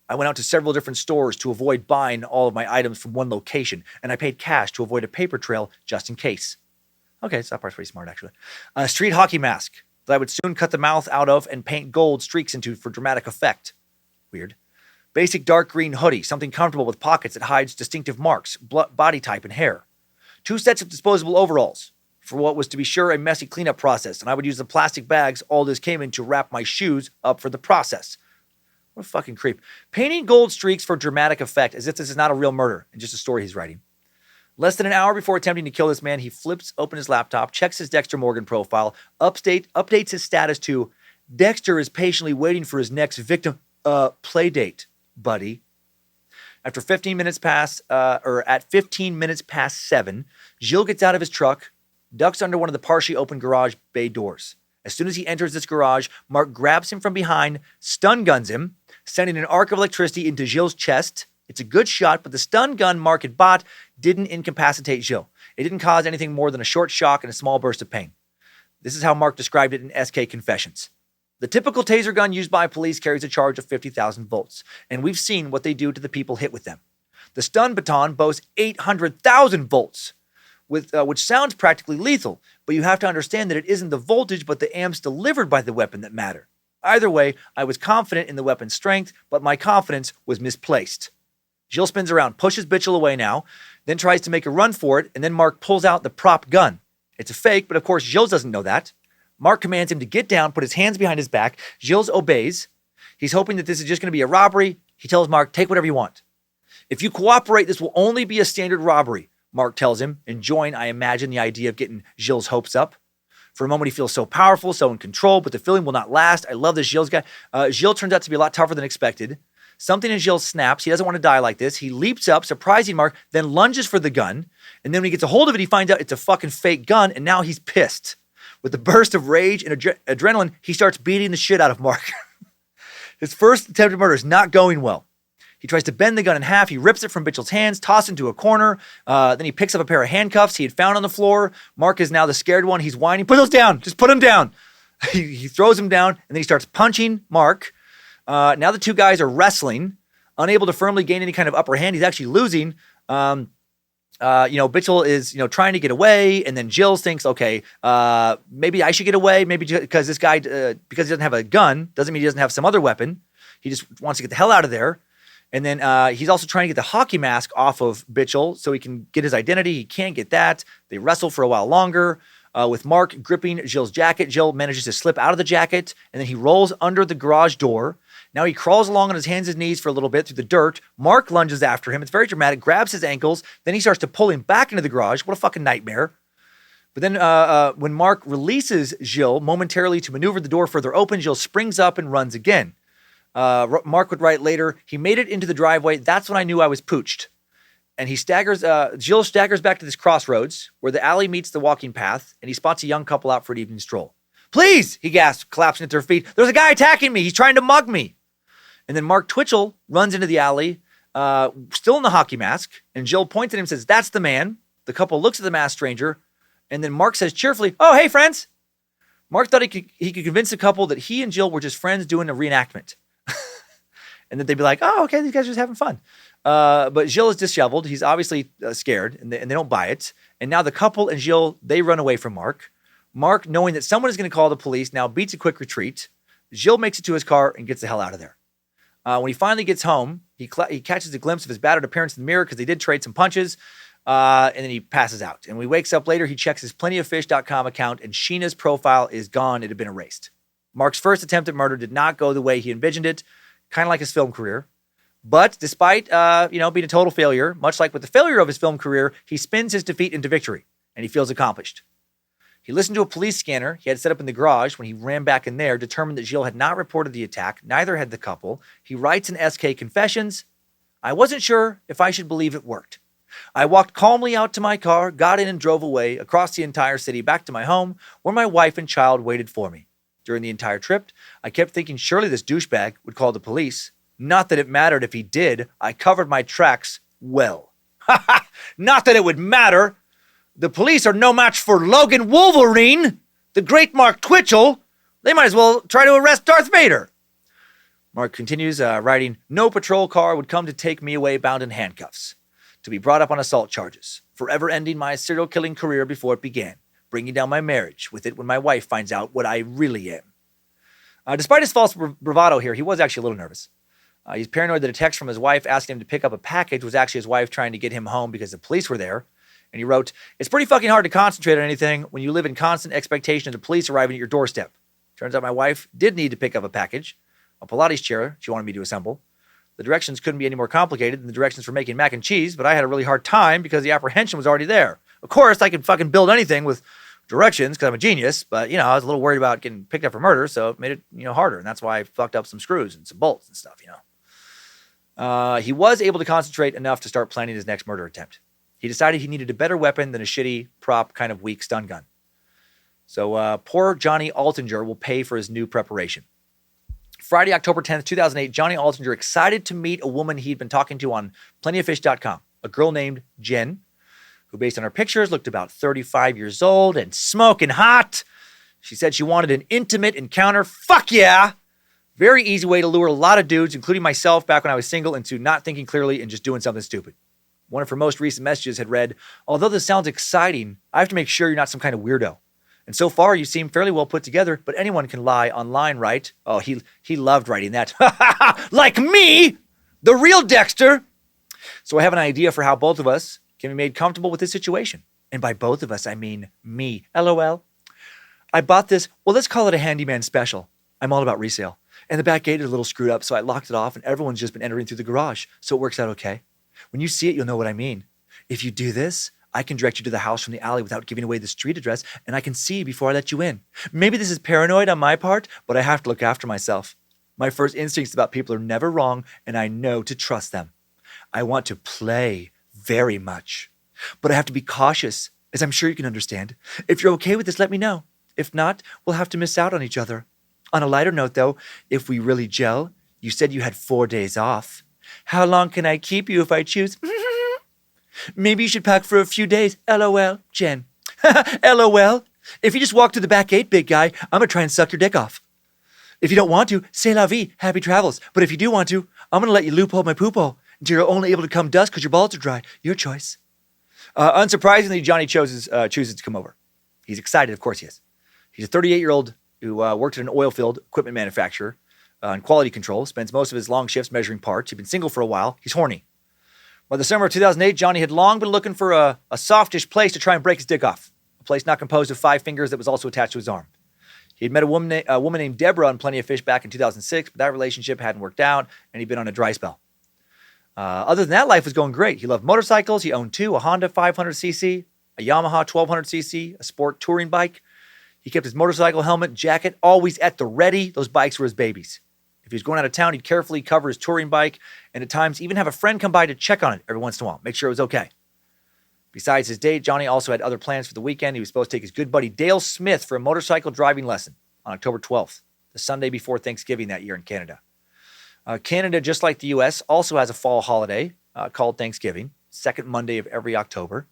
I went out to several different stores to avoid buying all of my items from one location, and I paid cash to avoid a paper trail just in case. Okay, so that part's pretty smart, actually. A street hockey mask that I would soon cut the mouth out of and paint gold streaks into for dramatic effect. Weird. Basic dark green hoodie, something comfortable with pockets that hides distinctive marks, body type, and hair. 2 sets of disposable overalls for what was to be sure a messy cleanup process, and I would use the plastic bags all this came in to wrap my shoes up for the process. What a fucking creep. Painting gold streaks for dramatic effect, as if this is not a real murder and just a story he's writing. Less than an hour before attempting to kill this man, he flips open his laptop, checks his Dexter Morgan profile, updates his status to Dexter is patiently waiting for his next victim. Play date, buddy. At 15 minutes past 7, Gilles gets out of his truck, ducks under one of the partially open garage bay doors. As soon as he enters this garage, Mark grabs him from behind, stun guns him, sending an arc of electricity into Gilles' chest. It's a good shot, but the stun gun Mark had bought didn't incapacitate Gilles. It didn't cause anything more than a short shock and a small burst of pain. This is how Mark described it in SK Confessions. The typical taser gun used by police carries a charge of 50,000 volts, and we've seen what they do to the people hit with them. The stun baton boasts 800,000 volts, which sounds practically lethal, but you have to understand that it isn't the voltage but the amps delivered by the weapon that matter. Either way, I was confident in the weapon's strength, but my confidence was misplaced. Gilles spins around, pushes Bitchell away now, then tries to make a run for it, and then Mark pulls out the prop gun. It's a fake, but of course Gilles doesn't know that. Mark commands him to get down, put his hands behind his back. Gilles obeys. He's hoping that this is just going to be a robbery. He tells Mark, take whatever you want. If you cooperate, this will only be a standard robbery, Mark tells him, enjoying, I imagine, the idea of getting Gilles' hopes up. For a moment, he feels so powerful, so in control, but the feeling will not last. I love this Gilles guy. Gilles turns out to be a lot tougher than expected. Something in Gilles snaps. He doesn't want to die like this. He leaps up, surprising Mark, then lunges for the gun. And then when he gets a hold of it, he finds out it's a fucking fake gun, and now he's pissed. With a burst of rage and adrenaline, he starts beating the shit out of Mark. His first attempted murder is not going well. He tries to bend the gun in half. He rips it from Bitchell's hands, tosses it into a corner. Then he picks up a pair of handcuffs he had found on the floor. Mark is now the scared one. He's whining. Put those down. Just put him down. He throws him down, and then he starts punching Mark. Now the two guys are wrestling, unable to firmly gain any kind of upper hand. He's actually losing. Bitchell is, trying to get away, and then Jill thinks, okay, maybe I should get away. Maybe because this guy, because he doesn't have a gun, doesn't mean he doesn't have some other weapon. He just wants to get the hell out of there. And then he's also trying to get the hockey mask off of Bitchell so he can get his identity. He can't get that. They wrestle for a while longer. With Mark gripping Jill's jacket, Jill manages to slip out of the jacket, and then he rolls under the garage door. Now he crawls along on his hands and knees for a little bit through the dirt. Mark lunges after him. It's very dramatic, grabs his ankles. Then he starts to pull him back into the garage. What a fucking nightmare. But then when Mark releases Jill momentarily to maneuver the door further open, Jill springs up and runs again. Mark would write later, he made it into the driveway. That's when I knew I was pooched. And he staggers, Jill staggers back to this crossroads where the alley meets the walking path, and he spots a young couple out for an evening stroll. Please, he gasps, collapsing at their feet. There's a guy attacking me. He's trying to mug me. And then Mark Twitchell runs into the alley, still in the hockey mask, and Jill points at him and says, that's the man. The couple looks at the masked stranger, and then Mark says cheerfully, oh, hey, friends. Mark thought he could convince the couple that he and Jill were just friends doing a reenactment. And that they'd be like, oh, okay, these guys are just having fun. But Jill is disheveled. He's obviously scared, and they don't buy it. And now the couple and Jill, they run away from Mark. Mark, knowing that someone is going to call the police, now beats a quick retreat. Jill makes it to his car and gets the hell out of there. When he finally gets home, he catches a glimpse of his battered appearance in the mirror because they did trade some punches, and then he passes out. And when he wakes up later, he checks his plentyoffish.com account, and Sheena's profile is gone. It had been erased. Mark's first attempt at murder did not go the way he envisioned it, kind of like his film career. But despite, being a total failure, much like with the failure of his film career, he spins his defeat into victory, and he feels accomplished. He listened to a police scanner he had set up in the garage when he ran back in there, determined that Jill had not reported the attack. Neither had the couple. He writes in SK Confessions, I wasn't sure if I should believe it worked. I walked calmly out to my car, got in and drove away across the entire city back to my home where my wife and child waited for me. During the entire trip, I kept thinking surely this douchebag would call the police. Not that it mattered if he did. I covered my tracks well. Not that it would matter. The police are no match for Logan Wolverine, the great Mark Twitchell. They might as well try to arrest Darth Vader. Mark continues writing, no patrol car would come to take me away bound in handcuffs, to be brought up on assault charges, forever ending my serial killing career before it began, bringing down my marriage with it when my wife finds out what I really am. Despite his false bravado here, he was actually a little nervous. He's paranoid that a text from his wife asking him to pick up a package was actually his wife trying to get him home because the police were there. And he wrote, it's pretty fucking hard to concentrate on anything when you live in constant expectation of the police arriving at your doorstep. Turns out my wife did need to pick up a package, a Pilates chair she wanted me to assemble. The directions couldn't be any more complicated than the directions for making mac and cheese, but I had a really hard time because the apprehension was already there. Of course, I could fucking build anything with directions because I'm a genius, but, I was a little worried about getting picked up for murder, so it made it, harder. And that's why I fucked up some screws and some bolts and stuff, He was able to concentrate enough to start planning his next murder attempt. He decided he needed a better weapon than a shitty, prop, kind of weak stun gun. So poor Johnny Altinger will pay for his new preparation. Friday, October 10th, 2008, Johnny Altinger excited to meet a woman he'd been talking to on plentyoffish.com, a girl named Jen, who based on her pictures looked about 35 years old and smoking hot. She said she wanted an intimate encounter. Fuck yeah! Very easy way to lure a lot of dudes, including myself back when I was single, into not thinking clearly and just doing something stupid. One of her most recent messages had read, although this sounds exciting, I have to make sure you're not some kind of weirdo. And so far, you seem fairly well put together, but anyone can lie online, right? Oh, he loved writing that. Like me, the real Dexter. So I have an idea for how both of us can be made comfortable with this situation. And by both of us, I mean me. LOL. I bought this, well, let's call it a handyman special. I'm all about resale. And the back gate is a little screwed up, so I locked it off, and everyone's just been entering through the garage, so it works out okay. When you see it, you'll know what I mean. If you do this, I can direct you to the house from the alley without giving away the street address, and I can see before I let you in. Maybe this is paranoid on my part, but I have to look after myself. My first instincts about people are never wrong, and I know to trust them. I want to play very much, but I have to be cautious, as I'm sure you can understand. If you're okay with this, let me know. If not, we'll have to miss out on each other. On a lighter note, though, if we really gel, you said you had 4 days off. How long can I keep you if I choose? Maybe you should pack for a few days. LOL, Jen. LOL. If you just walk through the back gate, big guy, I'm going to try and suck your dick off. If you don't want to, c'est la vie, happy travels. But if you do want to, I'm going to let you loophole my poophole until you're only able to come dust because your balls are dry. Your choice. Unsurprisingly, Johnny chooses to come over. He's excited, of course he is. He's a 38-year-old who worked at an oil field equipment manufacturer in quality control, spends most of his long shifts measuring parts. He'd been single for a while. He's horny. By the summer of 2008, Johnny had long been looking for a softish place to try and break his dick off. A place not composed of 5 fingers that was also attached to his arm. He had met a woman named Deborah on Plenty of Fish back in 2006, but that relationship hadn't worked out, and he'd been on a dry spell. Other than that, life was going great. He loved motorcycles. He owned 2, a Honda 500cc, a Yamaha 1200cc, a sport touring bike. He kept his motorcycle helmet, jacket, always at the ready. Those bikes were his babies. If he was going out of town, he'd carefully cover his touring bike and at times even have a friend come by to check on it every once in a while, make sure it was okay. Besides his date, Johnny also had other plans for the weekend. He was supposed to take his good buddy Dale Smith for a motorcycle driving lesson on October 12th, the Sunday before Thanksgiving that year in Canada. Canada, just like the U.S., also has a fall holiday called Thanksgiving, second Monday of every October.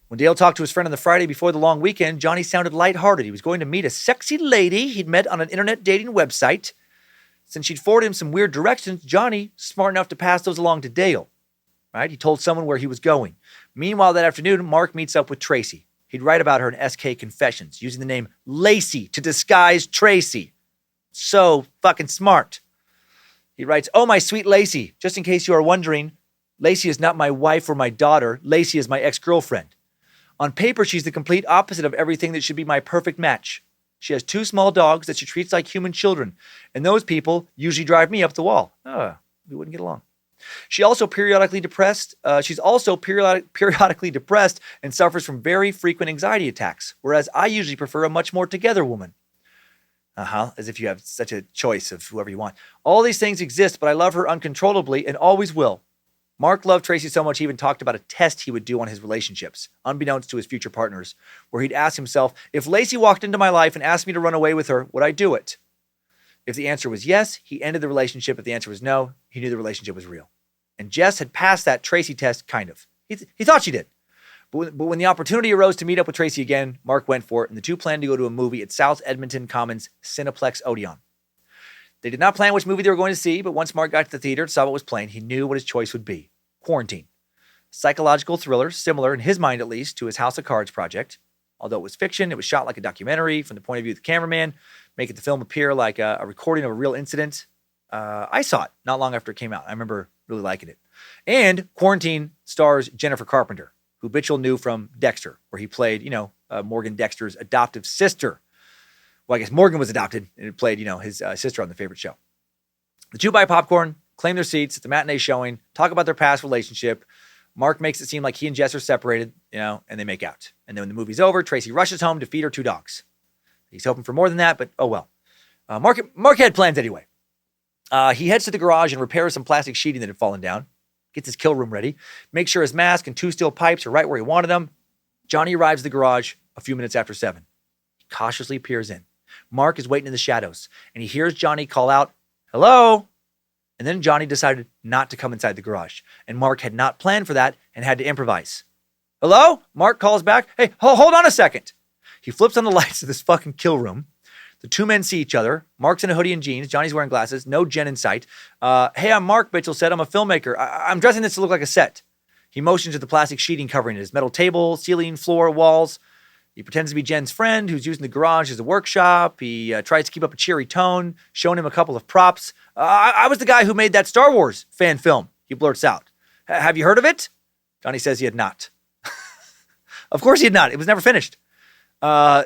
When Dale talked to his friend on the Friday before the long weekend, Johnny sounded lighthearted. He was going to meet a sexy lady he'd met on an internet dating website. Since she'd forwarded him some weird directions, Johnny, smart enough to pass those along to Dale. Right? He told someone where he was going. Meanwhile, that afternoon, Mark meets up with Tracy. He'd write about her in SK Confessions, using the name Lacey to disguise Tracy. So fucking smart. He writes, "Oh, my sweet Lacey, just in case you are wondering, Lacey is not my wife or my daughter. Lacey is my ex-girlfriend. On paper, she's the complete opposite of everything that should be my perfect match. She has 2 small dogs that she treats like human children, and those people usually drive me up the wall. We wouldn't get along. She's also periodically depressed and suffers from very frequent anxiety attacks, whereas I usually prefer a much more together woman." As if you have such a choice of whoever you want. "All these things exist, but I love her uncontrollably and always will." Mark loved Tracy so much he even talked about a test he would do on his relationships, unbeknownst to his future partners, where he'd ask himself, if Lacey walked into my life and asked me to run away with her, would I do it? If the answer was yes, he ended the relationship. If the answer was no, he knew the relationship was real. And Jess had passed that Tracy test, kind of. He thought she did. But when the opportunity arose to meet up with Tracy again, Mark went for it, and the two planned to go to a movie at South Edmonton Commons Cineplex Odeon. They did not plan which movie they were going to see, but once Mark got to the theater and saw what was playing, he knew what his choice would be. Quarantine. Psychological thriller, similar, in his mind at least, to his House of Cards project. Although it was fiction, it was shot like a documentary from the point of view of the cameraman, making the film appear like a recording of a real incident. I saw it not long after it came out. I remember really liking it. And Quarantine stars Jennifer Carpenter, who Twitchell knew from Dexter, where he played, Morgan Dexter's adoptive sister. Well, I guess Morgan was adopted and played, his sister on The Favorite Show. The two buy popcorn, claim their seats at the matinee showing, talk about their past relationship. Mark makes it seem like he and Jess are separated, and they make out. And then when the movie's over, Tracy rushes home to feed her 2 dogs. He's hoping for more than that, but oh well. Mark had plans anyway. He heads to the garage and repairs some plastic sheeting that had fallen down. Gets his kill room ready. Makes sure his mask and 2 steel pipes are right where he wanted them. Johnny arrives at the garage a few minutes after 7. He cautiously peers in. Mark is waiting in the shadows, and he hears Johnny call out, "Hello?" And then Johnny decided not to come inside the garage, and Mark had not planned for that and had to improvise. "Hello?" Mark calls back. "Hey, hold on a second." He flips on the lights of this fucking kill room. The two men see each other. Mark's in a hoodie and jeans. Johnny's wearing glasses. No Jen in sight. "Hey, I'm Mark," Twitchell said. "I'm a filmmaker. I'm dressing this to look like a set." He motions to the plastic sheeting covering it. His metal table, ceiling, floor, walls. He pretends to be Jen's friend who's using the garage as a workshop. He tries to keep up a cheery tone, showing him a couple of props. I was the guy who made that Star Wars fan film," he blurts out. "Have you heard of it?" Johnny says he had not. Of course he had not. It was never finished.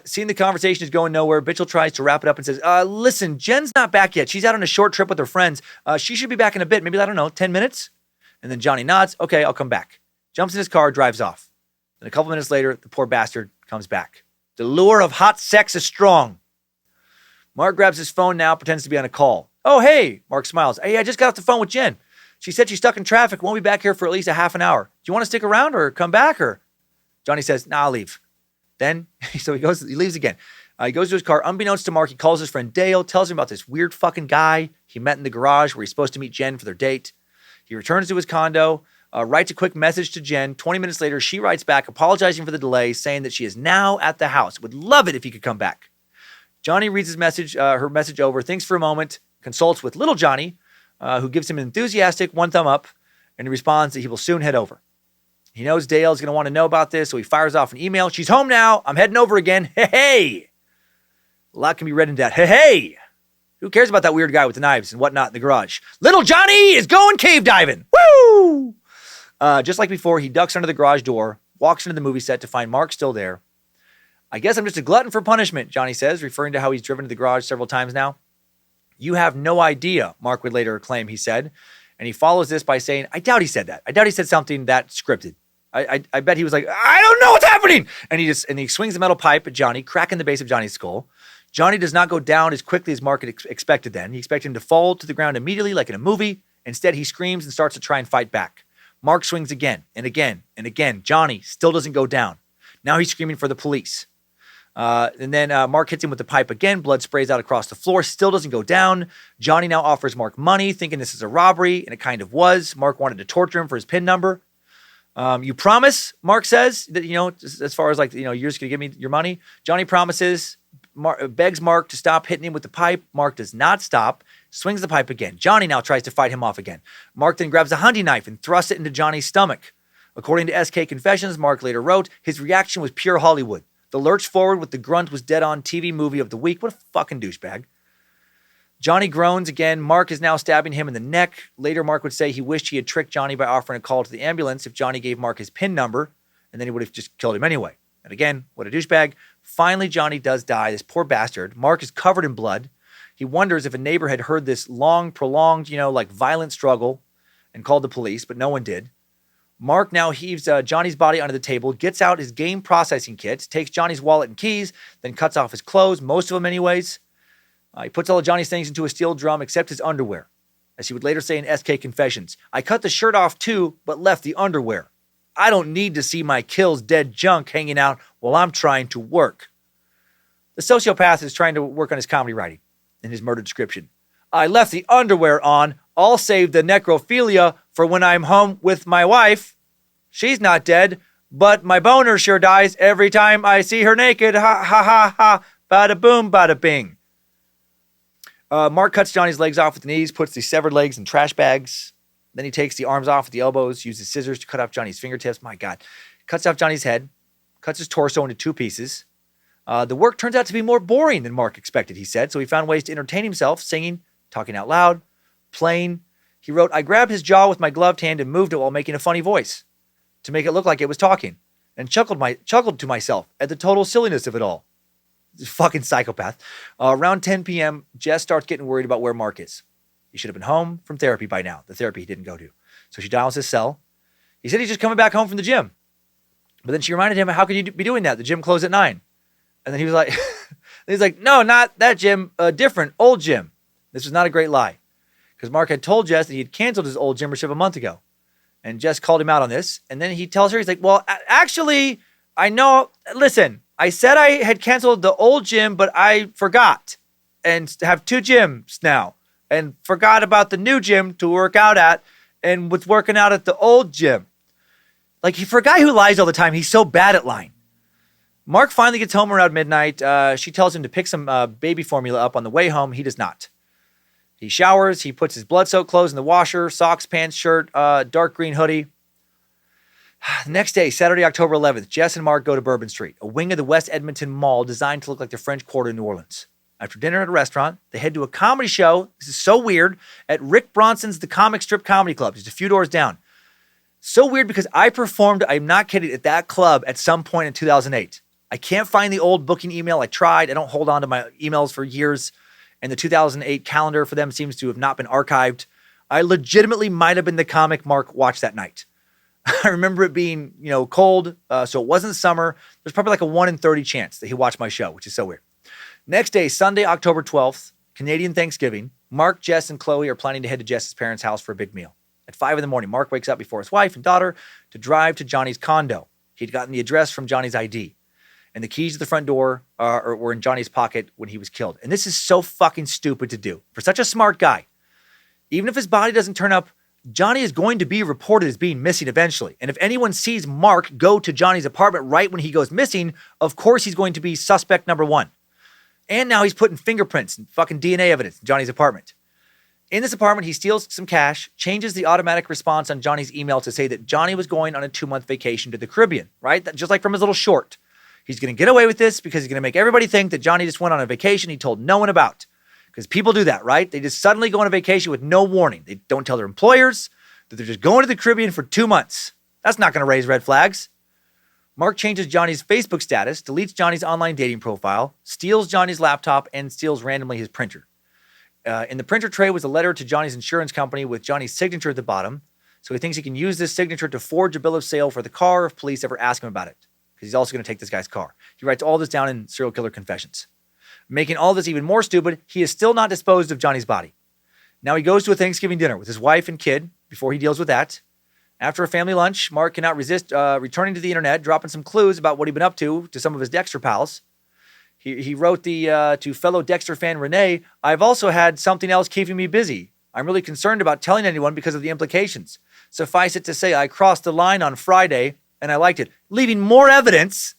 Seeing the conversation is going nowhere, Twitchell tries to wrap it up and says, "Listen, Jen's not back yet. She's out on a short trip with her friends. She should be back in a bit. Maybe, 10 minutes? And then Johnny nods. "Okay, I'll come back." Jumps in his car, drives off. Then a couple minutes later, the poor bastard comes back. The lure of hot sex is strong. Mark grabs his phone now, pretends to be on a call. "Oh, hey," Mark smiles. "Hey, I just got off the phone with Jen. She said she's stuck in traffic, won't be back here for at least a half an hour. Do you want to stick around or come back?" Or Johnny says, "Nah, I'll leave." Then, so he leaves again. He goes to his car. Unbeknownst to Mark, he calls his friend Dale, tells him about this weird fucking guy he met in the garage where he's supposed to meet Jen for their date. He returns to his condo, writes a quick message to Jen. 20 minutes later, she writes back, apologizing for the delay, saying that she is now at the house. Would love it if he could come back. Johnny reads his message, her message over, thinks for a moment, consults with little Johnny, who gives him an enthusiastic one thumb up, and he responds that he will soon head over. He knows Dale is going to want to know about this, so he fires off an email. She's home now. I'm heading over again. Hey. A lot can be read into that. Hey. Who cares about that weird guy with the knives and whatnot in the garage? Little Johnny is going cave diving. Woo! Just like before, he ducks under the garage door, walks into the movie set to find Mark still there. I guess I'm just a glutton for punishment, Johnny says, referring to how he's driven to the garage several times now. You have no idea, Mark would later claim he said. And he follows this by saying, I doubt he said that. I doubt he said something that scripted. I bet he was like, I don't know what's happening. And he swings the metal pipe at Johnny, cracking the base of Johnny's skull. Johnny does not go down as quickly as Mark had expected then. He expected him to fall to the ground immediately like in a movie. Instead, he screams and starts to try and fight back. Mark swings again and again and again. Johnny still doesn't go down. Now he's screaming for the police. And then Mark hits him with the pipe again. Blood sprays out across the floor. Still doesn't go down. Johnny now offers Mark money, thinking this is a robbery, and it kind of was. Mark wanted to torture him for his PIN number. You promise, Mark says, that, as far as you're just going to give me your money? Johnny promises, begs Mark to stop hitting him with the pipe. Mark does not stop, swings the pipe again. Johnny now tries to fight him off again. Mark then grabs a hunting knife and thrusts it into Johnny's stomach. According to SK Confessions, Mark later wrote, his reaction was pure Hollywood. The lurch forward with the grunt was dead on TV movie of the week. What a fucking douchebag. Johnny groans again. Mark is now stabbing him in the neck. Later, Mark would say he wished he had tricked Johnny by offering a call to the ambulance if Johnny gave Mark his PIN number, and then he would have just killed him anyway. And again, what a douchebag. Finally, Johnny does die, this poor bastard. Mark is covered in blood. He wonders if a neighbor had heard this long, prolonged, violent struggle and called the police, but no one did. Mark now heaves Johnny's body onto the table, gets out his game processing kit, takes Johnny's wallet and keys, then cuts off his clothes, most of them anyways. He puts all of Johnny's things into a steel drum except his underwear. As he would later say in SK Confessions, I cut the shirt off too, but left the underwear. I don't need to see my kills dead junk hanging out while I'm trying to work. The sociopath is trying to work on his comedy writing in his murder description. I left the underwear on. I'll save the necrophilia for when I'm home with my wife. She's not dead, but my boner sure dies every time I see her naked. Ha ha ha ha. Bada boom, bada bing. Mark cuts Johnny's legs off with the knees, puts the severed legs in trash bags. Then he takes the arms off with the elbows, uses scissors to cut off Johnny's fingertips. My God. Cuts off Johnny's head, cuts his torso into two pieces. The work turns out to be more boring than Mark expected, he said, so he found ways to entertain himself, singing, talking out loud, playing. He wrote, I grabbed his jaw with my gloved hand and moved it while making a funny voice to make it look like it was talking, and chuckled to myself at the total silliness of it all. Fucking psychopath. Around 10 p.m., Jess starts getting worried about where Mark is. He should have been home from therapy by now, the therapy he didn't go to. So she dials his cell. He said he's just coming back home from the gym. But then she reminded him, how could you be doing that? The gym closed at 9. And then he was like, no, not that gym, a different, old gym. This was not a great lie. Because Mark had told Jess that he had canceled his old gym membership a month ago. And Jess called him out on this. And then he tells her, he's like, well, actually, I know, listen, I said I had canceled the old gym, but I forgot. And have 2 gyms now. And forgot about the new gym to work out at. And was working out at the old gym. Like, for a guy who lies all the time, he's so bad at lying. Mark finally gets home around midnight. She tells him to pick some baby formula up on the way home. He does not. He showers. He puts his blood-soaked clothes in the washer, socks, pants, shirt, dark green hoodie. The next day, Saturday, October 11th, Jess and Mark go to Bourbon Street, a wing of the West Edmonton Mall designed to look like the French Quarter in New Orleans. After dinner at a restaurant, they head to a comedy show. This is so weird. At Rick Bronson's The Comic Strip Comedy Club, just a few doors down. So weird because I performed, I'm not kidding, at that club at some point in 2008. I can't find the old booking email. I tried. I don't hold on to my emails for years. And the 2008 calendar for them seems to have not been archived. I legitimately might have been the comic Mark watched that night. I remember it being, cold, so it wasn't summer. There's probably like a 1 in 30 chance that he watched my show, which is so weird. Next day, Sunday, October 12th, Canadian Thanksgiving. Mark, Jess, and Chloe are planning to head to Jess's parents' house for a big meal. At 5 a.m, Mark wakes up before his wife and daughter to drive to Johnny's condo. He'd gotten the address from Johnny's ID. And the keys to the front door were in Johnny's pocket when he was killed. And this is so fucking stupid to do. For such a smart guy, even if his body doesn't turn up Johnny is going to be reported as being missing eventually. And if anyone sees Mark go to Johnny's apartment right when he goes missing, of course he's going to be suspect number one. And now he's putting fingerprints and fucking DNA evidence in Johnny's apartment. In this apartment, he steals some cash, changes the automatic response on Johnny's email to say that Johnny was going on a 2-month vacation to the Caribbean, right? Just like from his little short. He's going to get away with this because he's going to make everybody think that Johnny just went on a vacation he told no one about. Because people do that, right? They just suddenly go on a vacation with no warning. They don't tell their employers that they're just going to the Caribbean for 2 months. That's not going to raise red flags. Mark changes Johnny's Facebook status, deletes Johnny's online dating profile, steals Johnny's laptop, and steals randomly his printer. In the printer tray was a letter to Johnny's insurance company with Johnny's signature at the bottom. So he thinks he can use this signature to forge a bill of sale for the car if police ever ask him about it. Because he's also going to take this guy's car. He writes all this down in Serial Killer Confessions. Making all this even more stupid, he is still not disposed of Johnny's body. Now he goes to a Thanksgiving dinner with his wife and kid before he deals with that. After a family lunch, Mark cannot resist returning to the internet, dropping some clues about what he'd been up to some of his Dexter pals. He wrote to fellow Dexter fan Renee, "I've also had something else keeping me busy. I'm really concerned about telling anyone because of the implications. Suffice it to say, I crossed the line on Friday, and I liked it," leaving more evidence.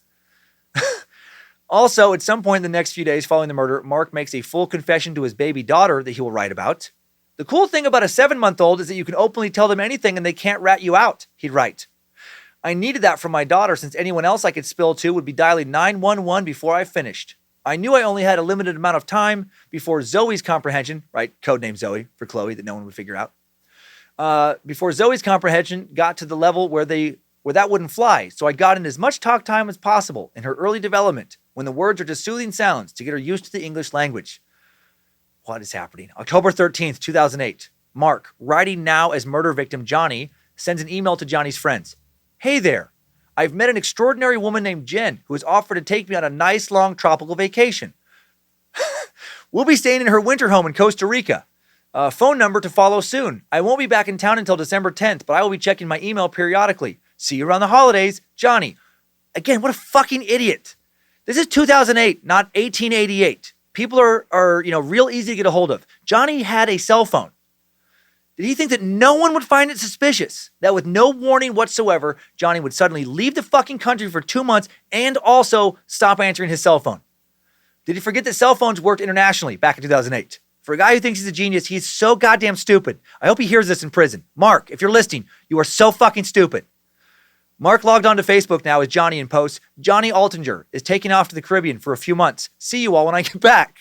Also, at some point in the next few days following the murder, Mark makes a full confession to his baby daughter that he will write about. "The cool thing about a 7-month-old is that you can openly tell them anything and they can't rat you out," he'd write. "I needed that from my daughter since anyone else I could spill to would be dialing 911 before I finished. I knew I only had a limited amount of time before Zoe's comprehension," right? Codename Zoe for Chloe that no one would figure out. "Before Zoe's comprehension got to the level where that wouldn't fly. So I got in as much talk time as possible in her early development when the words are just soothing sounds to get her used to the English language." What is happening? October 13th, 2008. Mark, writing now as murder victim Johnny, sends an email to Johnny's friends. "Hey there. I've met an extraordinary woman named Jen who has offered to take me on a nice long tropical vacation. We'll be staying in her winter home in Costa Rica. Phone number to follow soon. I won't be back in town until December 10th, but I will be checking my email periodically. See you around the holidays, Johnny." Again, what a fucking idiot. This is 2008, not 1888. People are real easy to get a hold of. Johnny had a cell phone. Did he think that no one would find it suspicious that with no warning whatsoever, Johnny would suddenly leave the fucking country for 2 months and also stop answering his cell phone? Did he forget that cell phones worked internationally back in 2008? For a guy who thinks he's a genius, he's so goddamn stupid. I hope he hears this in prison. Mark, if you're listening, you are so fucking stupid. Mark logged onto Facebook now as Johnny and posts, "Johnny Altinger is taking off to the Caribbean for a few months. See you all when I get back."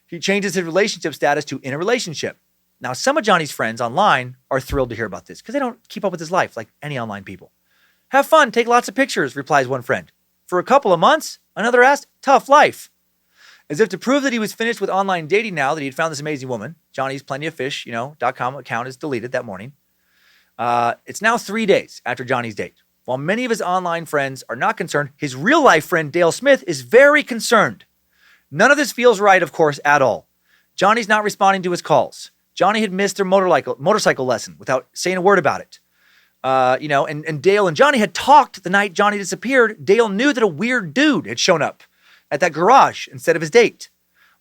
He changes his relationship status to "in a relationship." Now, some of Johnny's friends online are thrilled to hear about this because they don't keep up with his life like any online people. "Have fun, take lots of pictures," replies one friend. "For a couple of months," another asked, "tough life." As if to prove that he was finished with online dating now that he'd found this amazing woman, Johnny's plentyoffish.com account is deleted that morning. It's now 3 days after Johnny's date. While many of his online friends are not concerned, his real-life friend Dale Smith is very concerned. None of this feels right, of course, at all. Johnny's not responding to his calls. Johnny had missed their motorcycle lesson without saying a word about it. And Dale and Johnny had talked the night Johnny disappeared. Dale knew that a weird dude had shown up at that garage instead of his date.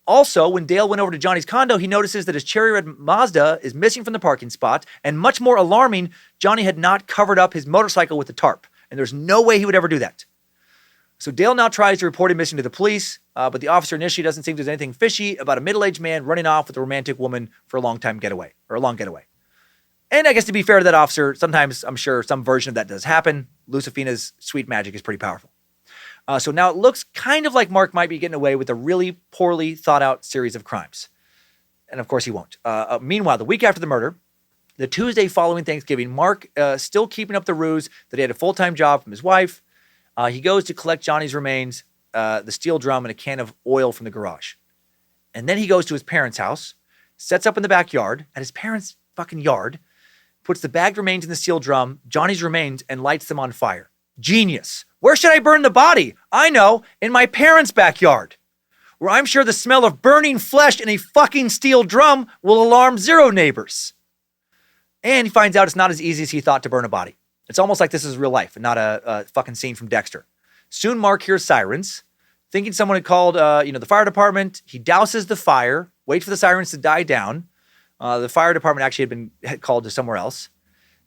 Also, when Dale went over to Johnny's condo, he notices that his cherry red Mazda is missing from the parking spot. And much more alarming, Johnny had not covered up his motorcycle with the tarp. And there's no way he would ever do that. So Dale now tries to report him missing to the police, but the officer initially doesn't think there's anything fishy about a middle-aged man running off with a romantic woman for a long getaway. And I guess to be fair to that officer, sometimes I'm sure some version of that does happen. Lucifina's sweet magic is pretty powerful. So now it looks kind of like Mark might be getting away with a really poorly thought out series of crimes. And of course he won't. Meanwhile, the week after the murder, the Tuesday following Thanksgiving, Mark still keeping up the ruse that he had a full-time job from his wife. He goes to collect Johnny's remains, the steel drum, and a can of oil from the garage. And then he goes to his parents' house, sets up in the backyard, at his parents' fucking yard, puts the bagged remains in the steel drum, Johnny's remains, and lights them on fire. Genius. Where should I burn the body? I know, in my parents' backyard, where I'm sure the smell of burning flesh in a fucking steel drum will alarm 0 neighbors. And he finds out it's not as easy as he thought to burn a body. It's almost like this is real life and not a fucking scene from Dexter. Soon Mark hears sirens. Thinking someone had called, the fire department, he douses the fire, waits for the sirens to die down. The fire department actually had called to somewhere else.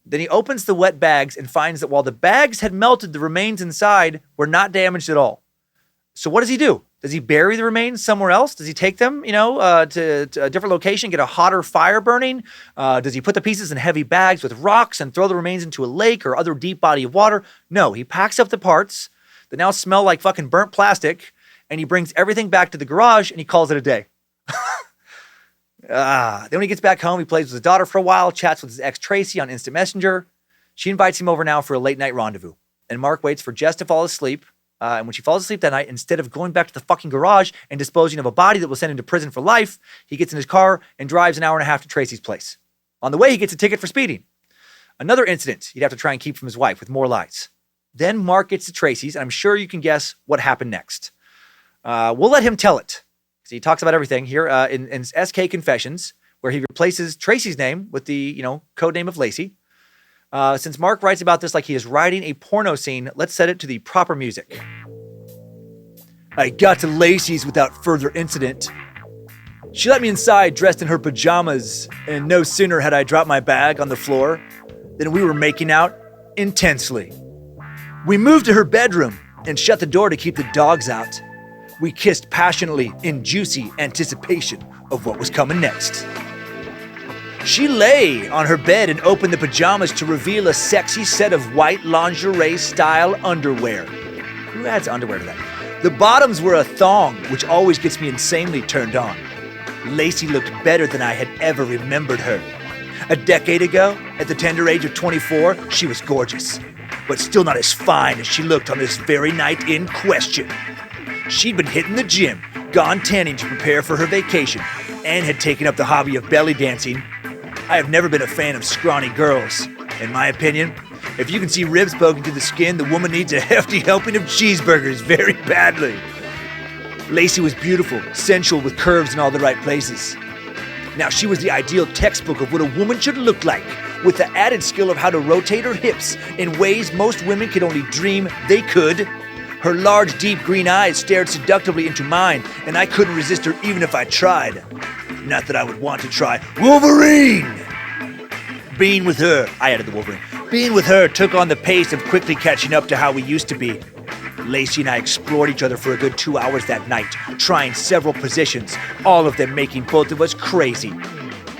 Then he opens the wet bags and finds that while the bags had melted, the remains inside were not damaged at all. So what does he do? Does he bury the remains somewhere else? Does he take them, to a different location, get a hotter fire burning? Does he put the pieces in heavy bags with rocks and throw the remains into a lake or other deep body of water? No, he packs up the parts that now smell like fucking burnt plastic, and he brings everything back to the garage and he calls it a day. Then when he gets back home, he plays with his daughter for a while, chats with his ex Tracy on Instant Messenger. She invites him over now for a late night rendezvous. And Mark waits for Jess to fall asleep. And when she falls asleep that night, instead of going back to the fucking garage and disposing of a body that will send him to prison for life, he gets in his car and drives an hour and a half to Tracy's place. On the way, he gets a ticket for speeding. Another incident he'd have to try and keep from his wife with more lies. Then Mark gets to Tracy's, and I'm sure you can guess what happened next. We'll let him tell it. He talks about everything here in SK Confessions, where he replaces Tracy's name with the, code name of Lacey. Since Mark writes about this like he is writing a porno scene, let's set it to the proper music. I got to Lacey's without further incident. She let me inside dressed in her pajamas, and no sooner had I dropped my bag on the floor than we were making out intensely. We moved to her bedroom and shut the door to keep the dogs out. We kissed passionately in juicy anticipation of what was coming next. She lay on her bed and opened the pajamas to reveal a sexy set of white lingerie-style underwear. Who adds underwear to that? The bottoms were a thong, which always gets me insanely turned on. Lacey looked better than I had ever remembered her. A decade ago, at the tender age of 24, she was gorgeous, but still not as fine as she looked on this very night in question. She'd been hitting the gym, gone tanning to prepare for her vacation, and had taken up the hobby of belly dancing. I have never been a fan of scrawny girls. In my opinion, if you can see ribs poking through the skin, the woman needs a hefty helping of cheeseburgers very badly. Lacey was beautiful, sensual with curves in all the right places. Now, she was the ideal textbook of what a woman should look like, with the added skill of how to rotate her hips in ways most women could only dream they could. Her large, deep green eyes stared seductively into mine, and I couldn't resist her even if I tried. Not that I would want to try. Wolverine! Being with her, I added the Wolverine. Being with her took on the pace of quickly catching up to how we used to be. Lacey and I explored each other for a good 2 hours that night, trying several positions, all of them making both of us crazy.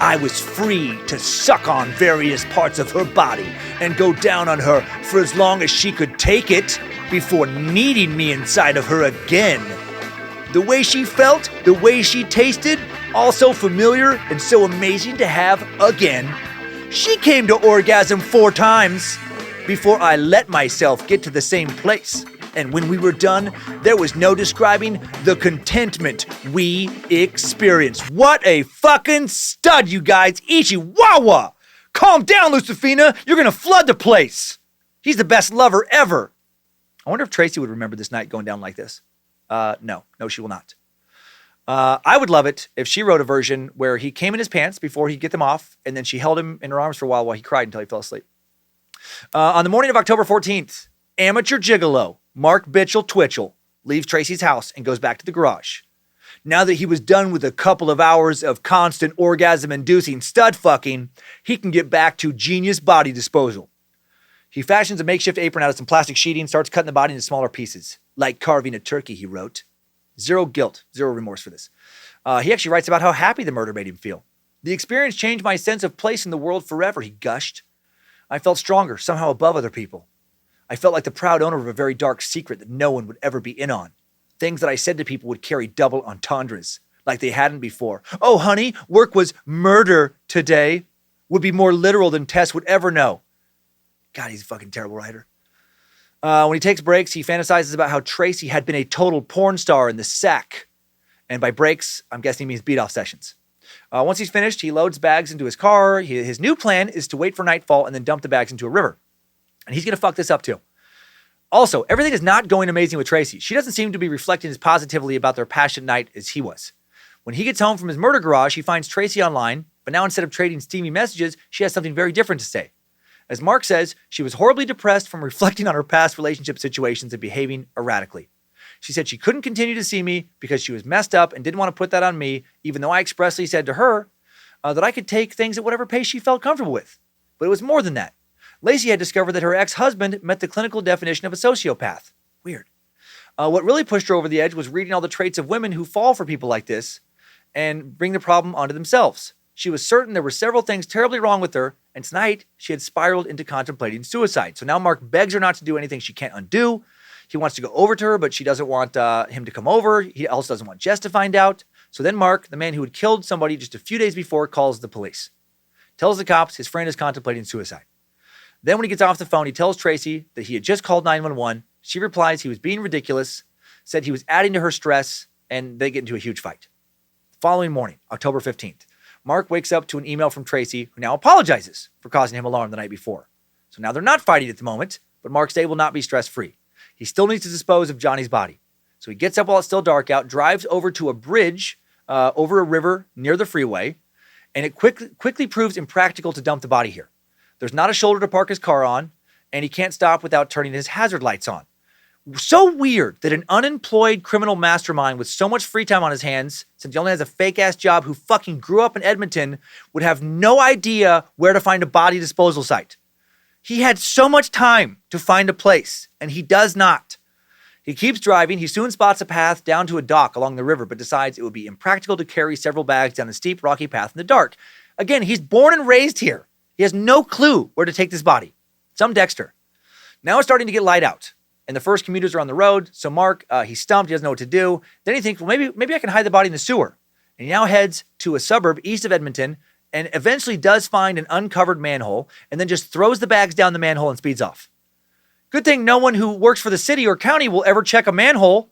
I was free to suck on various parts of her body and go down on her for as long as she could take it before needing me inside of her again. The way she felt, the way she tasted, all so familiar and so amazing to have again. She came to orgasm 4 times before I let myself get to the same place. And when we were done, there was no describing the contentment we experienced. What a fucking stud, you guys. Ichiwawa! Calm down, Lucifina. You're gonna flood the place. He's the best lover ever. I wonder if Tracy would remember this night going down like this. No, she will not. I would love it if she wrote a version where he came in his pants before he'd get them off, and then she held him in her arms for a while he cried until he fell asleep. On the morning of October 14th, amateur gigolo Mark Twitchell leaves Tracy's house and goes back to the garage. Now that he was done with a couple of hours of constant orgasm-inducing stud fucking, he can get back to genius body disposal. He fashions a makeshift apron out of some plastic sheeting, starts cutting the body into smaller pieces. Like carving a turkey, he wrote. Zero guilt, zero remorse for this. He actually writes about how happy the murder made him feel. The experience changed my sense of place in the world forever, he gushed. I felt stronger, somehow above other people. I felt like the proud owner of a very dark secret that no one would ever be in on. Things that I said to people would carry double entendres, like they hadn't before. Oh, honey, work was murder today. Would be more literal than Tess would ever know. God, he's a fucking terrible writer. When he takes breaks, he fantasizes about how Tracy had been a total porn star in the sack. And by breaks, I'm guessing he means beat-off sessions. Once he's finished, he loads bags into his car. His new plan is to wait for nightfall and then dump the bags into a river. And he's going to fuck this up too. Also, everything is not going amazing with Tracy. She doesn't seem to be reflecting as positively about their passionate night as he was. When he gets home from his murder garage, he finds Tracy online, but now instead of trading steamy messages, she has something very different to say. As Mark says, she was horribly depressed from reflecting on her past relationship situations and behaving erratically. She said she couldn't continue to see me because she was messed up and didn't want to put that on me, even though I expressly said to her that I could take things at whatever pace she felt comfortable with. But it was more than that. Lacey had discovered that her ex-husband met the clinical definition of a sociopath. Weird. What really pushed her over the edge was reading all the traits of women who fall for people like this and bring the problem onto themselves. She was certain there were several things terribly wrong with her, and tonight she had spiraled into contemplating suicide. So now Mark begs her not to do anything she can't undo. He wants to go over to her, but she doesn't want him to come over. He also doesn't want Jess to find out. So then Mark, the man who had killed somebody just a few days before, calls the police. Tells the cops his friend is contemplating suicide. Then when he gets off the phone, he tells Tracy that he had just called 911. She replies he was being ridiculous, said he was adding to her stress, and they get into a huge fight. The following morning, October 15th, Mark wakes up to an email from Tracy, who now apologizes for causing him alarm the night before. So now they're not fighting at the moment, but Mark's day will not be stress-free. He still needs to dispose of Johnny's body. So he gets up while it's still dark out, drives over to a bridge over a river near the freeway, and it quickly proves impractical to dump the body here. There's not a shoulder to park his car on, and he can't stop without turning his hazard lights on. So weird that an unemployed criminal mastermind with so much free time on his hands, since he only has a fake-ass job, who fucking grew up in Edmonton, would have no idea where to find a body disposal site. He had so much time to find a place, and he does not. He keeps driving. He soon spots a path down to a dock along the river, but decides it would be impractical to carry several bags down a steep, rocky path in the dark. Again, he's born and raised here. He has no clue where to take this body. Some Dexter. Now it's starting to get light out, and the first commuters are on the road. So Mark, he's stumped. He doesn't know what to do. Then he thinks, well, maybe I can hide the body in the sewer. And he now heads to a suburb east of Edmonton and eventually does find an uncovered manhole and then just throws the bags down the manhole and speeds off. Good thing no one who works for the city or county will ever check a manhole.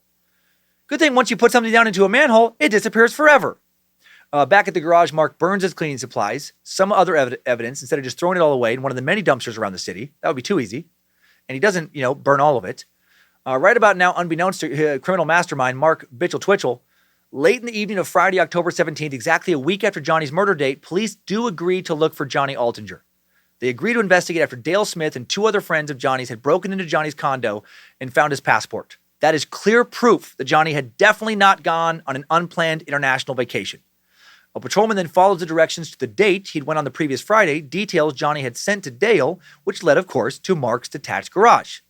Good thing once you put something down into a manhole, it disappears forever. Back at the garage, Mark burns his cleaning supplies, some other evidence, instead of just throwing it all away in one of the many dumpsters around the city. That would be too easy. And he doesn't, burn all of it. Right about now, unbeknownst to criminal mastermind Mark Twitchell, late in the evening of Friday, October 17th, exactly a week after Johnny's murder date, police do agree to look for Johnny Altinger. They agree to investigate after Dale Smith and two other friends of Johnny's had broken into Johnny's condo and found his passport. That is clear proof that Johnny had definitely not gone on an unplanned international vacation. A patrolman then follows the directions to the date he'd went on the previous Friday, details Johnny had sent to Dale, which led, of course, to Mark's detached garage.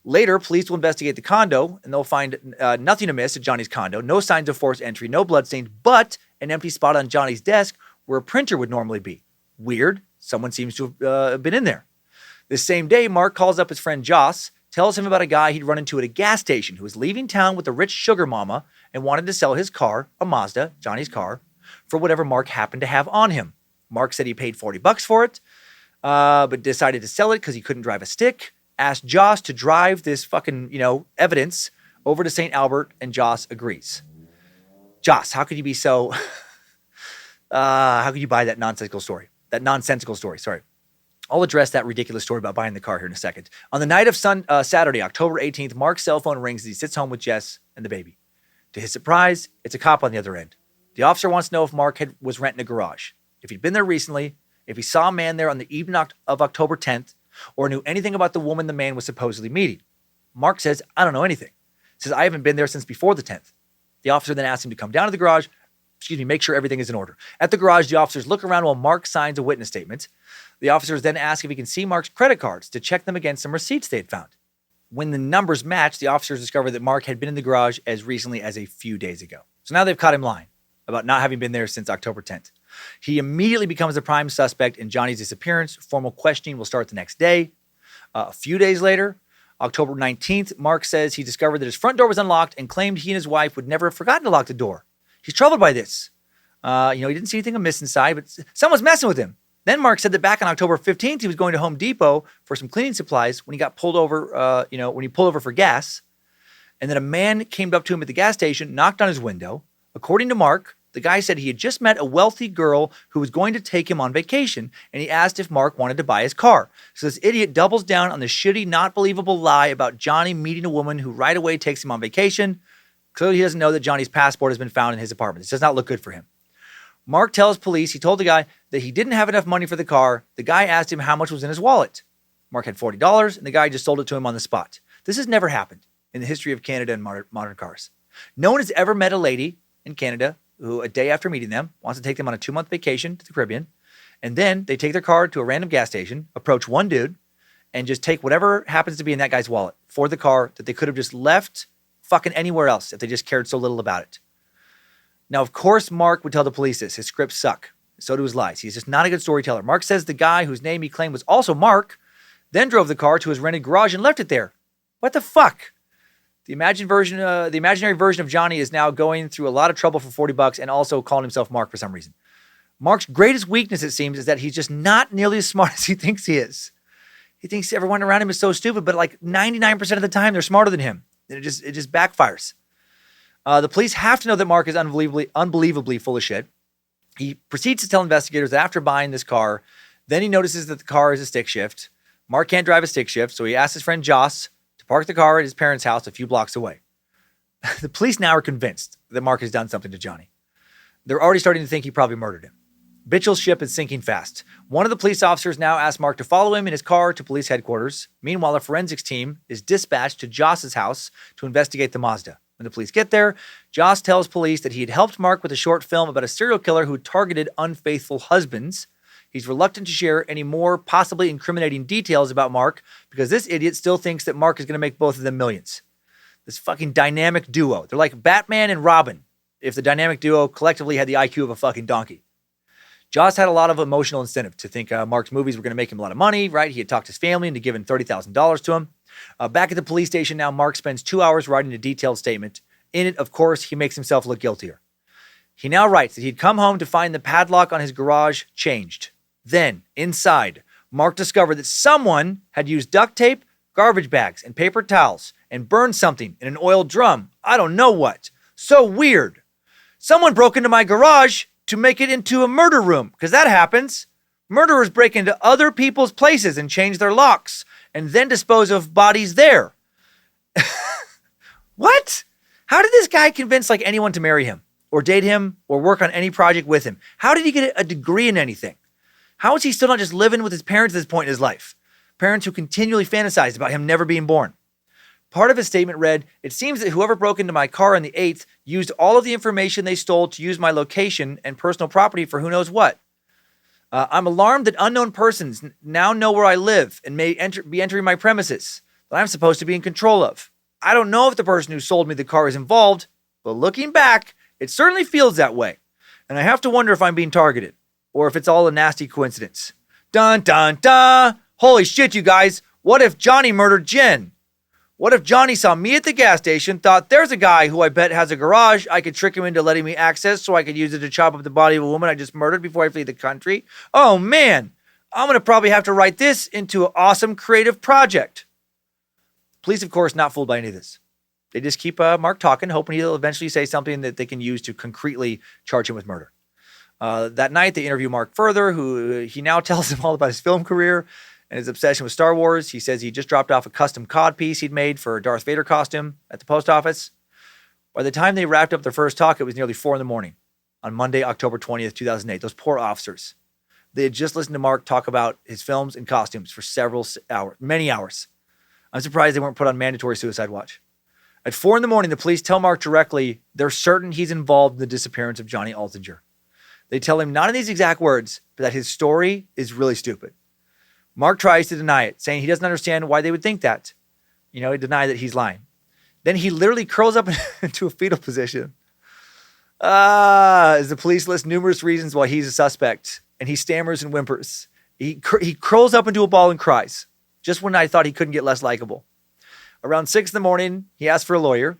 Later, police will investigate the condo, and they'll find nothing amiss at Johnny's condo, no signs of forced entry, no bloodstains, but an empty spot on Johnny's desk where a printer would normally be. Weird. Someone seems to have been in there. This same day, Mark calls up his friend Joss, tells him about a guy he'd run into at a gas station who was leaving town with a rich sugar mama and wanted to sell his car, a Mazda, Johnny's car, for whatever Mark happened to have on him. Mark said he paid $40 for it, but decided to sell it because he couldn't drive a stick. Asked Joss to drive this fucking, evidence over to St. Albert, and Joss agrees. Joss, how could you be so... how could you buy that nonsensical story? I'll address that ridiculous story about buying the car here in a second. On the night of Saturday, October 18th, Mark's cell phone rings as he sits home with Jess and the baby. To his surprise, it's a cop on the other end. The officer wants to know if Mark was renting a garage, if he'd been there recently, if he saw a man there on the evening of October 10th, or knew anything about the woman the man was supposedly meeting. Mark says, I don't know anything. Says, I haven't been there since before the 10th. The officer then asks him to come down to the garage, make sure everything is in order. At the garage, the officers look around while Mark signs a witness statement. The officers then ask if he can see Mark's credit cards to check them against some receipts they had found. When the numbers match, the officers discover that Mark had been in the garage as recently as a few days ago. So now they've caught him lying about not having been there since October 10th. He immediately becomes the prime suspect in Johnny's disappearance. Formal questioning will start the next day. A few days later, October 19th, Mark says he discovered that his front door was unlocked and claimed he and his wife would never have forgotten to lock the door. He's troubled by this. He didn't see anything amiss inside, but someone's messing with him. Then Mark said that back on October 15th, he was going to Home Depot for some cleaning supplies when he got pulled over, when he pulled over for gas. And then a man came up to him at the gas station, knocked on his window. According to Mark, the guy said he had just met a wealthy girl who was going to take him on vacation, and he asked if Mark wanted to buy his car. So this idiot doubles down on the shitty, not believable lie about Johnny meeting a woman who right away takes him on vacation. Clearly, he doesn't know that Johnny's passport has been found in his apartment. This does not look good for him. Mark tells police he told the guy that he didn't have enough money for the car. The guy asked him how much was in his wallet. Mark had $40, and the guy just sold it to him on the spot. This has never happened in the history of Canada and modern cars. No one has ever met a lady in Canada who, a day after meeting them, wants to take them on a 2-month vacation to the Caribbean. And then they take their car to a random gas station, approach one dude, and just take whatever happens to be in that guy's wallet for the car that they could have just left fucking anywhere else if they just cared so little about it. Now, of course, Mark would tell the police this. His scripts suck. So do his lies. He's just not a good storyteller. Mark says the guy whose name he claimed was also Mark then drove the car to his rented garage and left it there. What the fuck? The imaginary version of Johnny is now going through a lot of trouble for $40 and also calling himself Mark for some reason. Mark's greatest weakness, it seems, is that he's just not nearly as smart as he thinks he is. He thinks everyone around him is so stupid, but like 99% of the time, they're smarter than him. And it just backfires. The police have to know that Mark is unbelievably full of shit. He proceeds to tell investigators that after buying this car, then he notices that the car is a stick shift. Mark can't drive a stick shift, so he asks his friend Joss to park the car at his parents' house a few blocks away. The police now are convinced that Mark has done something to Johnny. They're already starting to think he probably murdered him. Bitchell's ship is sinking fast. One of the police officers now asks Mark to follow him in his car to police headquarters. Meanwhile, a forensics team is dispatched to Joss's house to investigate the Mazda. When the police get there, Joss tells police that he had helped Mark with a short film about a serial killer who targeted unfaithful husbands. He's reluctant to share any more possibly incriminating details about Mark because this idiot still thinks that Mark is going to make both of them millions. This fucking dynamic duo. They're like Batman and Robin if the dynamic duo collectively had the IQ of a fucking donkey. Joss had a lot of emotional incentive to think Mark's movies were going to make him a lot of money, right? He had talked his family into giving $30,000 to him. Back at the police station now, Mark spends 2 hours writing a detailed statement. In it, of course, he makes himself look guiltier. He now writes that he'd come home to find the padlock on his garage changed. Then, inside, Mark discovered that someone had used duct tape, garbage bags, and paper towels and burned something in an oil drum. I don't know what. So weird. Someone broke into my garage to make it into a murder room, because that happens. Murderers break into other people's places and change their locks, and then dispose of bodies there. What? How did this guy convince like anyone to marry him, or date him, or work on any project with him? How did he get a degree in anything? How is he still not just living with his parents at this point in his life? Parents who continually fantasized about him never being born. Part of his statement read, "It seems that whoever broke into my car on the 8th used all of the information they stole to use my location and personal property for who knows what. I'm alarmed that unknown persons now know where I live and may be entering my premises that I'm supposed to be in control of. I don't know if the person who sold me the car is involved, but looking back, it certainly feels that way. And I have to wonder if I'm being targeted or if it's all a nasty coincidence. Dun, dun, dun. Holy shit, you guys. What if Johnny murdered Jen? What if Johnny saw me at the gas station, thought there's a guy who I bet has a garage I could trick him into letting me access so I could use it to chop up the body of a woman I just murdered before I flee the country? Oh man, I'm going to probably have to write this into an awesome creative project." Police, of course, not fooled by any of this. They just keep Mark talking, hoping he'll eventually say something that they can use to concretely charge him with murder. That night, they interview Mark further, who he now tells them all about his film career and his obsession with Star Wars. He says he just dropped off a custom cod piece he'd made for a Darth Vader costume at the post office. By the time they wrapped up their first talk, it was nearly 4 a.m. on Monday, October 20th, 2008. Those poor officers. They had just listened to Mark talk about his films and costumes for several hours, many hours. I'm surprised they weren't put on mandatory suicide watch. At 4 a.m, the police tell Mark directly they're certain he's involved in the disappearance of Johnny Altinger. They tell him not in these exact words, but that his story is really stupid. Mark tries to deny it, saying he doesn't understand why they would think that. He denied that he's lying. Then he literally curls up into a fetal position. As the police list numerous reasons why he's a suspect, and he stammers and whimpers. He curls up into a ball and cries, just when I thought he couldn't get less likable. Around 6 a.m, he asks for a lawyer.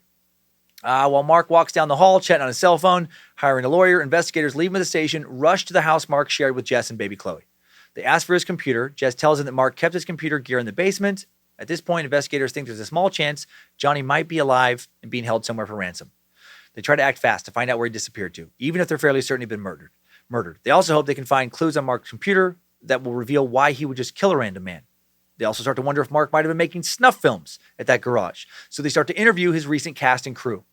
While Mark walks down the hall, chatting on his cell phone, hiring a lawyer, investigators leave him at the station, rush to the house Mark shared with Jess and baby Chloe. They ask for his computer. Jess tells him that Mark kept his computer gear in the basement. At this point, investigators think there's a small chance Johnny might be alive and being held somewhere for ransom. They try to act fast to find out where he disappeared to, even if they're fairly certain he'd been murdered. They also hope they can find clues on Mark's computer that will reveal why he would just kill a random man. They also start to wonder if Mark might have been making snuff films at that garage. So they start to interview his recent cast and crew.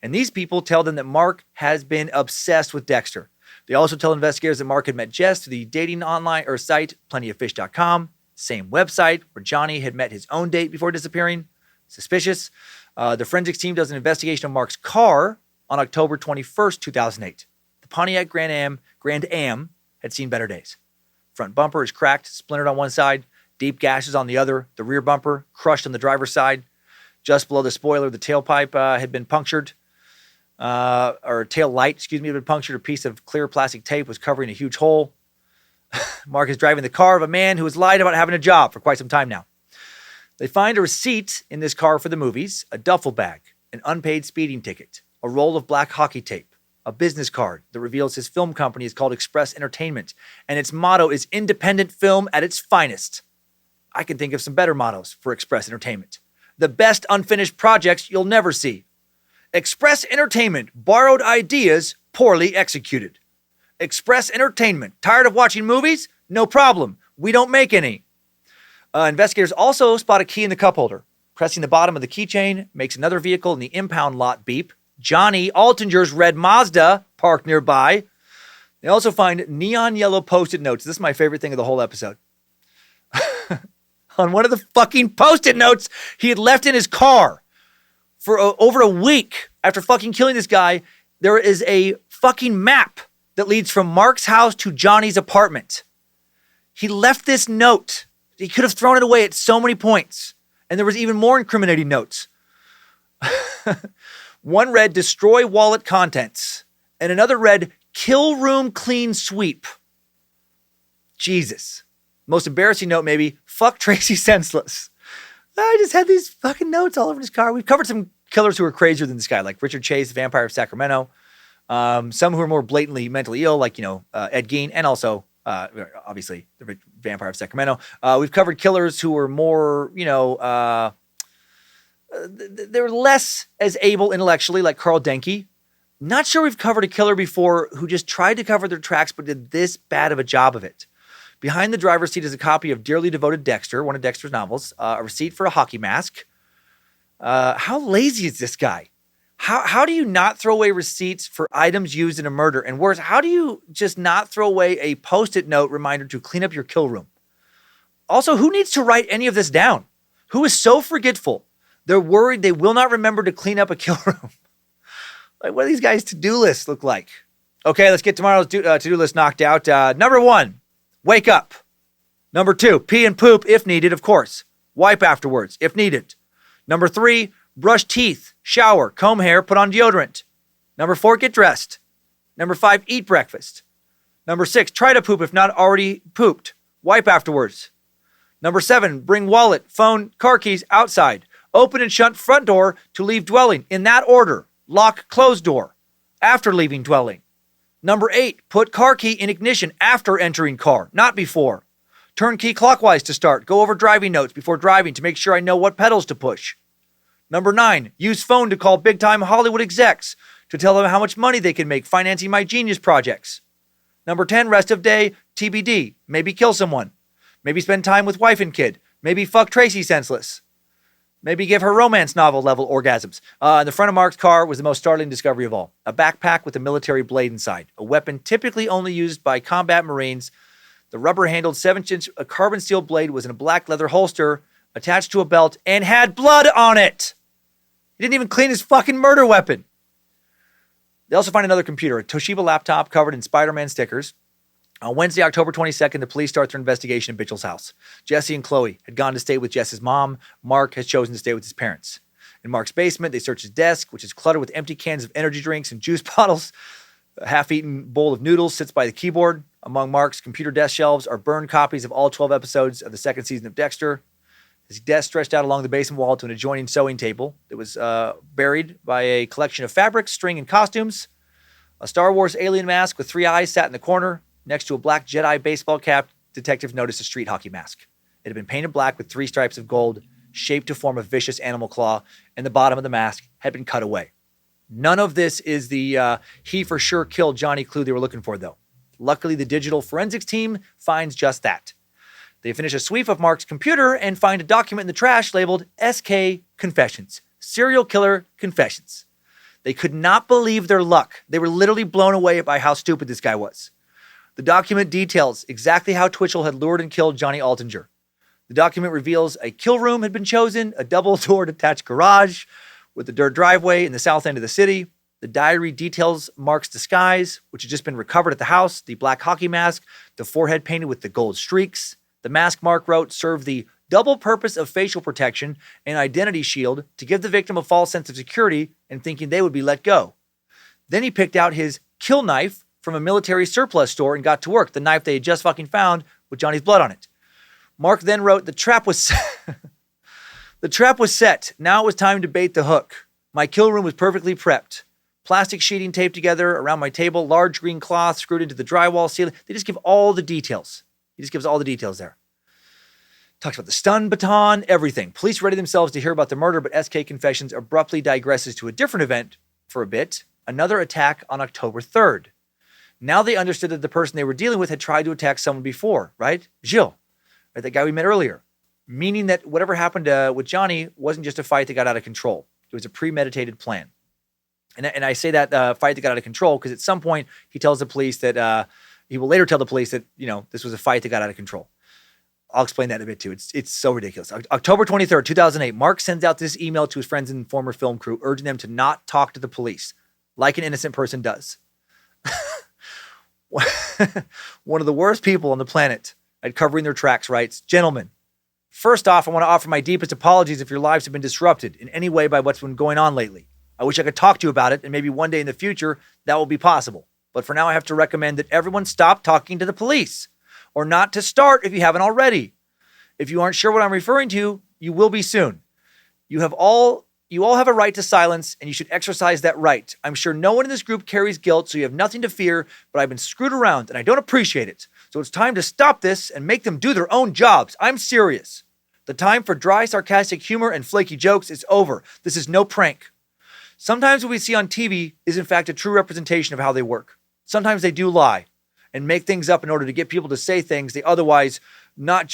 And these people tell them that Mark has been obsessed with Dexter. They also tell investigators that Mark had met Jess through the dating online site, plentyoffish.com, same website where Johnny had met his own date before disappearing. Suspicious. The forensics team does an investigation of Mark's car on October 21st, 2008. Pontiac Grand Am had seen better days. Front bumper is cracked, splintered on one side, deep gashes on the other. The rear bumper crushed on the driver's side. Just below the spoiler, the tailpipe had been punctured. Or tail light, had been punctured. A piece of clear plastic tape was covering a huge hole. Mark is driving the car of a man who has lied about having a job for quite some time now. They find a receipt in this car for the movies, a duffel bag, an unpaid speeding ticket, a roll of black hockey tape, a business card that reveals his film company is called Express Entertainment, and its motto is independent film at its finest. I can think of some better mottos for Express Entertainment. The best unfinished projects you'll never see. Express Entertainment, borrowed ideas, poorly executed. Express Entertainment, tired of watching movies? No problem. We don't make any. Investigators also spot a key in the cup holder. Pressing the bottom of the keychain makes another vehicle in the impound lot beep. Johnny Altinger's red Mazda parked nearby. They also find neon yellow Post-it notes. This is my favorite thing of the whole episode. On one of the fucking Post-it notes he had left in his car for over a week after fucking killing this guy, there is a fucking map that leads from Mark's house to Johnny's apartment. He left this note. He could have thrown it away at so many points. And there was even more incriminating notes. One read, destroy wallet contents. And another read, kill room clean sweep. Jesus. Most embarrassing note maybe, fuck Tracy senseless. I just had these fucking notes all over his car. We've covered some killers who are crazier than this guy, like Richard Chase, Vampire of Sacramento. Some who are more blatantly mentally ill, like, Ed Gein, and also, obviously, the Vampire of Sacramento. We've covered killers who were more, they're less as able intellectually, like Carl Denke. Not sure we've covered a killer before who just tried to cover their tracks but did this bad of a job of it. Behind the driver's seat is a copy of Dearly Devoted Dexter, one of Dexter's novels, a receipt for a hockey mask. How lazy is this guy? How do you not throw away receipts for items used in a murder? And worse, how do you just not throw away a Post-it note reminder to clean up your kill room? Also, who needs to write any of this down? Who is so forgetful? They're worried they will not remember to clean up a kill room. Like, what do these guys' to-do lists look like? Okay, let's get tomorrow's to-do list knocked out. Number 1, wake up. Number 2, pee and poop if needed, of course. Wipe afterwards if needed. Number 3, brush teeth, shower, comb hair, put on deodorant. Number 4, get dressed. Number 5, eat breakfast. Number 6, try to poop if not already pooped. Wipe afterwards. Number 7, bring wallet, phone, car keys outside. Open and shut front door to leave dwelling. In that order. Lock closed door after leaving dwelling. Number 8, put car key in ignition after entering car, not before. Turn key clockwise to start. Go over driving notes before driving to make sure I know what pedals to push. Number 9, use phone to call big-time Hollywood execs to tell them how much money they can make financing my genius projects. Number 10, rest of day, TBD. Maybe kill someone. Maybe spend time with wife and kid. Maybe fuck Tracy senseless. Maybe give her romance novel level orgasms. In the front of Mark's car was the most startling discovery of all. A backpack with a military blade inside. A weapon typically only used by combat Marines. The rubber-handled 7-inch carbon steel blade was in a black leather holster attached to a belt and had blood on it. He didn't even clean his fucking murder weapon. They also find another computer, a Toshiba laptop covered in Spider-Man stickers. On Wednesday, October 22nd, the police start their investigation at Bitchell's house. Jesse and Chloe had gone to stay with Jess's mom. Mark has chosen to stay with his parents. In Mark's basement, they search his desk, which is cluttered with empty cans of energy drinks and juice bottles. A half-eaten bowl of noodles sits by the keyboard. Among Mark's computer desk shelves are burned copies of all 12 episodes of the second season of Dexter. His desk stretched out along the basement wall to an adjoining sewing table that was buried by a collection of fabrics, string, and costumes. A Star Wars alien mask with 3 eyes sat in the corner. Next to a black Jedi baseball cap, detectives noticed a street hockey mask. It had been painted black with 3 stripes of gold, shaped to form a vicious animal claw, and the bottom of the mask had been cut away. None of this is the he for sure killed Johnny clue they were looking for, though. Luckily, the digital forensics team finds just that. They finish a sweep of Mark's computer and find a document in the trash labeled SK Confessions, Serial Killer Confessions. They could not believe their luck. They were literally blown away by how stupid this guy was. The document details exactly how Twitchell had lured and killed Johnny Altinger. The document reveals a kill room had been chosen, a double-door detached garage with a dirt driveway in the south end of the city. The diary details Mark's disguise, which had just been recovered at the house, the black hockey mask, the forehead painted with the gold streaks. The mask, Mark wrote, served the double purpose of facial protection and identity shield to give the victim a false sense of security and thinking they would be let go. Then he picked out his kill knife from a military surplus store and got to work, the knife they had just fucking found with Johnny's blood on it. Mark then wrote, the trap was set. Now it was time to bait the hook. My kill room was perfectly prepped. Plastic sheeting taped together around my table, large green cloth screwed into the drywall ceiling. They just give all the details. He just gives all the details there. Talks about the stun baton, everything. Police ready themselves to hear about the murder, but SK Confessions abruptly digresses to a different event for a bit. Another attack on October 3rd. Now they understood that the person they were dealing with had tried to attack someone before, right? Gilles, right? That guy we met earlier. Meaning that whatever happened with Johnny wasn't just a fight that got out of control. It was a premeditated plan. And I say that fight that got out of control because at some point he tells the police that he will later tell the police that, this was a fight that got out of control. I'll explain that in a bit too. It's so ridiculous. October 23rd, 2008, Mark sends out this email to his friends and former film crew, urging them to not talk to the police like an innocent person does. One of the worst people on the planet at covering their tracks writes, gentlemen, first off, I want to offer my deepest apologies if your lives have been disrupted in any way by what's been going on lately. I wish I could talk to you about it, and maybe one day in the future that will be possible. But for now, I have to recommend that everyone stop talking to the police, or not to start if you haven't already. If you aren't sure what I'm referring to, you will be soon. You all have a right to silence, and you should exercise that right. I'm sure no one in this group carries guilt, so you have nothing to fear, but I've been screwed around, and I don't appreciate it. So it's time to stop this and make them do their own jobs. I'm serious. The time for dry, sarcastic humor and flaky jokes is over. This is no prank. Sometimes what we see on TV is in fact a true representation of how they work. Sometimes they do lie and make things up in order to get people to say things they otherwise would not,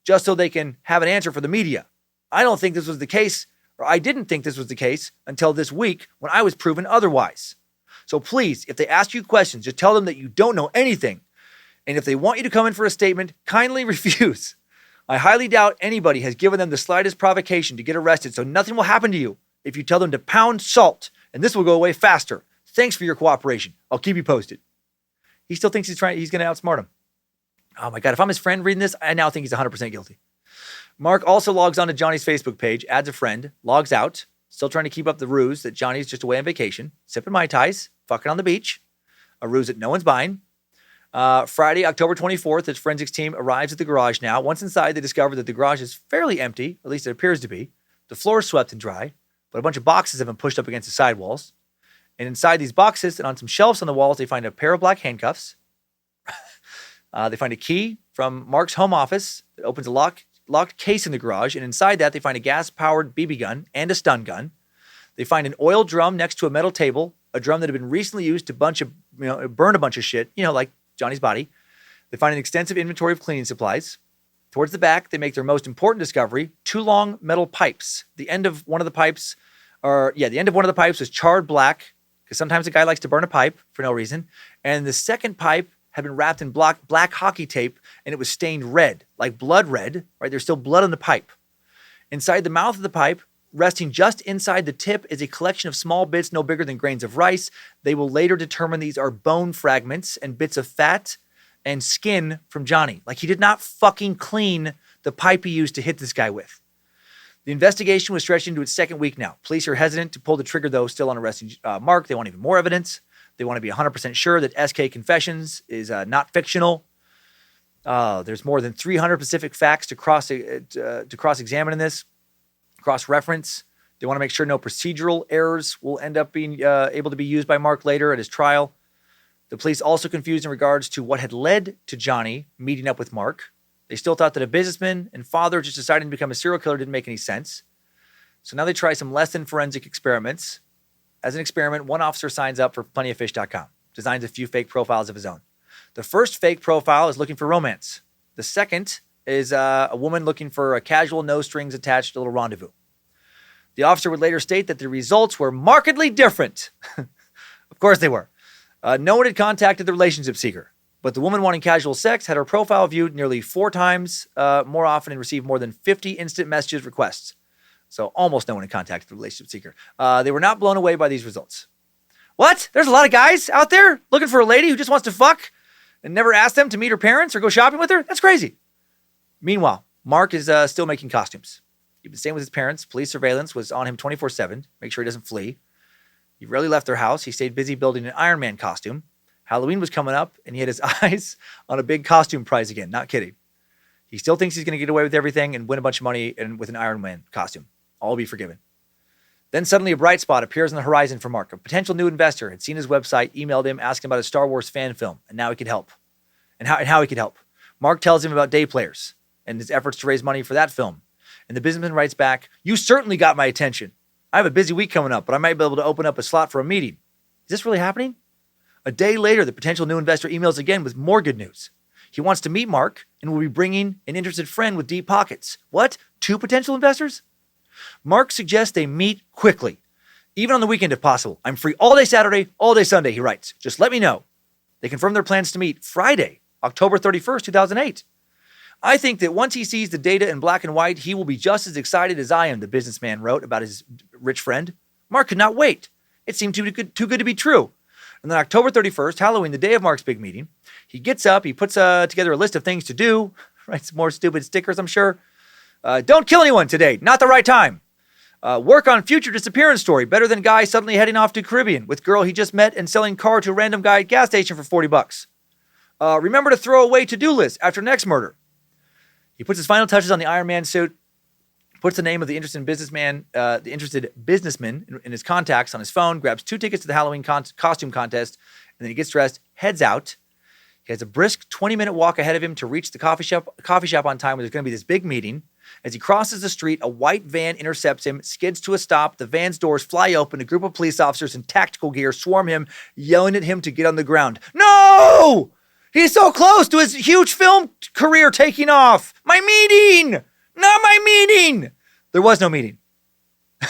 just so they can have an answer for the media. I don't think this was the case, or I didn't think this was the case until this week when I was proven otherwise. So please, if they ask you questions, just tell them that you don't know anything. And if they want you to come in for a statement, kindly refuse. I highly doubt anybody has given them the slightest provocation to get arrested, so nothing will happen to you if you tell them to pound salt, and this will go away faster. Thanks for your cooperation. I'll keep you posted. He still thinks he's going to outsmart him. Oh my God, if I'm his friend reading this, I now think he's 100% guilty. Mark also logs on to Johnny's Facebook page, adds a friend, logs out, still trying to keep up the ruse that Johnny's just away on vacation, sipping Mai Tais, fucking on the beach, a ruse that no one's buying. Friday, October 24th, his forensics team arrives at the garage now. Once inside, they discover that the garage is fairly empty, at least it appears to be. The floor is swept and dry, but a bunch of boxes have been pushed up against the sidewalls. And inside these boxes and on some shelves on the walls, they find a pair of black handcuffs. They find a key from Mark's home office that opens a locked case in the garage. And inside that, they find a gas-powered BB gun and a stun gun. They find an oil drum next to a metal table, a drum that had been recently used to burn a bunch of shit, like Johnny's body. They find an extensive inventory of cleaning supplies. Towards the back, they make their most important discovery, 2 long metal pipes. The end of one of the pipes was charred black, because sometimes a guy likes to burn a pipe for no reason. And the second pipe had been wrapped in black hockey tape, and it was stained red, like blood red, right? There's still blood on the pipe. Inside the mouth of the pipe, resting just inside the tip, is a collection of small bits no bigger than grains of rice. They will later determine these are bone fragments and bits of fat and skin from Johnny. Like, he did not fucking clean the pipe he used to hit this guy with. The investigation was stretched into its second week now. Police are hesitant to pull the trigger, though, still on arresting Mark. They want even more evidence. They want to be 100% sure that SK Confessions is not fictional. There's more than 300 specific facts to cross-examine in this, cross-reference. They want to make sure no procedural errors will end up being able to be used by Mark later at his trial. The police also confused in regards to what had led to Johnny meeting up with Mark. They still thought that a businessman and father just deciding to become a serial killer didn't make any sense. So now they try some less than forensic experiments. As an experiment, one officer signs up for plentyoffish.com, designs a few fake profiles of his own. The first fake profile is looking for romance. The second is a woman looking for a casual, no strings attached little rendezvous. The officer would later state that the results were markedly different. Of course they were. No one had contacted the relationship seeker, but the woman wanting casual sex had her profile viewed nearly 4 times more often and received more than 50 instant messages requests. So almost no one in contact with the relationship seeker. They were not blown away by these results. What? There's a lot of guys out there looking for a lady who just wants to fuck and never asked them to meet her parents or go shopping with her? That's crazy. Meanwhile, Mark is still making costumes. He'd been staying with his parents. Police surveillance was on him 24/7. Make sure he doesn't flee. He rarely left their house. He stayed busy building an Iron Man costume. Halloween was coming up, and he had his eyes on a big costume prize again. Not kidding. He still thinks he's going to get away with everything and win a bunch of money and with an Iron Man costume. All will be forgiven. Then suddenly a bright spot appears on the horizon for Mark. A potential new investor had seen his website, emailed him, asking about a Star Wars fan film, and now he could help. And how he could help. Mark tells him about Day Players and his efforts to raise money for that film. And the businessman writes back, "You certainly got my attention. I have a busy week coming up, but I might be able to open up a slot for a meeting." Is this really happening? A day later, the potential new investor emails again with more good news. He wants to meet Mark and will be bringing an interested friend with deep pockets. What? 2 potential investors? Mark suggests they meet quickly, even on the weekend if possible. "I'm free all day Saturday, all day Sunday," he writes. "Just let me know." They confirm their plans to meet Friday, October 31st, 2008. "I think that once he sees the data in black and white, he will be just as excited as I am," the businessman wrote about his rich friend. Mark could not wait. It seemed too good to be true. And then October 31st, Halloween, the day of Mark's big meeting, he gets up, he puts together a list of things to do, writes more stupid stickers, I'm sure. "Don't kill anyone today, not the right time. Work on future disappearance story, better than guy suddenly heading off to Caribbean with girl he just met and selling car to a random guy at gas station for $40. Remember to throw away to-do list after next murder." He puts his final touches on the Iron Man suit, puts the name of the interested businessman in his contacts on his phone, grabs 2 tickets to the Halloween costume contest, and then he gets dressed, heads out. He has a brisk 20-minute walk ahead of him to reach the coffee shop on time where there's going to be this big meeting. As he crosses the street, a white van intercepts him, skids to a stop. The van's doors fly open. A group of police officers in tactical gear swarm him, yelling at him to get on the ground. "No! He's so close to his huge film career taking off. My meeting! Not my meeting!" There was no meeting.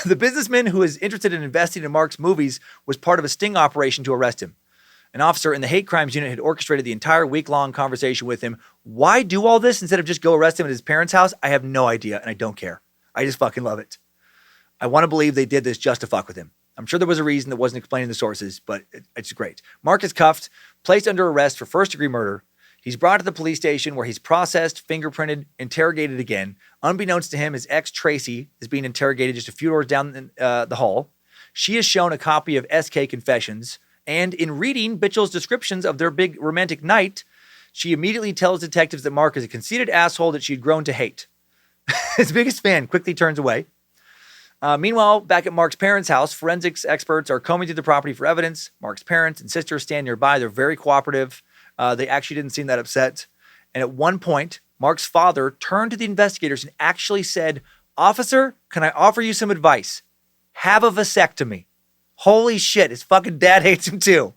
The businessman who is interested in investing in Mark's movies was part of a sting operation to arrest him. An officer in the hate crimes unit had orchestrated the entire week-long conversation with him. Why do all this instead of just go arrest him at his parents' house? I have no idea, and I don't care. I just fucking love it. I want to believe they did this just to fuck with him. I'm sure there was a reason that wasn't explained in the sources, but it's great. Mark is cuffed, placed under arrest for first-degree murder. He's brought to the police station where he's processed, fingerprinted, interrogated again. Unbeknownst to him, his ex, Tracy, is being interrogated just a few doors down the hall. She is shown a copy of SK Confessions, and in reading Bitchell's descriptions of their big romantic night, she immediately tells detectives that Mark is a conceited asshole that she'd grown to hate. His biggest fan quickly turns away. Meanwhile, back at Mark's parents' house, forensics experts are combing through the property for evidence. Mark's parents and sister stand nearby. They're very cooperative. They actually didn't seem that upset. And at one point, Mark's father turned to the investigators and actually said, "Officer, can I offer you some advice? Have a vasectomy." Holy shit, his fucking dad hates him too.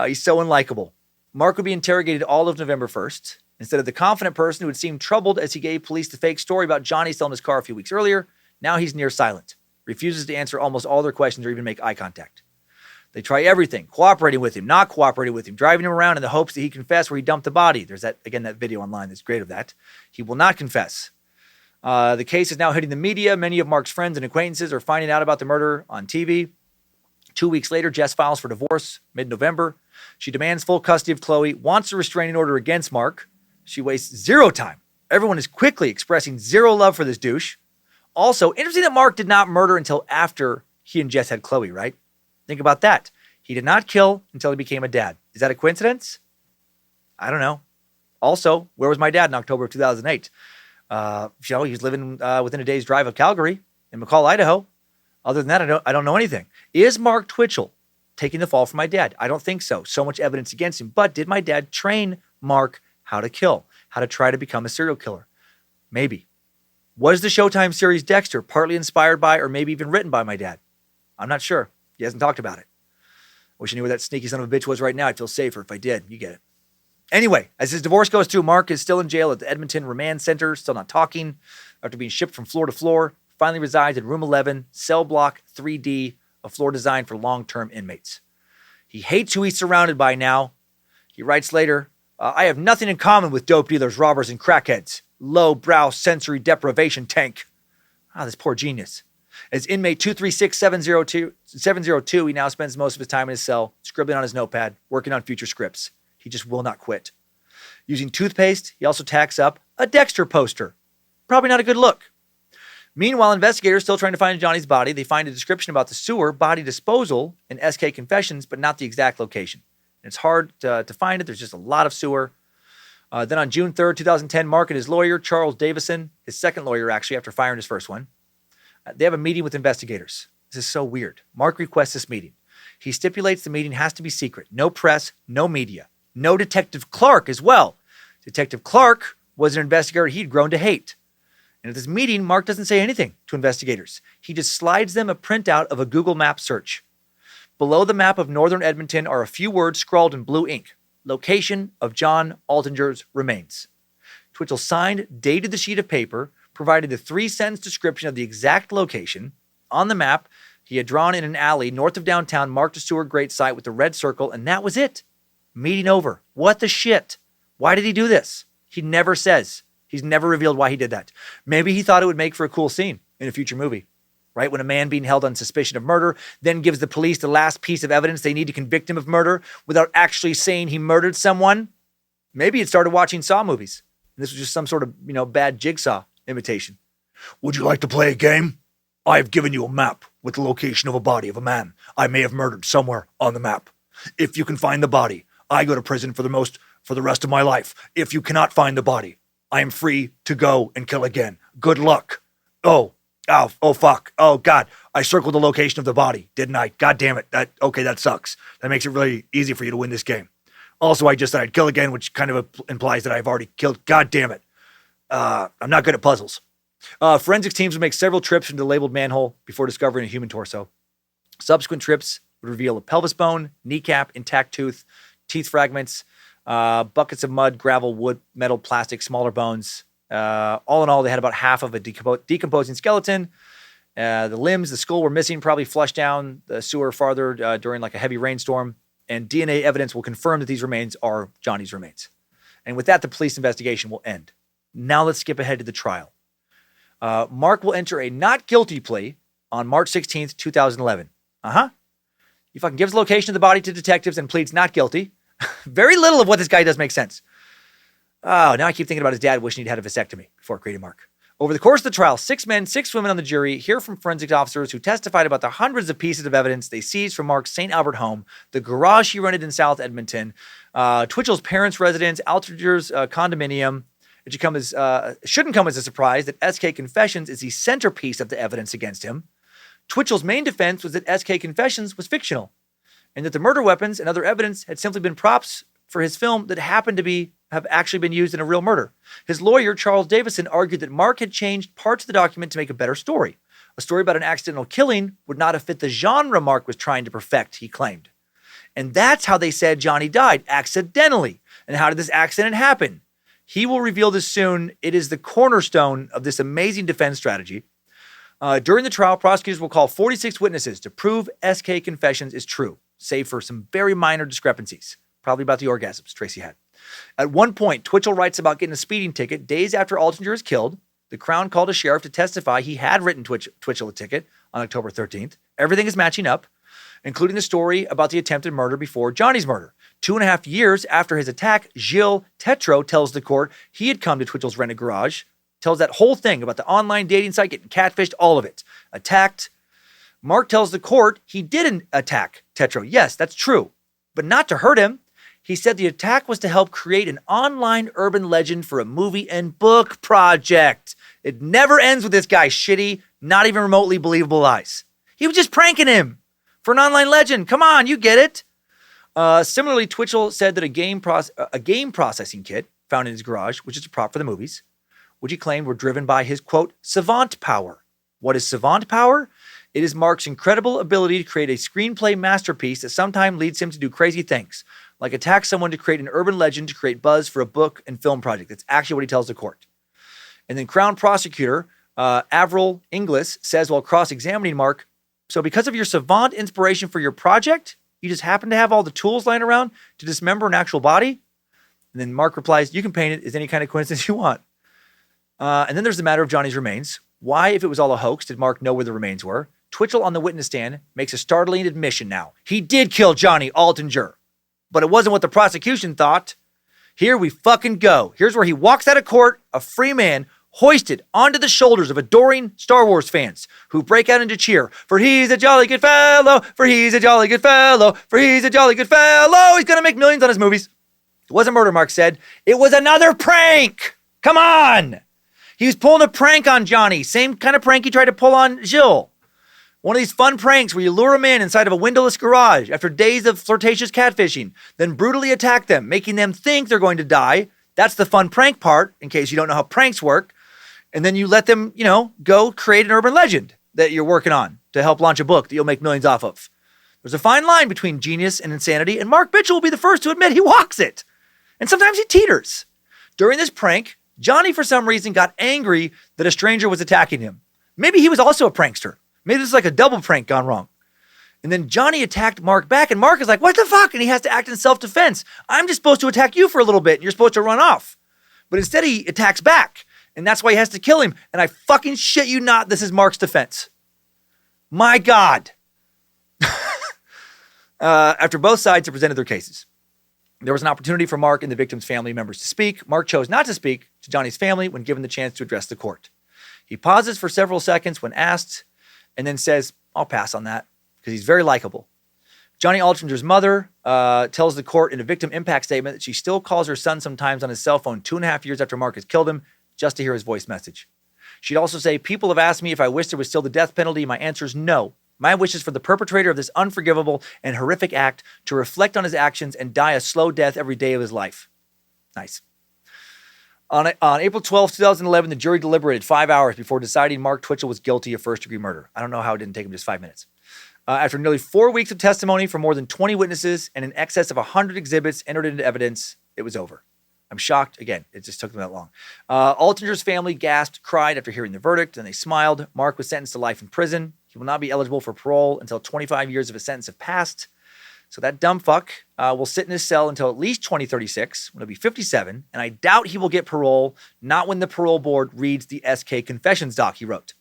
He's so unlikable. Mark would be interrogated all of November 1st. Instead of the confident person who had seemed troubled as he gave police the fake story about Johnny selling his car a few weeks earlier, now he's near silent, refuses to answer almost all their questions or even make eye contact. They try everything, cooperating with him, not cooperating with him, driving him around in the hopes that he confess where he dumped the body. There's that video online that's great of that. He will not confess. The case is now hitting the media. Many of Mark's friends and acquaintances are finding out about the murder on TV. 2 weeks later, Jess files for divorce, mid-November. She demands full custody of Chloe, wants a restraining order against Mark. She wastes zero time. Everyone is quickly expressing zero love for this douche. Also, interesting that Mark did not murder until after he and Jess had Chloe, right? Think about that. He did not kill until he became a dad. Is that a coincidence? I don't know. Also, where was my dad in October of 2008? He was living within a day's drive of Calgary in McCall, Idaho. Other than that, I don't know anything. Is Mark Twitchell taking the fall for my dad? I don't think so. So much evidence against him. But did my dad train Mark how to kill, how to try to become a serial killer? Maybe. Was the Showtime series Dexter partly inspired by or maybe even written by my dad? I'm not sure. He hasn't talked about it. Wish I knew where that sneaky son of a bitch was right now. I'd feel safer if I did. You get it. Anyway, as his divorce goes through, Mark is still in jail at the Edmonton Remand Center, still not talking, after being shipped from floor to floor. Finally resides in room 11, cell block 3D, a floor designed for long-term inmates. He hates who he's surrounded by now. He writes later, "I have nothing in common with dope dealers, robbers, and crackheads. Low-brow sensory deprivation tank." This poor genius. As inmate 236702, he now spends most of his time in his cell, scribbling on his notepad, working on future scripts. He just will not quit. Using toothpaste, he also tacks up a Dexter poster. Probably not a good look. Meanwhile, investigators still trying to find Johnny's body. They find a description about the sewer body disposal in SK Confessions, but not the exact location. And it's hard to find it. There's just a lot of sewer. Then on June 3rd, 2010, Mark and his lawyer, Charles Davison, his second lawyer actually after firing his first one, they have a meeting with investigators. This is so weird. Mark requests this meeting. He stipulates the meeting has to be secret. No press, no media. No Detective Clark as well. Detective Clark was an investigator he'd grown to hate. And at this meeting, Mark doesn't say anything to investigators. He just slides them a printout of a Google Map search. Below the map of northern Edmonton are a few words scrawled in blue ink. Location of John Altinger's remains. Twitchell signed, dated the sheet of paper, provided a 3-sentence description of the exact location. On the map, he had drawn in an alley north of downtown, marked a sewer grate site with a red circle, and that was it. Meeting over. What the shit? Why did he do this? He never says. He's never revealed why he did that. Maybe he thought it would make for a cool scene in a future movie, right? When a man being held on suspicion of murder then gives the police the last piece of evidence they need to convict him of murder without actually saying he murdered someone. Maybe he started watching Saw movies. This was just some sort of, bad Jigsaw imitation. Would you like to play a game? I have given you a map with the location of a body of a man I may have murdered somewhere on the map. If you can find the body, I go to prison for the rest of my life. If you cannot find the body, I am free to go and kill again. Good luck. Oh, fuck. Oh, God. I circled the location of the body, didn't I? God damn it. That sucks. That makes it really easy for you to win this game. Also, I just said I'd kill again, which kind of implies that I've already killed. God damn it. I'm not good at puzzles. Forensics teams would make several trips into the labeled manhole before discovering a human torso. Subsequent trips would reveal a pelvis bone, kneecap, intact tooth, teeth fragments, buckets of mud, gravel, wood, metal, plastic, smaller bones. All in all, they had about half of a decomposing skeleton. The limbs, the skull were missing, probably flushed down the sewer farther during like a heavy rainstorm. And DNA evidence will confirm that these remains are Johnny's remains. And with that, the police investigation will end. Now let's skip ahead to the trial. Mark will enter a not guilty plea on March 16th, 2011. He fucking gives the location of the body to detectives and pleads not guilty. Very little of what this guy does makes sense. Oh, now I keep thinking about his dad wishing he'd had a vasectomy before creating Mark. Over the course of the trial, 6 men, 6 women on the jury hear from forensics officers who testified about the hundreds of pieces of evidence they seized from Mark's St. Albert home, the garage he rented in South Edmonton, Twitchell's parents' residence, Altinger's condominium. It shouldn't come as a surprise that SK Confessions is the centerpiece of the evidence against him. Twitchell's main defense was that SK Confessions was fictional, and that the murder weapons and other evidence had simply been props for his film that happened to have actually been used in a real murder. His lawyer, Charles Davison, argued that Mark had changed parts of the document to make a better story. A story about an accidental killing would not have fit the genre Mark was trying to perfect, he claimed. And that's how they said Johnny died, accidentally. And how did this accident happen? He will reveal this soon. It is the cornerstone of this amazing defense strategy. During the trial, prosecutors will call 46 witnesses to prove SK Confessions is true, save for some very minor discrepancies, probably about the orgasms Tracy had. At one point, Twitchell writes about getting a speeding ticket days after Altinger is killed. The Crown called a sheriff to testify he had written Twitchell a ticket on October 13th. Everything is matching up, including the story about the attempted murder before Johnny's murder. 2.5 years after his attack, Gilles Tetreault tells the court he had come to Twitchell's rented garage, tells that whole thing about the online dating site, getting catfished, all of it. Attacked. Mark tells the court he didn't attack Tetreault. Yes, that's true, but not to hurt him. He said the attack was to help create an online urban legend for a movie and book project. It never ends with this guy's shitty, not even remotely believable lies. He was just pranking him for an online legend. Come on, you get it. Similarly, Twitchell said that a game processing kit found in his garage, which is a prop for the movies, which he claimed were driven by his, quote, savant power. What is savant power? It is Mark's incredible ability to create a screenplay masterpiece that sometimes leads him to do crazy things, like attack someone to create an urban legend to create buzz for a book and film project. That's actually what he tells the court. And then Crown Prosecutor Avril Inglis says while cross-examining Mark, so because of your savant inspiration for your project, you just happen to have all the tools lying around to dismember an actual body? And then Mark replies, you can paint it as any kind of coincidence you want. And then there's the matter of Johnny's remains, Why, if it was all a hoax, did Mark know where the remains were? Twitchell on the witness stand makes a startling admission now. He did kill Johnny Altinger, but it wasn't what the prosecution thought. Here we fucking go. Here's where he walks out of court, a free man, hoisted onto the shoulders of adoring Star Wars fans who break out into cheer. For he's a jolly good fellow, for he's a jolly good fellow, for he's a jolly good fellow. He's going to make millions on his movies. It wasn't murder, Mark said. It was another prank. Come on. He was pulling a prank on Johnny. Same kind of prank he tried to pull on Jill. One of these fun pranks where you lure a man inside of a windowless garage after days of flirtatious catfishing, then brutally attack them, making them think they're going to die. That's the fun prank part, in case you don't know how pranks work. And then you let them, go create an urban legend that you're working on to help launch a book that you'll make millions off of. There's a fine line between genius and insanity, and Mark Twitchell will be the first to admit he walks it. And sometimes he teeters. During this prank, Johnny, for some reason, got angry that a stranger was attacking him. Maybe he was also a prankster. Maybe this is like a double prank gone wrong. And then Johnny attacked Mark back, and Mark is like, what the fuck? And he has to act in self-defense. I'm just supposed to attack you for a little bit, and you're supposed to run off. But instead, he attacks back, and that's why he has to kill him. And I fucking shit you not, this is Mark's defense. My God. After both sides have presented their cases, there was an opportunity for Mark and the victim's family members to speak. Mark chose not to speak to Johnny's family when given the chance to address the court. He pauses for several seconds when asked, and then says, I'll pass on that, because he's very likable. Johnny Altinger's mother tells the court in a victim impact statement that she still calls her son sometimes on his cell phone 2.5 years after Mark has killed him, just to hear his voice message. She'd also say, people have asked me if I wish there was still the death penalty. My answer is no. My wish is for the perpetrator of this unforgivable and horrific act to reflect on his actions and die a slow death every day of his life. Nice. On April 12, 2011, the jury deliberated 5 hours before deciding Mark Twitchell was guilty of first-degree murder. I don't know how it didn't take him just 5 minutes. After nearly 4 weeks of testimony from more than 20 witnesses and in excess of 100 exhibits entered into evidence, it was over. I'm shocked. Again, it just took them that long. Altinger's family gasped, cried after hearing the verdict, and they smiled. Mark was sentenced to life in prison. He will not be eligible for parole until 25 years of his sentence have passed. So that dumb fuck will sit in his cell until at least 2036, when he'll be 57, and I doubt he will get parole, not when the parole board reads the SK Confessions doc he wrote.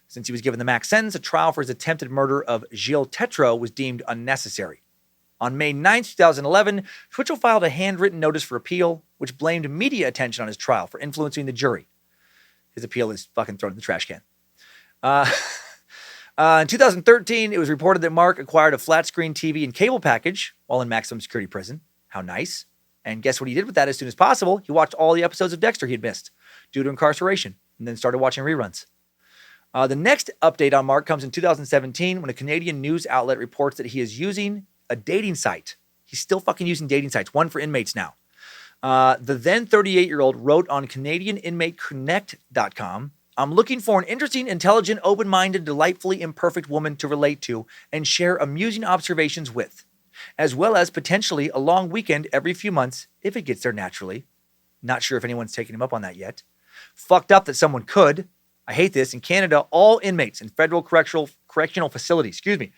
Since he was given the max sentence, a trial for his attempted murder of Gilles Tetreault was deemed unnecessary. On May 9, 2011, Twitchell filed a handwritten notice for appeal, which blamed media attention on his trial for influencing the jury. His appeal is fucking thrown in the trash can. In 2013, it was reported that Mark acquired a flat-screen TV and cable package while in maximum security prison. How nice. And guess what he did with that as soon as possible? He watched all the episodes of Dexter he had missed due to incarceration and then started watching reruns. The next update on Mark comes in 2017 when a Canadian news outlet reports that he is using a dating site. He's still fucking using dating sites, one for inmates now. The then 38-year-old wrote on CanadianInmateConnect.com, I'm looking for an interesting, intelligent, open-minded, delightfully imperfect woman to relate to and share amusing observations with, as well as potentially a long weekend every few months if it gets there naturally. Not sure if anyone's taken him up on that yet. Fucked up that someone could. I hate this. In Canada, all inmates in federal correctional facilities, with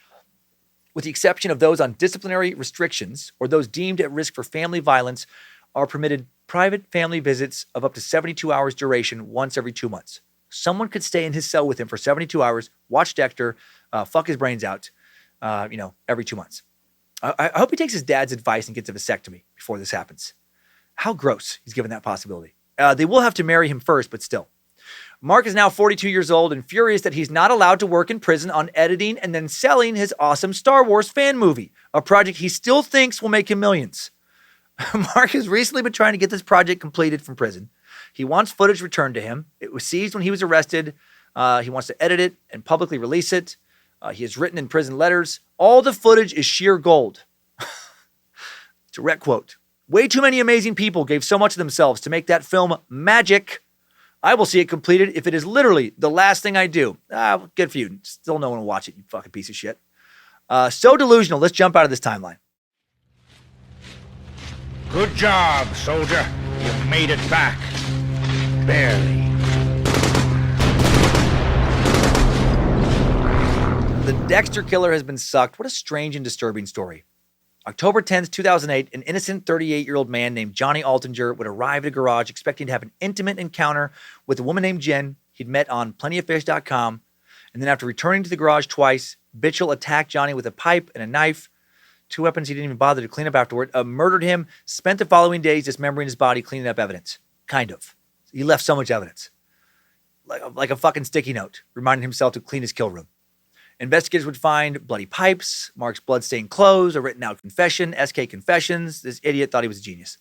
the exception of those on disciplinary restrictions or those deemed at risk for family violence, are permitted private family visits of up to 72 hours duration once every 2 months. Someone could stay in his cell with him for 72 hours, watch Dexter, fuck his brains out, every 2 months. I hope he takes his dad's advice and gets a vasectomy before this happens. How gross he's given that possibility. They will have to marry him first, but still. Mark is now 42 years old and furious that he's not allowed to work in prison on editing and then selling his awesome Star Wars fan movie, a project he still thinks will make him millions. Mark has recently been trying to get this project completed from prison. He wants footage returned to him. It was seized when he was arrested. He wants to edit it and publicly release it. He has written in prison letters, all the footage is sheer gold. Direct quote. Way too many amazing people gave so much of themselves to make that film magic. I will see it completed if it is literally the last thing I do. Good for you. Still no one will watch it, you fucking piece of shit. So delusional. Let's jump out of this timeline. Good job, soldier. You made it back. Barely. The Dexter killer has been sucked. What a strange and disturbing story. October 10th, 2008, an innocent 38-year-old man named Johnny Altinger would arrive at a garage expecting to have an intimate encounter with a woman named Jen he'd met on plentyoffish.com. And then after returning to the garage twice, Bitchell attacked Johnny with a pipe and a knife, 2 weapons he didn't even bother to clean up afterward, murdered him, spent the following days dismembering his body, cleaning up evidence. Kind of. He left so much evidence. Like a fucking sticky note, reminding himself to clean his kill room. Investigators would find bloody pipes, Mark's blood-stained clothes, a written-out confession, SK Confessions. This idiot thought he was a genius.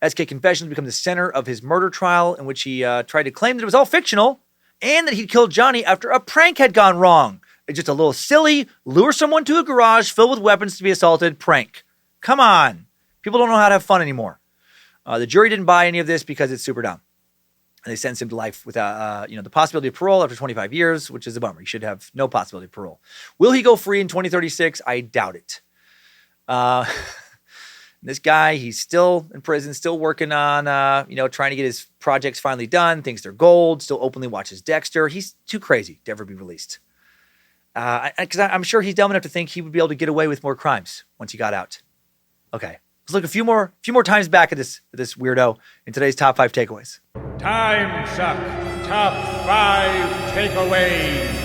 SK Confessions become the center of his murder trial, in which he tried to claim that it was all fictional and that he'd killed Johnny after a prank had gone wrong. It's just a little silly, lure someone to a garage filled with weapons to be assaulted prank. Come on. People don't know how to have fun anymore. The jury didn't buy any of this because it's super dumb. And they sentenced him to life without, the possibility of parole after 25 years, which is a bummer. He should have no possibility of parole. Will he go free in 2036? I doubt it. This guy, he's still in prison, still working on, trying to get his projects finally done, thinks they're gold, still openly watches Dexter. He's too crazy to ever be released. Because I'm sure he's dumb enough to think he would be able to get away with more crimes once he got out. Okay, let's look a few more times back at this weirdo in today's top 5 takeaways. Timesuck Top 5 Takeaways.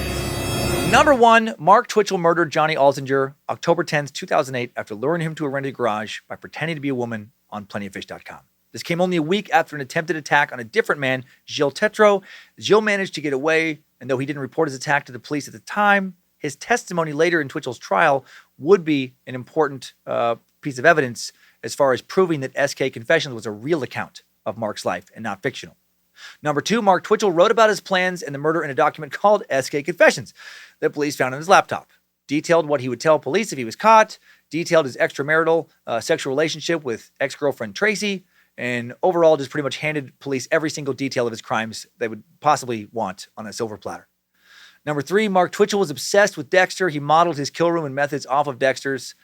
Number 1, Mark Twitchell murdered Johnny Altinger October 10th, 2008 after luring him to a rented garage by pretending to be a woman on plentyoffish.com. This came only a week after an attempted attack on a different man, Gilles Tetreault. Gilles managed to get away, and though he didn't report his attack to the police at the time, his testimony later in Twitchell's trial would be an important piece of evidence as far as proving that SK Confessions was a real account of Mark's life and not fictional. Number 2, Mark Twitchell wrote about his plans and the murder in a document called SK Confessions that police found on his laptop. Detailed what he would tell police if he was caught, detailed his extramarital sexual relationship with ex-girlfriend Tracy, and overall just pretty much handed police every single detail of his crimes they would possibly want on a silver platter. Number 3, Mark Twitchell was obsessed with Dexter. He modeled his kill room and methods off of Dexter's,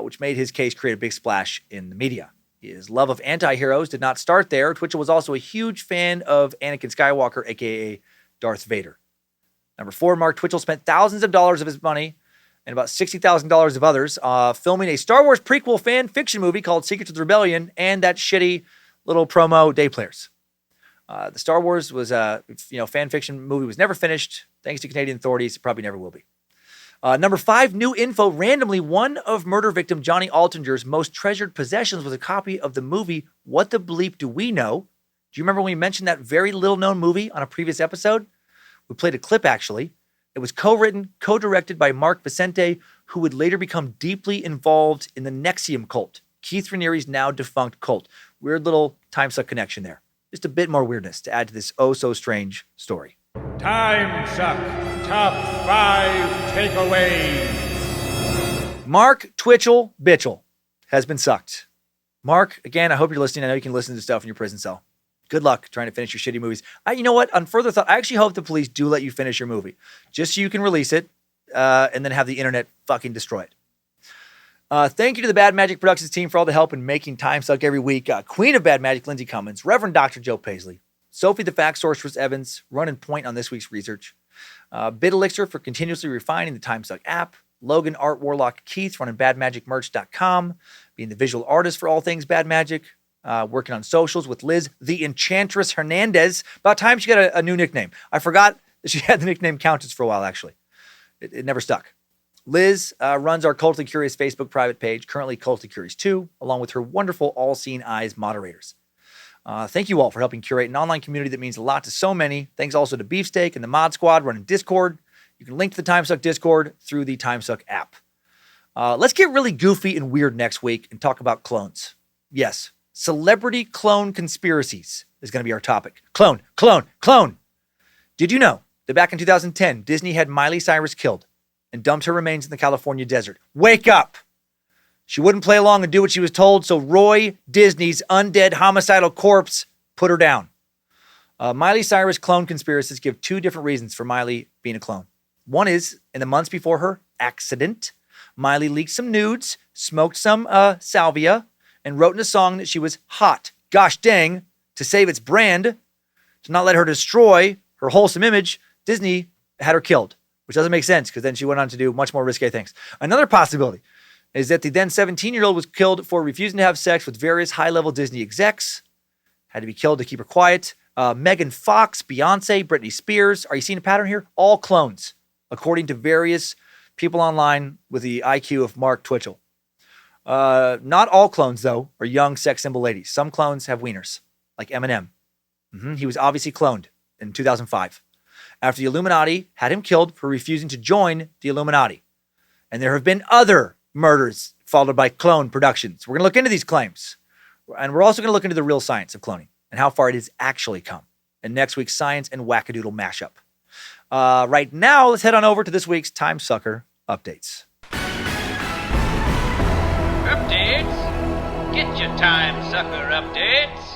which made his case create a big splash in the media. His love of anti-heroes did not start there. Twitchell was also a huge fan of Anakin Skywalker, a.k.a. Darth Vader. Number 4, Mark Twitchell spent thousands of dollars of his money and about $60,000 of others filming a Star Wars prequel fan fiction movie called Secrets of the Rebellion and that shitty little promo Day Players. The Star Wars was fan fiction movie was never finished. Thanks to Canadian authorities, it probably never will be. Number 5, new info. Randomly, one of murder victim Johnny Altinger's most treasured possessions was a copy of the movie What the Bleep Do We Know? Do you remember when we mentioned that very little-known movie on a previous episode? We played a clip, actually. It was co-written, co-directed by Mark Vicente, who would later become deeply involved in the Nexium cult, Keith Raniere's now defunct cult. Weird little Timesuck connection there. Just a bit more weirdness to add to this oh-so-strange story. Timesuck Top 5 Takeaways. Mark Twitchell Bitchell has been sucked. Mark, again, I hope you're listening. I know you can listen to stuff in your prison cell. Good luck trying to finish your shitty movies. You know what? On further thought, I actually hope the police do let you finish your movie, just so you can release it and then have the internet fucking destroy it. Thank you to the Bad Magic Productions team for all the help in making Timesuck every week. Queen of Bad Magic, Lindsay Cummins, Reverend Dr. Joe Paisley, Sophie the Fact Sorceress Evans, running point on this week's research. Bit Elixir for continuously refining the Timesuck app. Logan Art Warlock Keith running badmagicmerch.com, being the visual artist for all things Bad Magic. Working on socials with Liz the Enchantress Hernandez. About time she got a new nickname. I forgot that she had the nickname Countess for a while, actually. It never stuck. Liz runs our Cultly Curious Facebook private page, currently Cultly Curious 2, along with her wonderful All-Seeing Eyes moderators. Thank you all for helping curate an online community that means a lot to so many. Thanks also to Beefsteak and the Mod Squad running Discord. You can link to the Timesuck Discord through the Timesuck app. Let's get really goofy and weird next week and talk about clones. Yes, celebrity clone conspiracies is going to be our topic. Clone. Did you know that back in 2010, Disney had Miley Cyrus killed and dumped her remains in the California desert? Wake up! She wouldn't play along and do what she was told, so Roy Disney's undead homicidal corpse put her down. Miley Cyrus clone conspiracists give 2 different reasons for Miley being a clone. One is, in the months before her accident, Miley leaked some nudes, smoked some salvia, and wrote in a song that she was hot, gosh dang, to save its brand, to not let her destroy her wholesome image. Disney had her killed, which doesn't make sense because then she went on to do much more risque things. Another possibility is that the then 17-year-old was killed for refusing to have sex with various high-level Disney execs, had to be killed to keep her quiet. Megan Fox, Beyonce, Britney Spears. Are you seeing a pattern here? All clones, according to various people online with the IQ of Mark Twitchell. Not all clones, though, are young sex symbol ladies. Some clones have wieners, like Eminem. He was obviously cloned in 2005 after the Illuminati had him killed for refusing to join the Illuminati. And there have been other murders followed by clone productions. We're going to look into these claims. And we're also going to look into the real science of cloning and how far it has actually come in next week's Science and Wackadoodle mashup. Right now, let's head on over to this week's Timesucker updates. Updates? Get your Timesucker updates.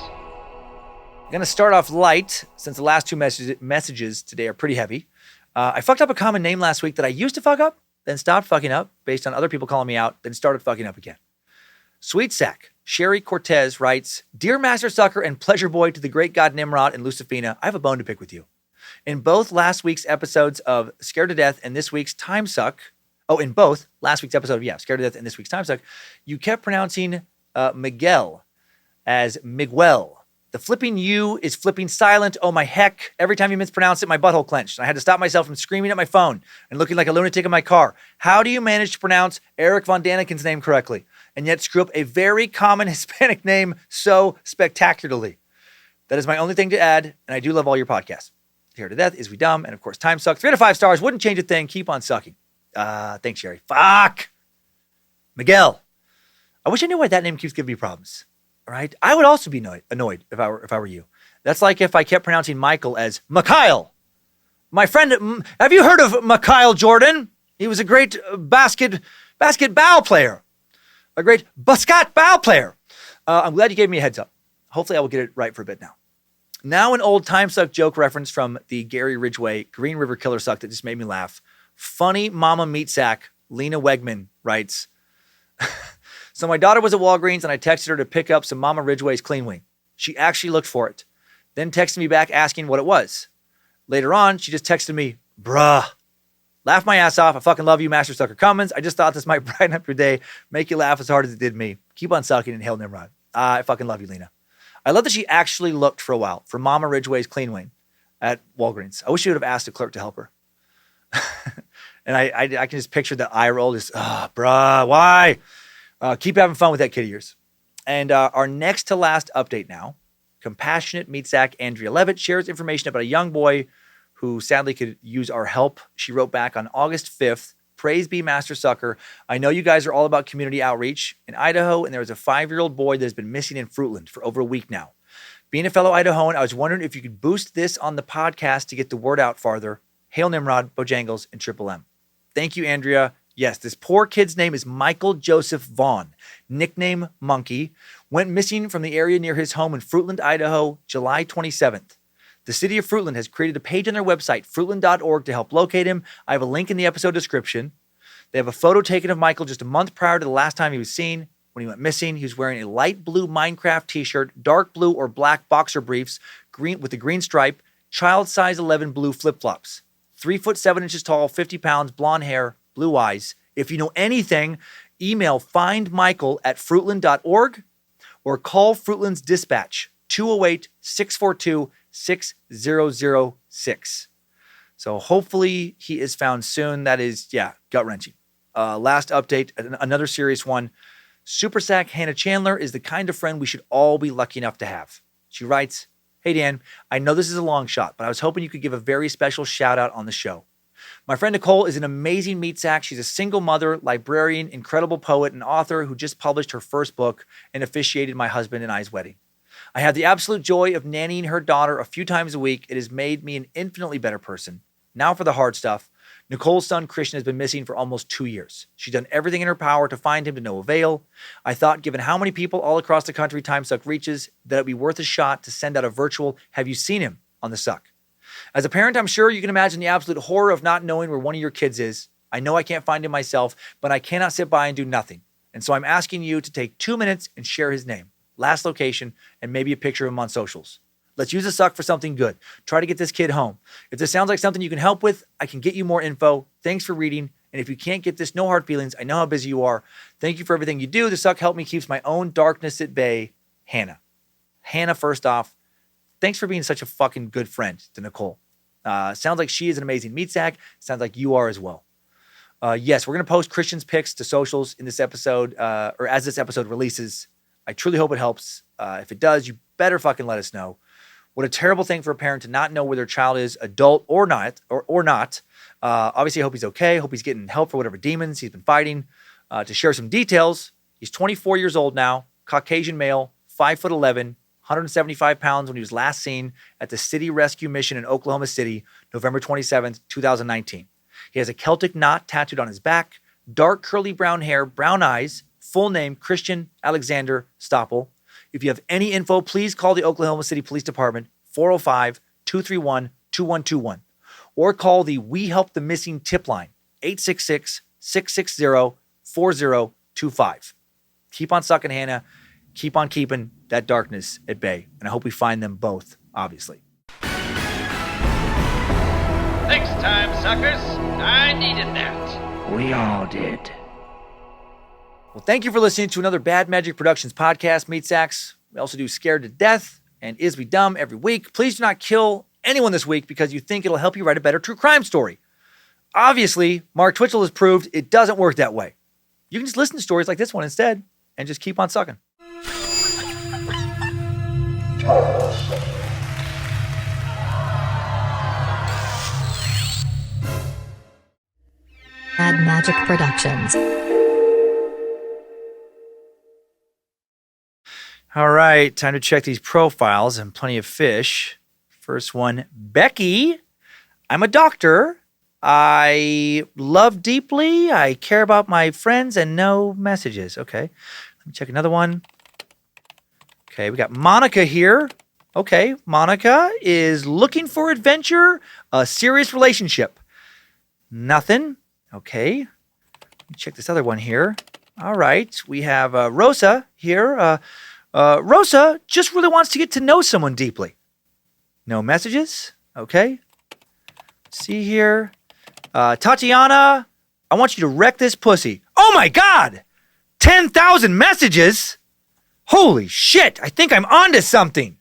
I'm going to start off light since the last two messages today are pretty heavy. I fucked up a common name last week that I used to fuck up, then stopped fucking up based on other people calling me out, then started fucking up again. Sweet Sack, Sherry Cortez writes, Dear Master Sucker and Pleasure Boy to the great god Nimrod and Lucifina, I have a bone to pick with you. In both last week's episodes of Scared to Death and this week's Timesuck, in both last week's episode of, Scared to Death and this week's Timesuck, you kept pronouncing Miguel as Miguel. The flipping U is flipping silent. Oh my heck. Every time you mispronounce it, my butthole clenched. I had to stop myself from screaming at my phone and looking like a lunatic in my car. How do you manage to pronounce Eric Von Daniken's name correctly and yet screw up a very common Hispanic name so spectacularly? That is my only thing to add, and I do love all your podcasts. Here to Death, Is We Dumb, and of course, Timesuck. 3 out of 5 stars. Wouldn't change a thing. Keep on sucking. Thanks, Sherry. Fuck. Miguel. I wish I knew why that name keeps giving me problems. All right? I would also be annoyed if I were you. That's like if I kept pronouncing Michael as Mikhail. My friend, have you heard of Mikhail Jordan? He was a great basketball player. A great basketball player. I'm glad you gave me a heads up. Hopefully I will get it right for a bit now. Now an old Timesuck joke reference from the Gary Ridgway Green River Killer Suck that just made me laugh. Funny Mama Meat Sack, Lena Wegman writes, So my daughter was at Walgreens and I texted her to pick up some Mama Ridgway's Clean Wing. She actually looked for it. Then texted me back asking what it was. Later on, she just texted me, bruh. Laughed my ass off. I fucking love you, Master Sucker Cummins. I just thought this might brighten up your day, make you laugh as hard as it did me. Keep on sucking and hail Nimrod. I fucking love you, Lena. I love that she actually looked for a while for Mama Ridgway's Clean Wing at Walgreens. I wish she would have asked a clerk to help her. And I can just picture the eye roll, just, bruh, why? Keep having fun with that kid of yours. And our next to last update now, compassionate meat sack Andrea Levitt shares information about a young boy who sadly could use our help. She wrote back on August 5th, Praise be Master Sucker. I know you guys are all about community outreach in Idaho, and there was a 5-year-old boy that has been missing in Fruitland for over a week now. Being a fellow Idahoan, I was wondering if you could boost this on the podcast to get the word out farther. Hail Nimrod, Bojangles, and Triple M. Thank you, Andrea. Yes, this poor kid's name is Michael Joseph Vaughn, nickname Monkey, went missing from the area near his home in Fruitland, Idaho, July 27th. The city of Fruitland has created a page on their website, fruitland.org, to help locate him. I have a link in the episode description. They have a photo taken of Michael just a month prior to the last time he was seen. When he went missing, he was wearing a light blue Minecraft t-shirt, dark blue or black boxer briefs, green with a green stripe, child size 11 blue flip-flops. 3 foot 7 inches tall, 50 pounds, blonde hair, blue eyes. If you know anything, email findmichael@fruitland.org or call Fruitland's dispatch, 208-642-6006. So hopefully he is found soon. That is, gut-wrenching. Last update, another serious one. Super Sack Hannah Chandler is the kind of friend we should all be lucky enough to have. She writes, Hey Dan, I know this is a long shot, but I was hoping you could give a very special shout out on the show. My friend Nicole is an amazing meat sack. She's a single mother, librarian, incredible poet, and author who just published her first book and officiated my husband and I's wedding. I have the absolute joy of nannying her daughter a few times a week. It has made me an infinitely better person. Now for the hard stuff. Nicole's son, Christian, has been missing for almost 2 years. She's done everything in her power to find him to no avail. I thought, given how many people all across the country Timesuck reaches, that it'd be worth a shot to send out a virtual "Have you seen him?" on the Suck. As a parent, I'm sure you can imagine the absolute horror of not knowing where one of your kids is. I know I can't find him myself, but I cannot sit by and do nothing. And so I'm asking you to take 2 minutes and share his name, last location, and maybe a picture of him on socials. Let's use the Suck for something good. Try to get this kid home. If this sounds like something you can help with, I can get you more info. Thanks for reading. And if you can't get this, no hard feelings. I know how busy you are. Thank you for everything you do. The Suck helped me keeps my own darkness at bay. Hannah. Hannah, first off, thanks for being such a fucking good friend to Nicole. Sounds like she is an amazing meat sack. Sounds like you are as well. Yes, we're going to post Christian's pics to socials in this episode, or as this episode releases. I truly hope it helps. If it does, you better fucking let us know. What a terrible thing for a parent to not know where their child is, adult or not, or not. Obviously, I hope he's okay. Hope he's getting help for whatever demons he's been fighting. To share some details, he's 24 years old now, Caucasian male, 5'11", 175 pounds when he was last seen at the City Rescue Mission in Oklahoma City, November 27th, 2019. He has a Celtic knot tattooed on his back, dark curly brown hair, brown eyes, full name Christian Alexander Stoppel. If you have any info, please call the Oklahoma City Police Department, 405-231-2121, or call the We Help the Missing tip line, 866-660-4025. Keep on sucking, Hannah. Keep on keeping that darkness at bay. And I hope we find them both, obviously. Thanks, time suckers. I needed that. We all did. Well, thank you for listening to another Bad Magic Productions podcast, Meat Sacks. We also do Scared to Death and Is We Dumb every week. Please do not kill anyone this week because you think it'll help you write a better true crime story. Obviously, Mark Twitchell has proved it doesn't work that way. You can just listen to stories like this one instead and just keep on sucking. Bad Magic Productions. All right, time to check these profiles and plenty of fish. First one, Becky. I'm a doctor. I love deeply. I care about my friends and no messages. Okay, let me check another one. Okay, we got Monica here. Okay, Monica is looking for adventure, a serious relationship. Nothing. Okay, let me check this other one here. All right, we have Rosa here. Rosa just really wants to get to know someone deeply. No messages. Okay. See here. Tatiana, I want you to wreck this pussy. Oh my God! 10,000 messages? Holy shit, I think I'm onto something.